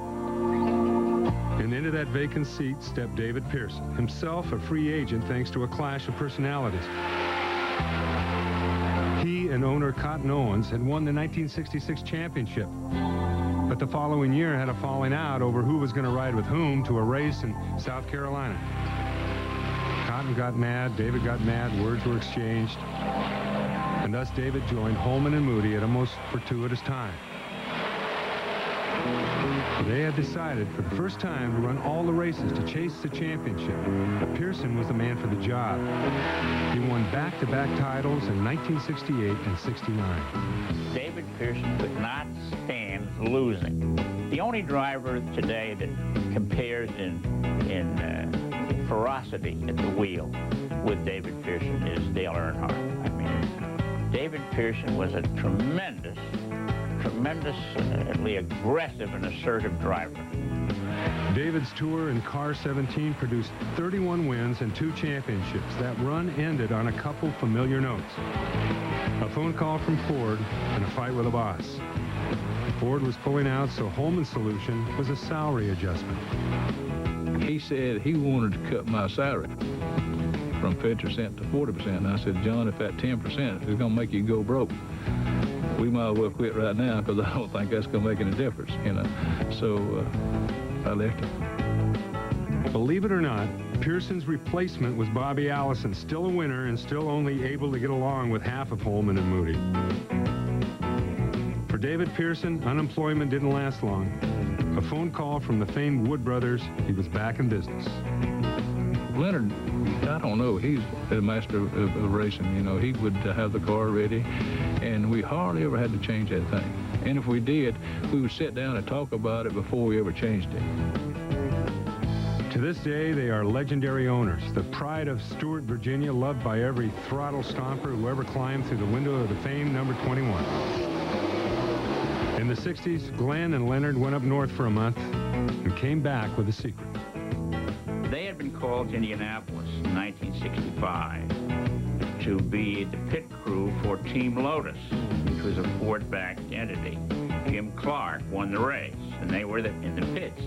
S1: And into that vacant seat stepped David Pearson, himself a free agent thanks to a clash of personalities. He and owner Cotton Owens had won the 1966 championship. But the following year had a falling out over who was going to ride with whom to a race in South Carolina. Cotton got mad, David got mad, words were exchanged. And thus David joined Holman and Moody at a most fortuitous time. They had decided for the first time to run all the races to chase the championship. Pearson was the man for the job. He won back-to-back titles in 1968 and '69.
S15: David Pearson could not stand losing. The only driver today that compares in ferocity at the wheel with David Pearson is Dale Earnhardt. I mean, David Pearson was a tremendously aggressive and assertive driver.
S1: David's tour in Car 17 produced 31 wins and 2 championships. That run ended on a couple familiar notes. A phone call from Ford and a fight with a boss. Ford was pulling out, so Holman's solution was a salary adjustment.
S17: He said he wanted to cut my salary from 50% to 40%. And I said, John, if that 10% is going to make you go broke, we might as well quit right now, because I don't think that's going to make any difference, you know. So I left him.
S1: Believe it or not, Pearson's replacement was Bobby Allison, still a winner and still only able to get along with half of Holman and Moody. For David Pearson, unemployment didn't last long. A phone call from the famed Wood brothers, he was back in business.
S17: Leonard, I don't know, he's a master of racing. You know, he would have the car ready, and we hardly ever had to change that thing. And if we did, we would sit down and talk about it before we ever changed it.
S1: To this day, they are legendary owners, the pride of Stewart, Virginia, loved by every throttle stomper who ever climbed through the window of the famed number 21. In the 60s, Glenn and Leonard went up north for a month and came back with a secret.
S15: They had been called to Indianapolis in 1965 to be the pit crew for Team Lotus, which was a Ford-backed entity. Jim Clark won the race, and they were in the pits.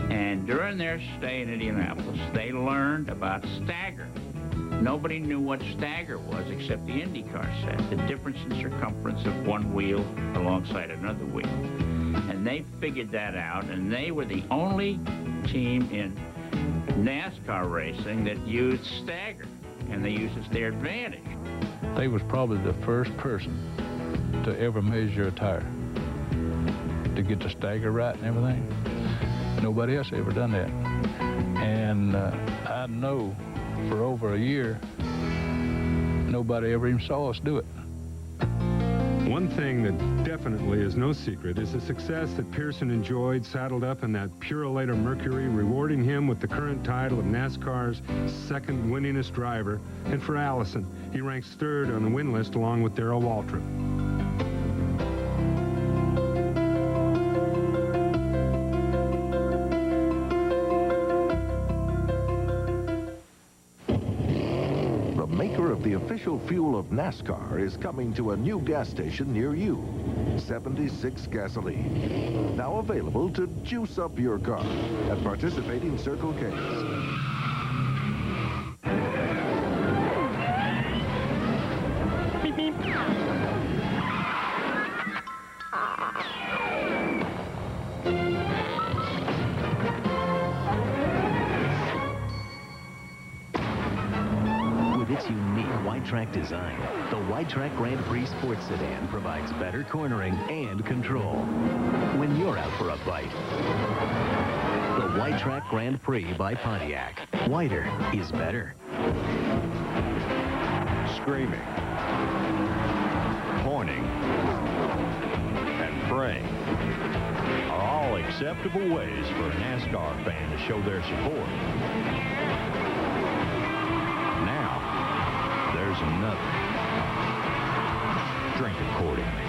S15: And during their stay in Indianapolis, they learned about stagger. Nobody knew what stagger was except the IndyCar set, the difference in circumference of one wheel alongside another wheel. And they figured that out, and they were the only team in NASCAR racing that used stagger, and they used it to their advantage.
S17: They was probably the first person to ever measure a tire, to get the stagger right and everything. Nobody else ever done that. And I know for over a year, nobody ever even saw us do it.
S1: One thing that definitely is no secret is the success that Pearson enjoyed saddled up in that Purolator Mercury, rewarding him with the current title of NASCAR's second winningest driver. And for Allison, he ranks third on the win list along with Darrell Waltrip.
S8: The official fuel of NASCAR is coming to a new gas station near you. 76 gasoline. Now available to juice up your car at participating Circle K's.
S10: Beep, beep.
S3: With its unique wide-track design, the wide-track Grand Prix Sports Sedan provides better cornering and control when you're out for a bite. The wide-track Grand Prix by Pontiac. Wider is better.
S7: Screaming, pointing, and praying are all acceptable ways for a NASCAR fan to show their support. There's another. Drink accordingly.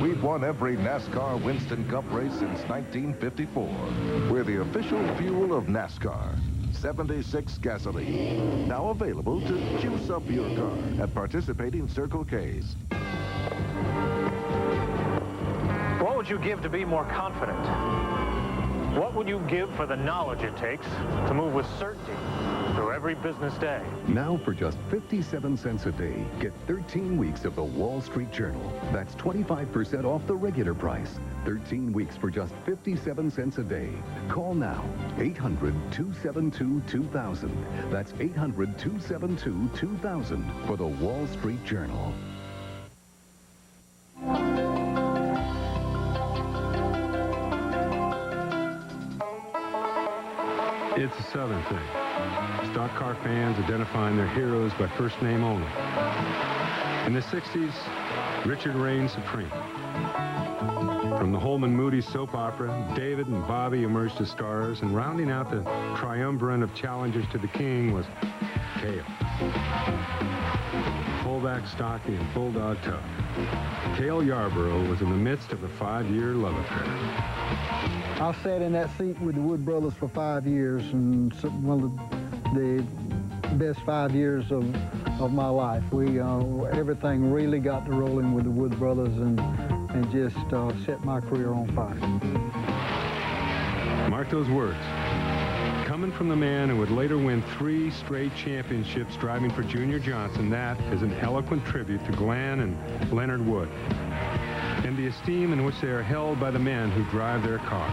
S8: We've won every NASCAR Winston Cup race since 1954. We're the official fuel of NASCAR. 76 gasoline. Now available to juice up your car at participating Circle K's.
S18: What would you give to be more confident? What would you give for the knowledge it takes to move with certainty through every business day?
S19: Now for just 57 cents a day, get 13 weeks of the Wall Street Journal. That's 25% off the regular price. 13 weeks for just 57 cents a day. Call now, 800-272-2000. That's 800-272-2000 for the Wall Street Journal.
S1: It's a Southern thing. Stock car fans identifying their heroes by first name only. In the 60s, Richard reigned supreme. From the Holman Moody soap opera, David and Bobby emerged as stars, and rounding out the triumvirate of challengers to the king was Cale. Fullback stocky and bulldog tough. Cale Yarborough was in the midst of a 5-year love affair.
S20: I sat in that seat with the Wood brothers for 5 years, and one of the best 5 years of my life. Everything really got to rolling with the Wood brothers and just set my career on fire.
S1: Mark those words. Coming from the man who would later win 3 straight championships driving for Junior Johnson, that is an eloquent tribute to Glenn and Leonard Wood, and the esteem in which they are held by the men who drive their cars.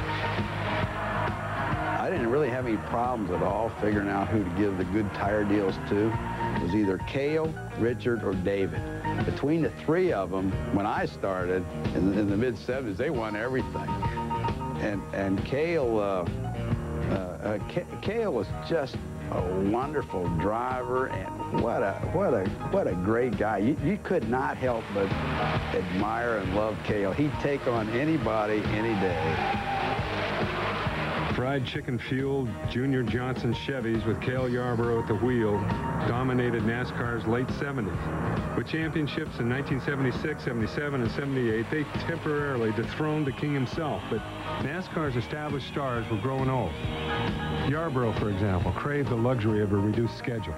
S2: I didn't really have any problems at all figuring out who to give the good tire deals to. It was either Cale, Richard, or David. Between the 3 of them, when I started in the mid-70s, they won everything. And Cale Cale was just a wonderful driver, and what a great guy. You could not help but admire and love Cale. He'd take on anybody any day.
S1: Fried chicken-fueled Junior Johnson Chevys with Cale Yarborough at the wheel dominated NASCAR's late 70s. With championships in 1976, 77, and 78, they temporarily dethroned the king himself, but NASCAR's established stars were growing old. Yarborough, for example, craved the luxury of a reduced schedule.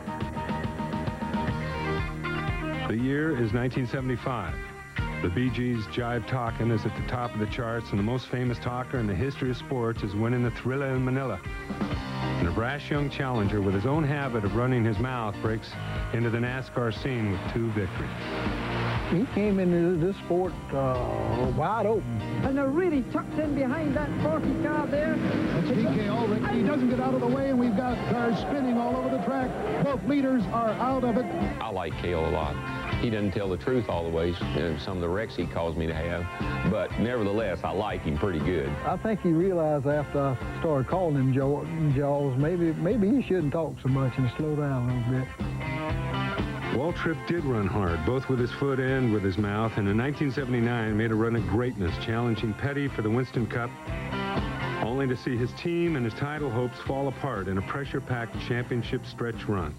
S1: The year is 1975. The Bee Gees' Jive Talkin' is at the top of the charts, and the most famous talker in the history of sports is winning the Thrilla in Manila. And a brash young challenger with his own habit of running his mouth breaks into the NASCAR scene with 2 victories.
S20: He came into this sport wide open.
S10: And they're really tucked in behind that 40 car there.
S9: That's DK Ulrich. He doesn't get out of the way, and we've got cars spinning all over the track. Both leaders are out of it.
S13: I like Cale a lot. He doesn't tell the truth all the way, some of the wrecks he caused me to have, but nevertheless, I like him pretty good.
S20: I think he realized after I started calling him Jaws, maybe he shouldn't talk so much and slow down a little bit.
S1: Waltrip did run hard, both with his foot and with his mouth, and in 1979 made a run of greatness, challenging Petty for the Winston Cup, only to see his team and his title hopes fall apart in a pressure-packed championship stretch run.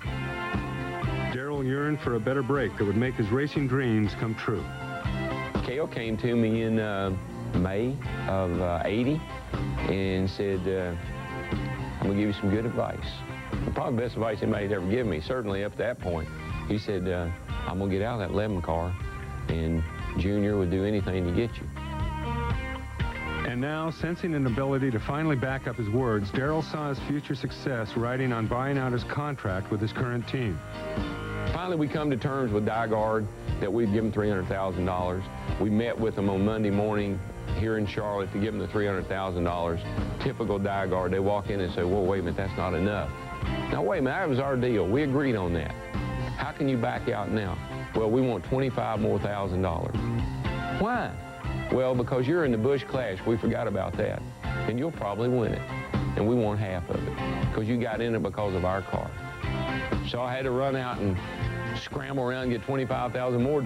S1: Darrell yearned for a better break that would make his racing dreams come true.
S13: Cale came to me in May of 80 and said, I'm going to give you some good advice. Probably the best advice anybody's ever given me, certainly up to that point. He said, I'm going to get out of that 11 car, and Junior would do anything to get you.
S1: And now, sensing an ability to finally back up his words, Darrell saw his future success riding on buying out his contract with his current team.
S13: Finally, we come to terms with Dyegard that we'd give him $300,000. We met with him on Monday morning here in Charlotte to give him the $300,000. Typical Dyegard. They walk in and say, well, wait a minute, that's not enough. Now, wait a minute, that was our deal. We agreed on that. How can you back out now? Well, we want $25,000 more. Why? Well, because you're in the Busch Clash. We forgot about that. And you'll probably win it. And we want half of it because you got in it because of our car. So I had to run out and scramble around and get $25,000 more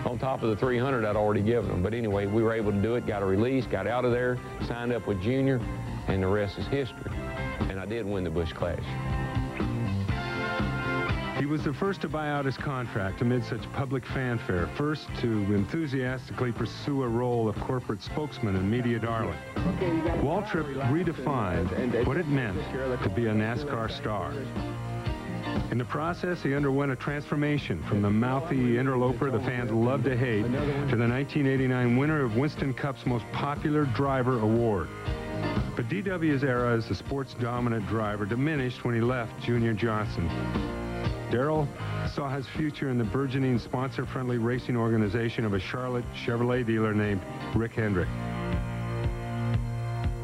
S13: on top of the $300 I'd already given them. But anyway, we were able to do it, got a release, got out of there, signed up with Junior, and the rest is history. And I did win the Busch Clash.
S1: He was the first to buy out his contract amid such public fanfare, first to enthusiastically pursue a role of corporate spokesman and media darling. Waltrip redefined what it meant to be a NASCAR star. In the process, he underwent a transformation from the mouthy interloper the fans loved to hate to the 1989 winner of Winston Cup's most popular driver award. But DW's era as the sports-dominant driver diminished when he left Junior Johnson. Darrell saw his future in the burgeoning sponsor-friendly racing organization of a Charlotte Chevrolet dealer named Rick Hendrick.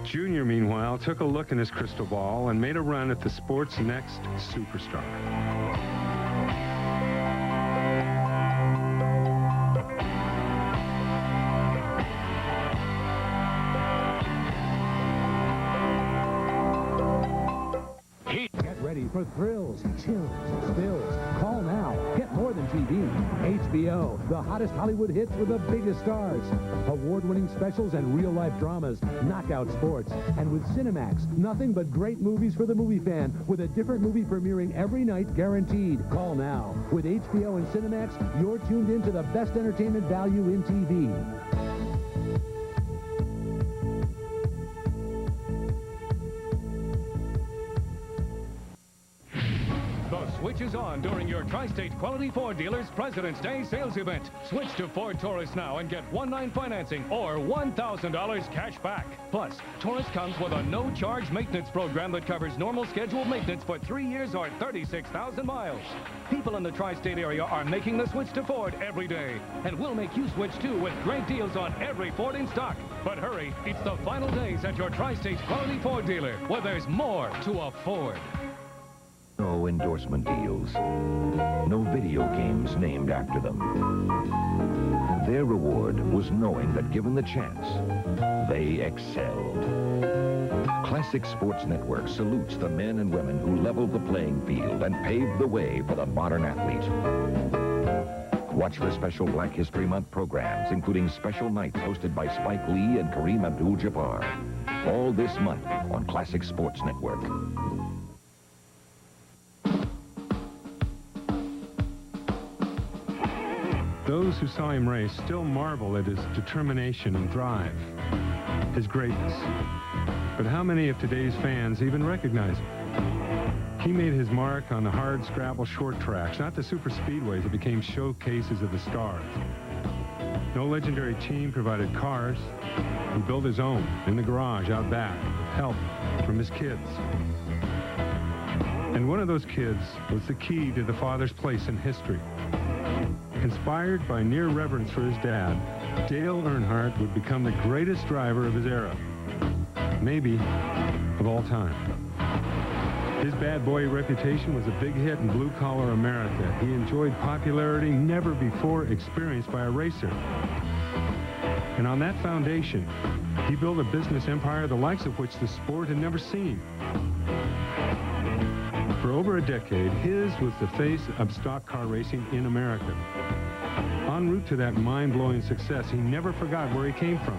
S1: Junior, meanwhile, took a look in his crystal ball and made a run at the sport's next superstar.
S16: For thrills, chills, spills. Call now. Get more than TV. HBO, the hottest Hollywood hits with the biggest stars. Award-winning specials and real-life dramas. Knockout sports. And with Cinemax, nothing but great movies for the movie fan with a different movie premiering every night guaranteed. Call now. With HBO and Cinemax, you're tuned into the best entertainment value in TV.
S21: Switch is on during your Tri-State Quality Ford Dealers President's Day sales event. Switch to Ford Taurus now and get 1-9 financing or $1,000 cash back. Plus, Taurus comes with a no-charge maintenance program that covers normal scheduled maintenance for 3 years or 36,000 miles. People in the Tri-State area are making the switch to Ford every day. And we'll make you switch too with great deals on every Ford in stock. But hurry, it's the final days at your Tri-State Quality Ford dealer where there's more to afford.
S22: No endorsement deals. No video games named after them. Their reward was knowing that given the chance, they excelled. Classic Sports Network salutes the men and women who leveled the playing field and paved the way for the modern athlete. Watch the special Black History Month programs, including special nights hosted by Spike Lee and Kareem Abdul-Jabbar. All this month on Classic Sports Network.
S1: Those who saw him race still marvel at his determination and drive, his greatness. But how many of today's fans even recognize him? He made his mark on the hard scrabble short tracks, not the super speedways that became showcases of the stars. No legendary team provided cars. He built his own in the garage out back with help from his kids. And one of those kids was the key to the father's place in history. Inspired by near reverence for his dad, Dale Earnhardt would become the greatest driver of his era, maybe of all time. His bad boy reputation was a big hit in blue-collar America. He enjoyed popularity never before experienced by a racer. And on that foundation, he built a business empire the likes of which the sport had never seen. For over a decade, his was the face of stock car racing in America. En route to that mind-blowing success, he never forgot where he came from.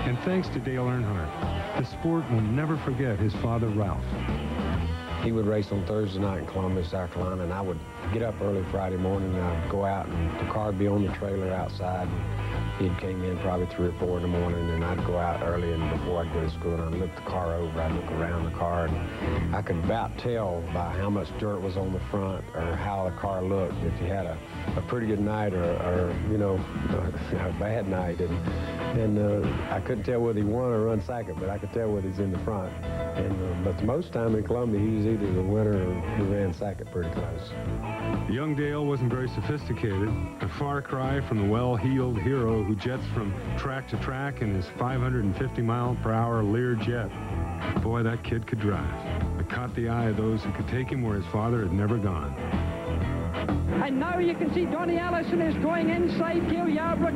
S1: And thanks to Dale Earnhardt, the sport will never forget his father, Ralph.
S5: He would race on Thursday night in Columbus, South Carolina, and I would get up early Friday morning, and I'd go out, and the car would be on the trailer outside. He'd came in probably 3 or 4 in the morning, and I'd go out early, and before I'd go to school, and I'd look the car over, I'd look around the car, and I could about tell by how much dirt was on the front or how the car looked if you had a pretty good night or you know, a bad night. And I couldn't tell whether he won or run second, but I could tell whether he's in the front. And but most of the time in Columbia, he was either the winner or he ran second pretty close.
S1: Young Dale wasn't very sophisticated, a far cry from the well-heeled hero who jets from track to track in his 550-mile-per-hour Lear jet. Boy, that kid could drive. It caught the eye of those who could take him where his father had never gone.
S10: And now you can see Donnie Allison is going inside Cale Yarborough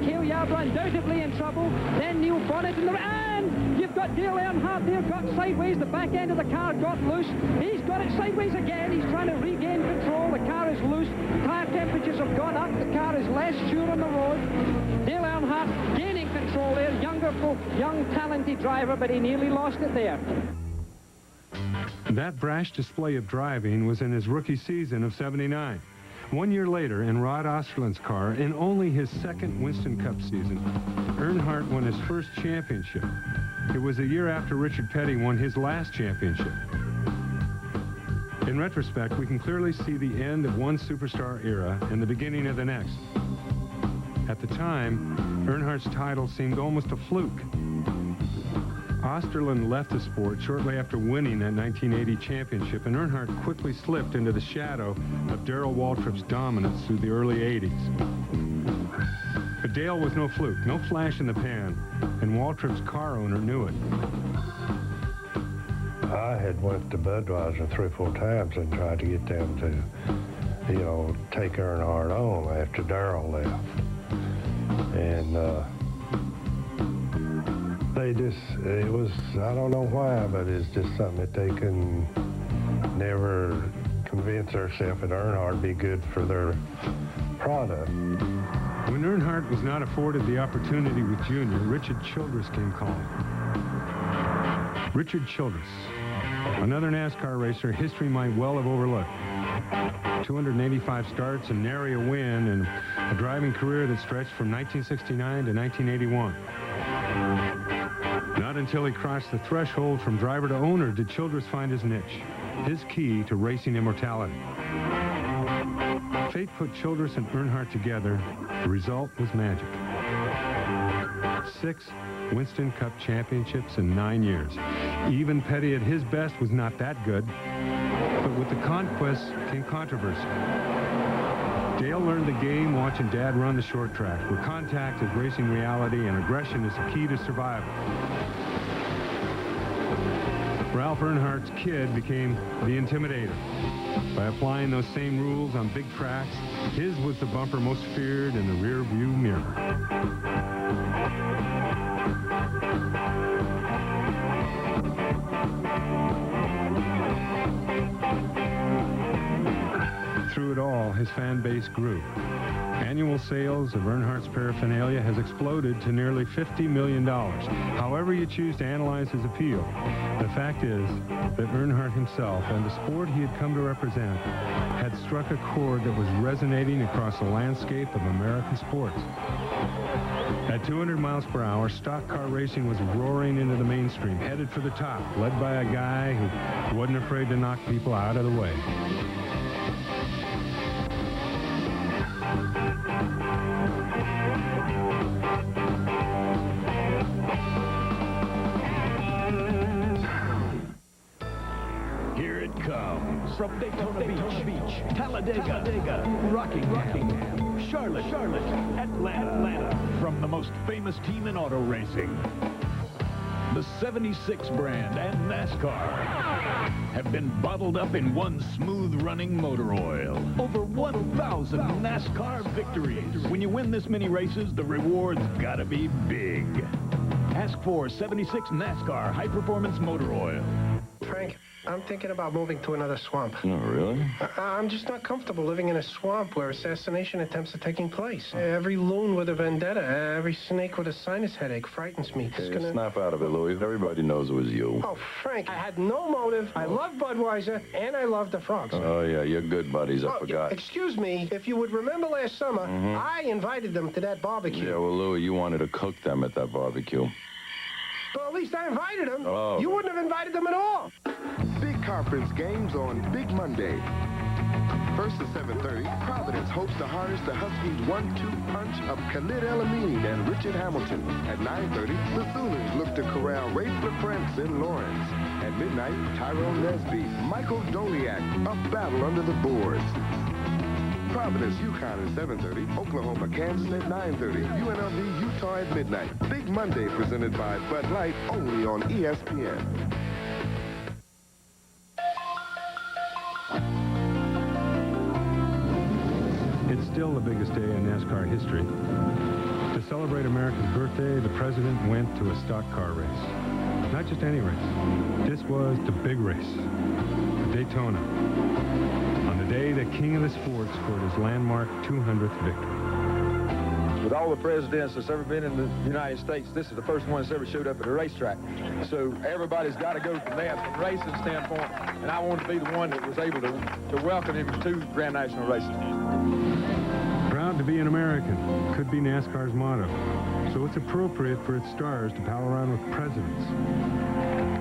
S10: undoubtedly in trouble. Then Neil Bonnet and you've got Dale Earnhardt there, got sideways. The back end of the car got loose. He's got it sideways again. He's trying to regain control. The car is loose. Tire temperatures have gone up. The car is less sure on the road. Dale Earnhardt gaining control there. Young, talented driver, but he nearly lost it there.
S1: That brash display of driving was in his rookie season of '79. 1 year later, in Rod Osterland's car, in only his second Winston Cup season, Earnhardt won his first championship. It was a year after Richard Petty won his last championship. In retrospect, we can clearly see the end of one superstar era and the beginning of the next. At the time, Earnhardt's title seemed almost a fluke. Osterland left the sport shortly after winning that 1980 championship, and Earnhardt quickly slipped into the shadow of Darrell Waltrip's dominance through the early 80s. But Dale was no fluke, no flash in the pan, and Waltrip's car owner knew it.
S11: I had went to Budweiser 3 or 4 times and tried to get them to, you know, take Earnhardt on after Darrell left. And it was, I don't know why, but it's just something that they can never convince themselves that Earnhardt would be good for their product.
S1: When Earnhardt was not afforded the opportunity with Junior, Richard Childress came calling. Richard Childress, another NASCAR racer history might well have overlooked. 285 starts and nary a win, and a driving career that stretched from 1969 to 1981. Not until he crossed the threshold from driver to owner did Childress find his niche, his key to racing immortality. Fate put Childress and Earnhardt together. The result was magic. 6 Winston Cup championships in 9 years. Even Petty at his best was not that good. But with the conquest came controversy. Dale learned the game watching Dad run the short track, where contact is racing reality and aggression is the key to survival. Ralph Earnhardt's kid became the intimidator. By applying those same rules on big tracks, his was the bumper most feared in the rear view mirror. his fan base grew. Annual sales of Earnhardt's paraphernalia has exploded to nearly $50 million. However you choose to analyze his appeal, the fact is that Earnhardt himself and the sport he had come to represent had struck a chord that was resonating across the landscape of American sports. At 200 miles per hour, stock car racing was roaring into the mainstream, headed for the top, led by a guy who wasn't afraid to knock people out of the way.
S7: Here it comes from Daytona Beach, Talladega, Rockingham, Charlotte, Atlanta, from the most famous team in auto racing. The 76 brand and NASCAR have been bottled up in one smooth-running motor oil. Over 1,000 NASCAR victories. When you win this many races, the rewards gotta be big. Ask for 76 NASCAR high-performance motor oil.
S4: Frank, I'm thinking about moving to another swamp.
S2: No, really?
S4: I'm just not comfortable living in a swamp where assassination attempts are taking place. Every loon with a vendetta, every snake with a sinus headache frightens me.
S2: Hey, snap out of it, Louis. Everybody knows it was you.
S4: Oh, Frank, I had no motive. I love Budweiser, and I love the frogs.
S2: Oh, yeah, you're good buddies. I forgot.
S4: Excuse me, if you would remember last summer, I invited them to that barbecue.
S2: Yeah, well, Louis, you wanted to cook them at that barbecue.
S4: Well, at least I invited them.
S2: Oh.
S4: You wouldn't have invited them at all.
S6: Big Conference games on Big Monday. First at 7:30, Providence hopes to harness the Huskies' 1-2 punch of Khalid El-Amini and Richard Hamilton. At 9:30, the Sooners look to corral Ray LaFrance in Lawrence. At midnight, Tyrone Nesby, Michael Doliak, a battle under the boards. Providence, UConn at 7:30, Oklahoma, Kansas at 9:30, UNLV, Utah at midnight. Big Monday presented by Bud Light, only on ESPN.
S1: It's still the biggest day in NASCAR history. To celebrate America's birthday, the president went to a stock car race. Not just any race. This was the big race, Daytona. On the day that King of the Sport scored his landmark 200th victory.
S12: With all the presidents that's ever been in the United States, this is the first one that's ever showed up at a racetrack. So everybody's got to go from that from a racing standpoint, and I wanted to be the one that was able to welcome him to Grand National Racing.
S1: Proud to be an American could be NASCAR's motto, so it's appropriate for its stars to pal around with presidents.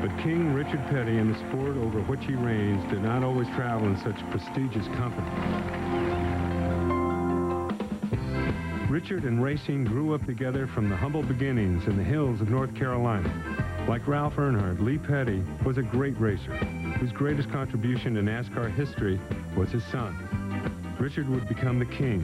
S1: But King Richard Petty and the sport over which he reigns did not always travel in such prestigious company. Richard and racing grew up together from the humble beginnings in the hills of North Carolina. Like Ralph Earnhardt, Lee Petty was a great racer, whose greatest contribution to NASCAR history was his son. Richard would become the king,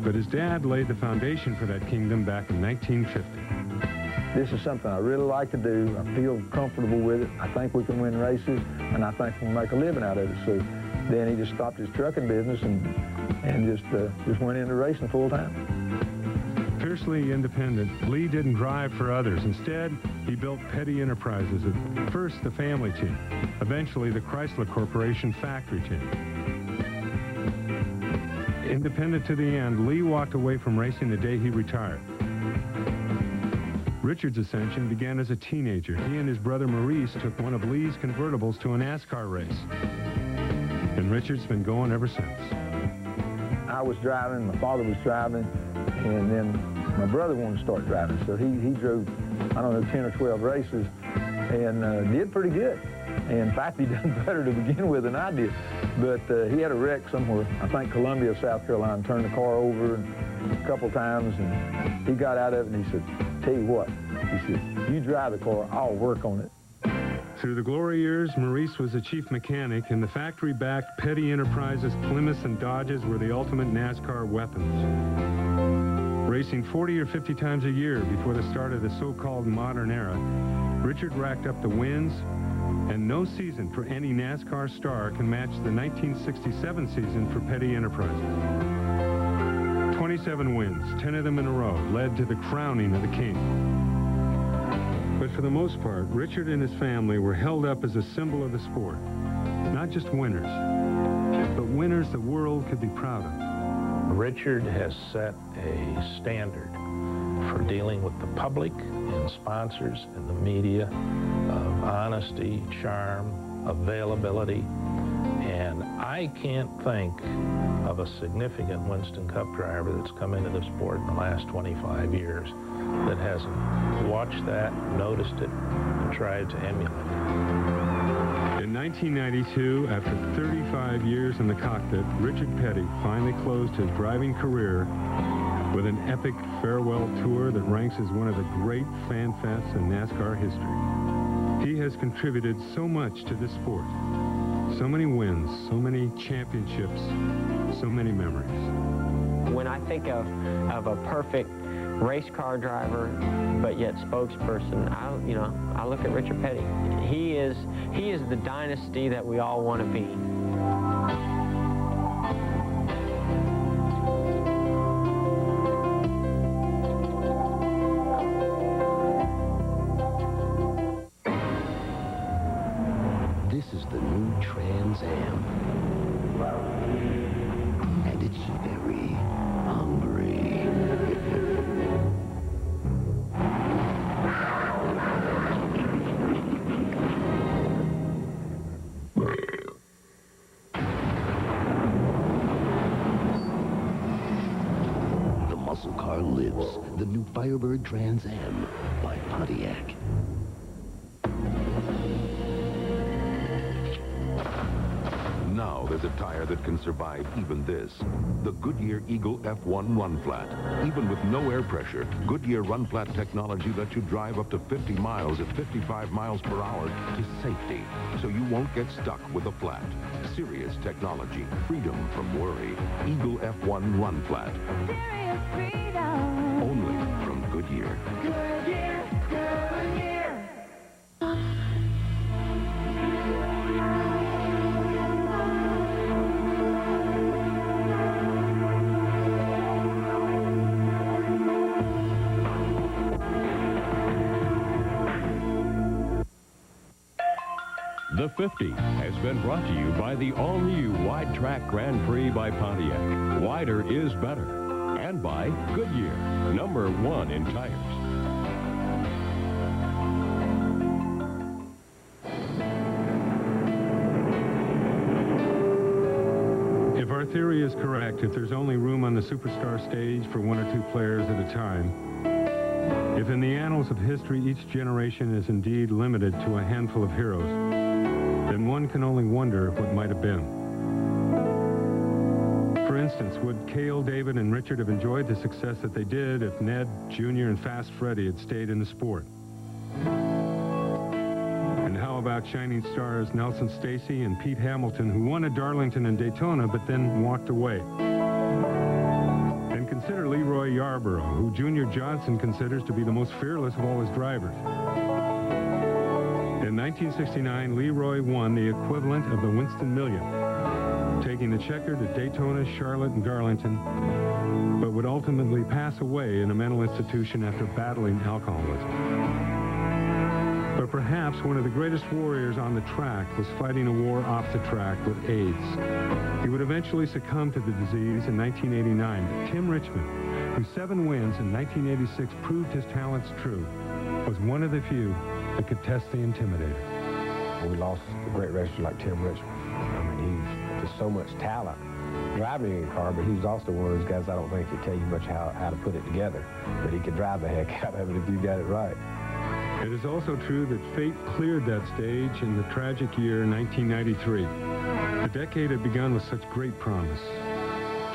S1: but his dad laid the foundation for that kingdom back in 1950.
S12: This is something I really like to do. I feel comfortable with it. I think we can win races, and I think we'll make a living out of it. So then he just stopped his trucking business and just went into racing full time.
S1: Fiercely independent, Lee didn't drive for others. Instead, he built Petty Enterprises, at first the family team, eventually the Chrysler Corporation factory team. Independent to the end, Lee walked away from racing the day he retired. Richard's ascension began as a teenager. He and his brother Maurice took one of Lee's convertibles to a NASCAR race. And Richard's been going ever since.
S12: I was driving, my father was driving, and then my brother wanted to start driving. So he drove, I don't know, 10 or 12 races and did pretty good. And in fact, he done better to begin with than I did. But he had a wreck somewhere, I think Columbia, South Carolina, turned the car over a couple times, and he got out of it and he said, "Tell you what," he said, "you drive the car, I'll work on it."
S1: Through the glory years, Maurice was the chief mechanic, and the factory-backed Petty Enterprises Plymouths and Dodges were the ultimate NASCAR weapons. Racing 40 or 50 times a year before the start of the so-called modern era, Richard racked up the wins, and no season for any NASCAR star can match the 1967 season for Petty Enterprises. 27 wins, 10 of them in a row, led to the crowning of the king. But for the most part, Richard and his family were held up as a symbol of the sport. Not just winners, but winners the world could be proud of.
S14: Richard has set a standard for dealing with the public and sponsors and the media of honesty, charm, availability, and I can't think of a significant Winston Cup driver that's come into the sport in the last 25 years that hasn't watched that, noticed it, and tried to emulate it.
S1: In 1992, after 35 years in the cockpit, Richard Petty finally closed his driving career with an epic farewell tour that ranks as one of the great fan fests in NASCAR history. He has contributed so much to this sport. So many wins, so many championships, so many memories.
S15: When I think of a perfect race car driver, but yet spokesperson, I look at Richard Petty. He is the dynasty that we all want to be.
S3: This is the new Trans Am. And it's very hungry. The muscle car lives. The new Firebird Trans Am by Pontiac.
S8: Now there's a tire that can survive even this. The Goodyear Eagle F1 Run Flat. Even with no air pressure, Goodyear Run Flat technology lets you drive up to 50 miles at 55 miles per hour to safety, so you won't get stuck with a flat. Serious technology, freedom from worry. Eagle F1 Run Flat.
S23: Serious freedom.
S8: Only from Goodyear.
S23: Goodyear, Goodyear.
S7: The 50 has been brought to you by the all-new Wide Track Grand Prix by Pontiac. Wider is better. And by Goodyear, #1 in tires.
S1: If our theory is correct, if there's only room on the superstar stage for one or two players at a time, if in the annals of history each generation is indeed limited to a handful of heroes, then one can only wonder what might have been. For instance, would Cale, David, and Richard have enjoyed the success that they did if Ned, Jr., and Fast Freddie had stayed in the sport? And how about shining stars Nelson Stacy and Pete Hamilton, who won at Darlington and Daytona, but then walked away? And consider Leroy Yarborough, who Junior Johnson considers to be the most fearless of all his drivers. In 1969, Leroy won the equivalent of the Winston Million, taking the checkered at Daytona, Charlotte, and Darlington, but would ultimately pass away in a mental institution after battling alcoholism. But perhaps one of the greatest warriors on the track was fighting a war off the track with AIDS. He would eventually succumb to the disease in 1989, but Tim Richmond, whose 7 wins in 1986 proved his talents true, was one of the few that could test the Intimidator.
S5: We lost a great racer like Tim Richmond. I mean, he's just so much talent driving a car, but he was also one of those guys I don't think could tell you much how to put it together. But he could drive the heck out of it if you got it right.
S1: It is also true that fate cleared that stage in the tragic year 1993. The decade had begun with such great promise.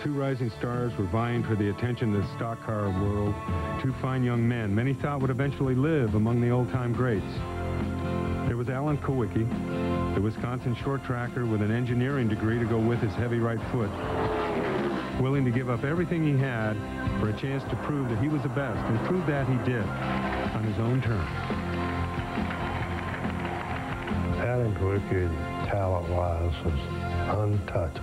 S1: 2 rising stars were vying for the attention of the stock car world. 2 fine young men many thought would eventually live among the old-time greats. There was Alan Kowicki, the Wisconsin short tracker with an engineering degree to go with his heavy right foot, willing to give up everything he had for a chance to prove that he was the best, and prove that he did on his own terms.
S11: Alan Kowicki, talent-wise, was untouched.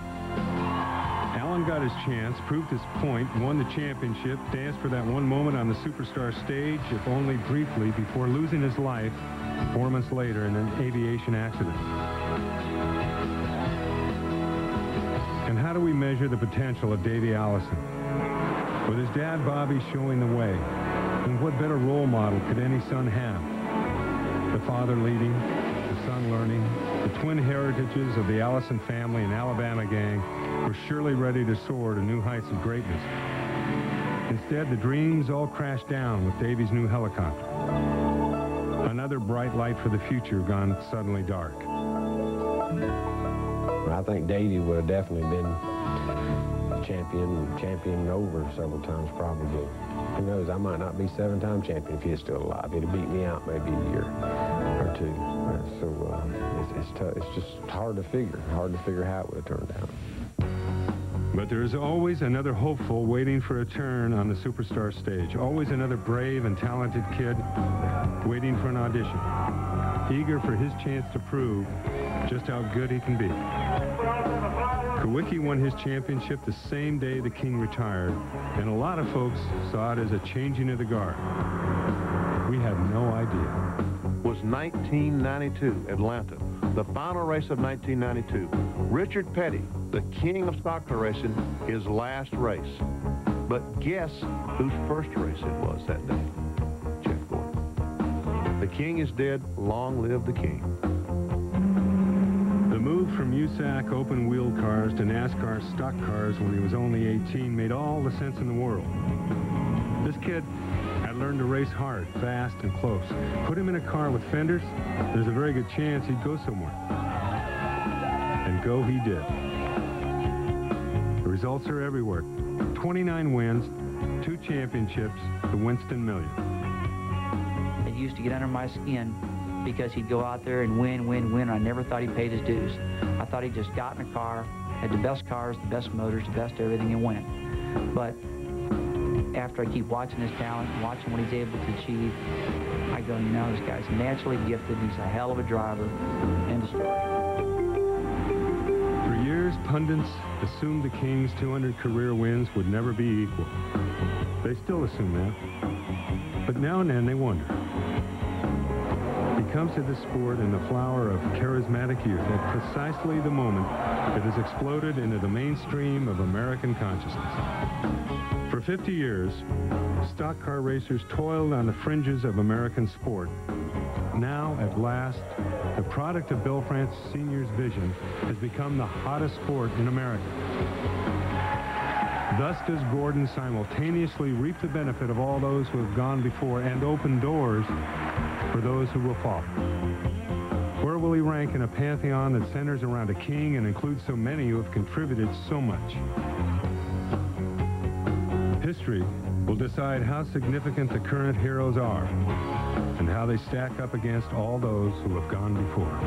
S1: Alan got his chance, proved his point, won the championship, danced for that one moment on the superstar stage, if only briefly, before losing his life 4 months later in an aviation accident. And how do we measure the potential of Davey Allison? With his dad, Bobby, showing the way. And what better role model could any son have? The father leading, the son learning. The twin heritages of the Allison family and Alabama gang were surely ready to soar to new heights of greatness. Instead, the dreams all crashed down with Davey's new helicopter. Another bright light for the future gone suddenly dark.
S5: I think Davey would have definitely been champion over several times probably. Who knows, I might not be 7-time champion if he is still alive. He'd have beat me out maybe a year or two. It's tough. It's just hard to figure how it would have turned out.
S1: But there is always another hopeful waiting for a turn on the superstar stage. Always another brave and talented kid waiting for an audition. Eager for his chance to prove just how good he can be. Kawicki won his championship the same day the King retired, and a lot of folks saw it as a changing of the guard. We had no idea.
S17: Was 1992, Atlanta, the final race of 1992. Richard Petty, the king of stock car racing, his last race. But guess whose first race it was that day? Jeff Gordon. The king is dead. Long live the king.
S1: The move from USAC open-wheel cars to NASCAR stock cars when he was only 18 made all the sense in the world. This kid had learned to race hard, fast, and close. Put him in a car with fenders, there's a very good chance he'd go somewhere. And go he did. The results are everywhere. 29 wins, 2 championships, the Winston Million.
S18: It used to get under my skin because he'd go out there and win. I never thought he paid his dues. I thought he just got in a car, had the best cars, the best motors, the best everything, and went. But after I keep watching his talent, watching what he's able to achieve, I go, you know, this guy's naturally gifted. He's a hell of a driver. End of story.
S1: For years, pundits assumed the King's 200 career wins would never be equal. They still assume that. But now and then they wonder. He comes to this sport in the flower of charismatic youth at precisely the moment it has exploded into the mainstream of American consciousness. For 50 years, stock car racers toiled on the fringes of American sport. Now, at last, the product of Bill France Sr.'s vision has become the hottest sport in America. Thus does Gordon simultaneously reap the benefit of all those who have gone before and open doors for those who will follow. Where will he rank in a pantheon that centers around a king and includes so many who have contributed so much? History will decide how significant the current heroes are and how they stack up against all those who have gone before.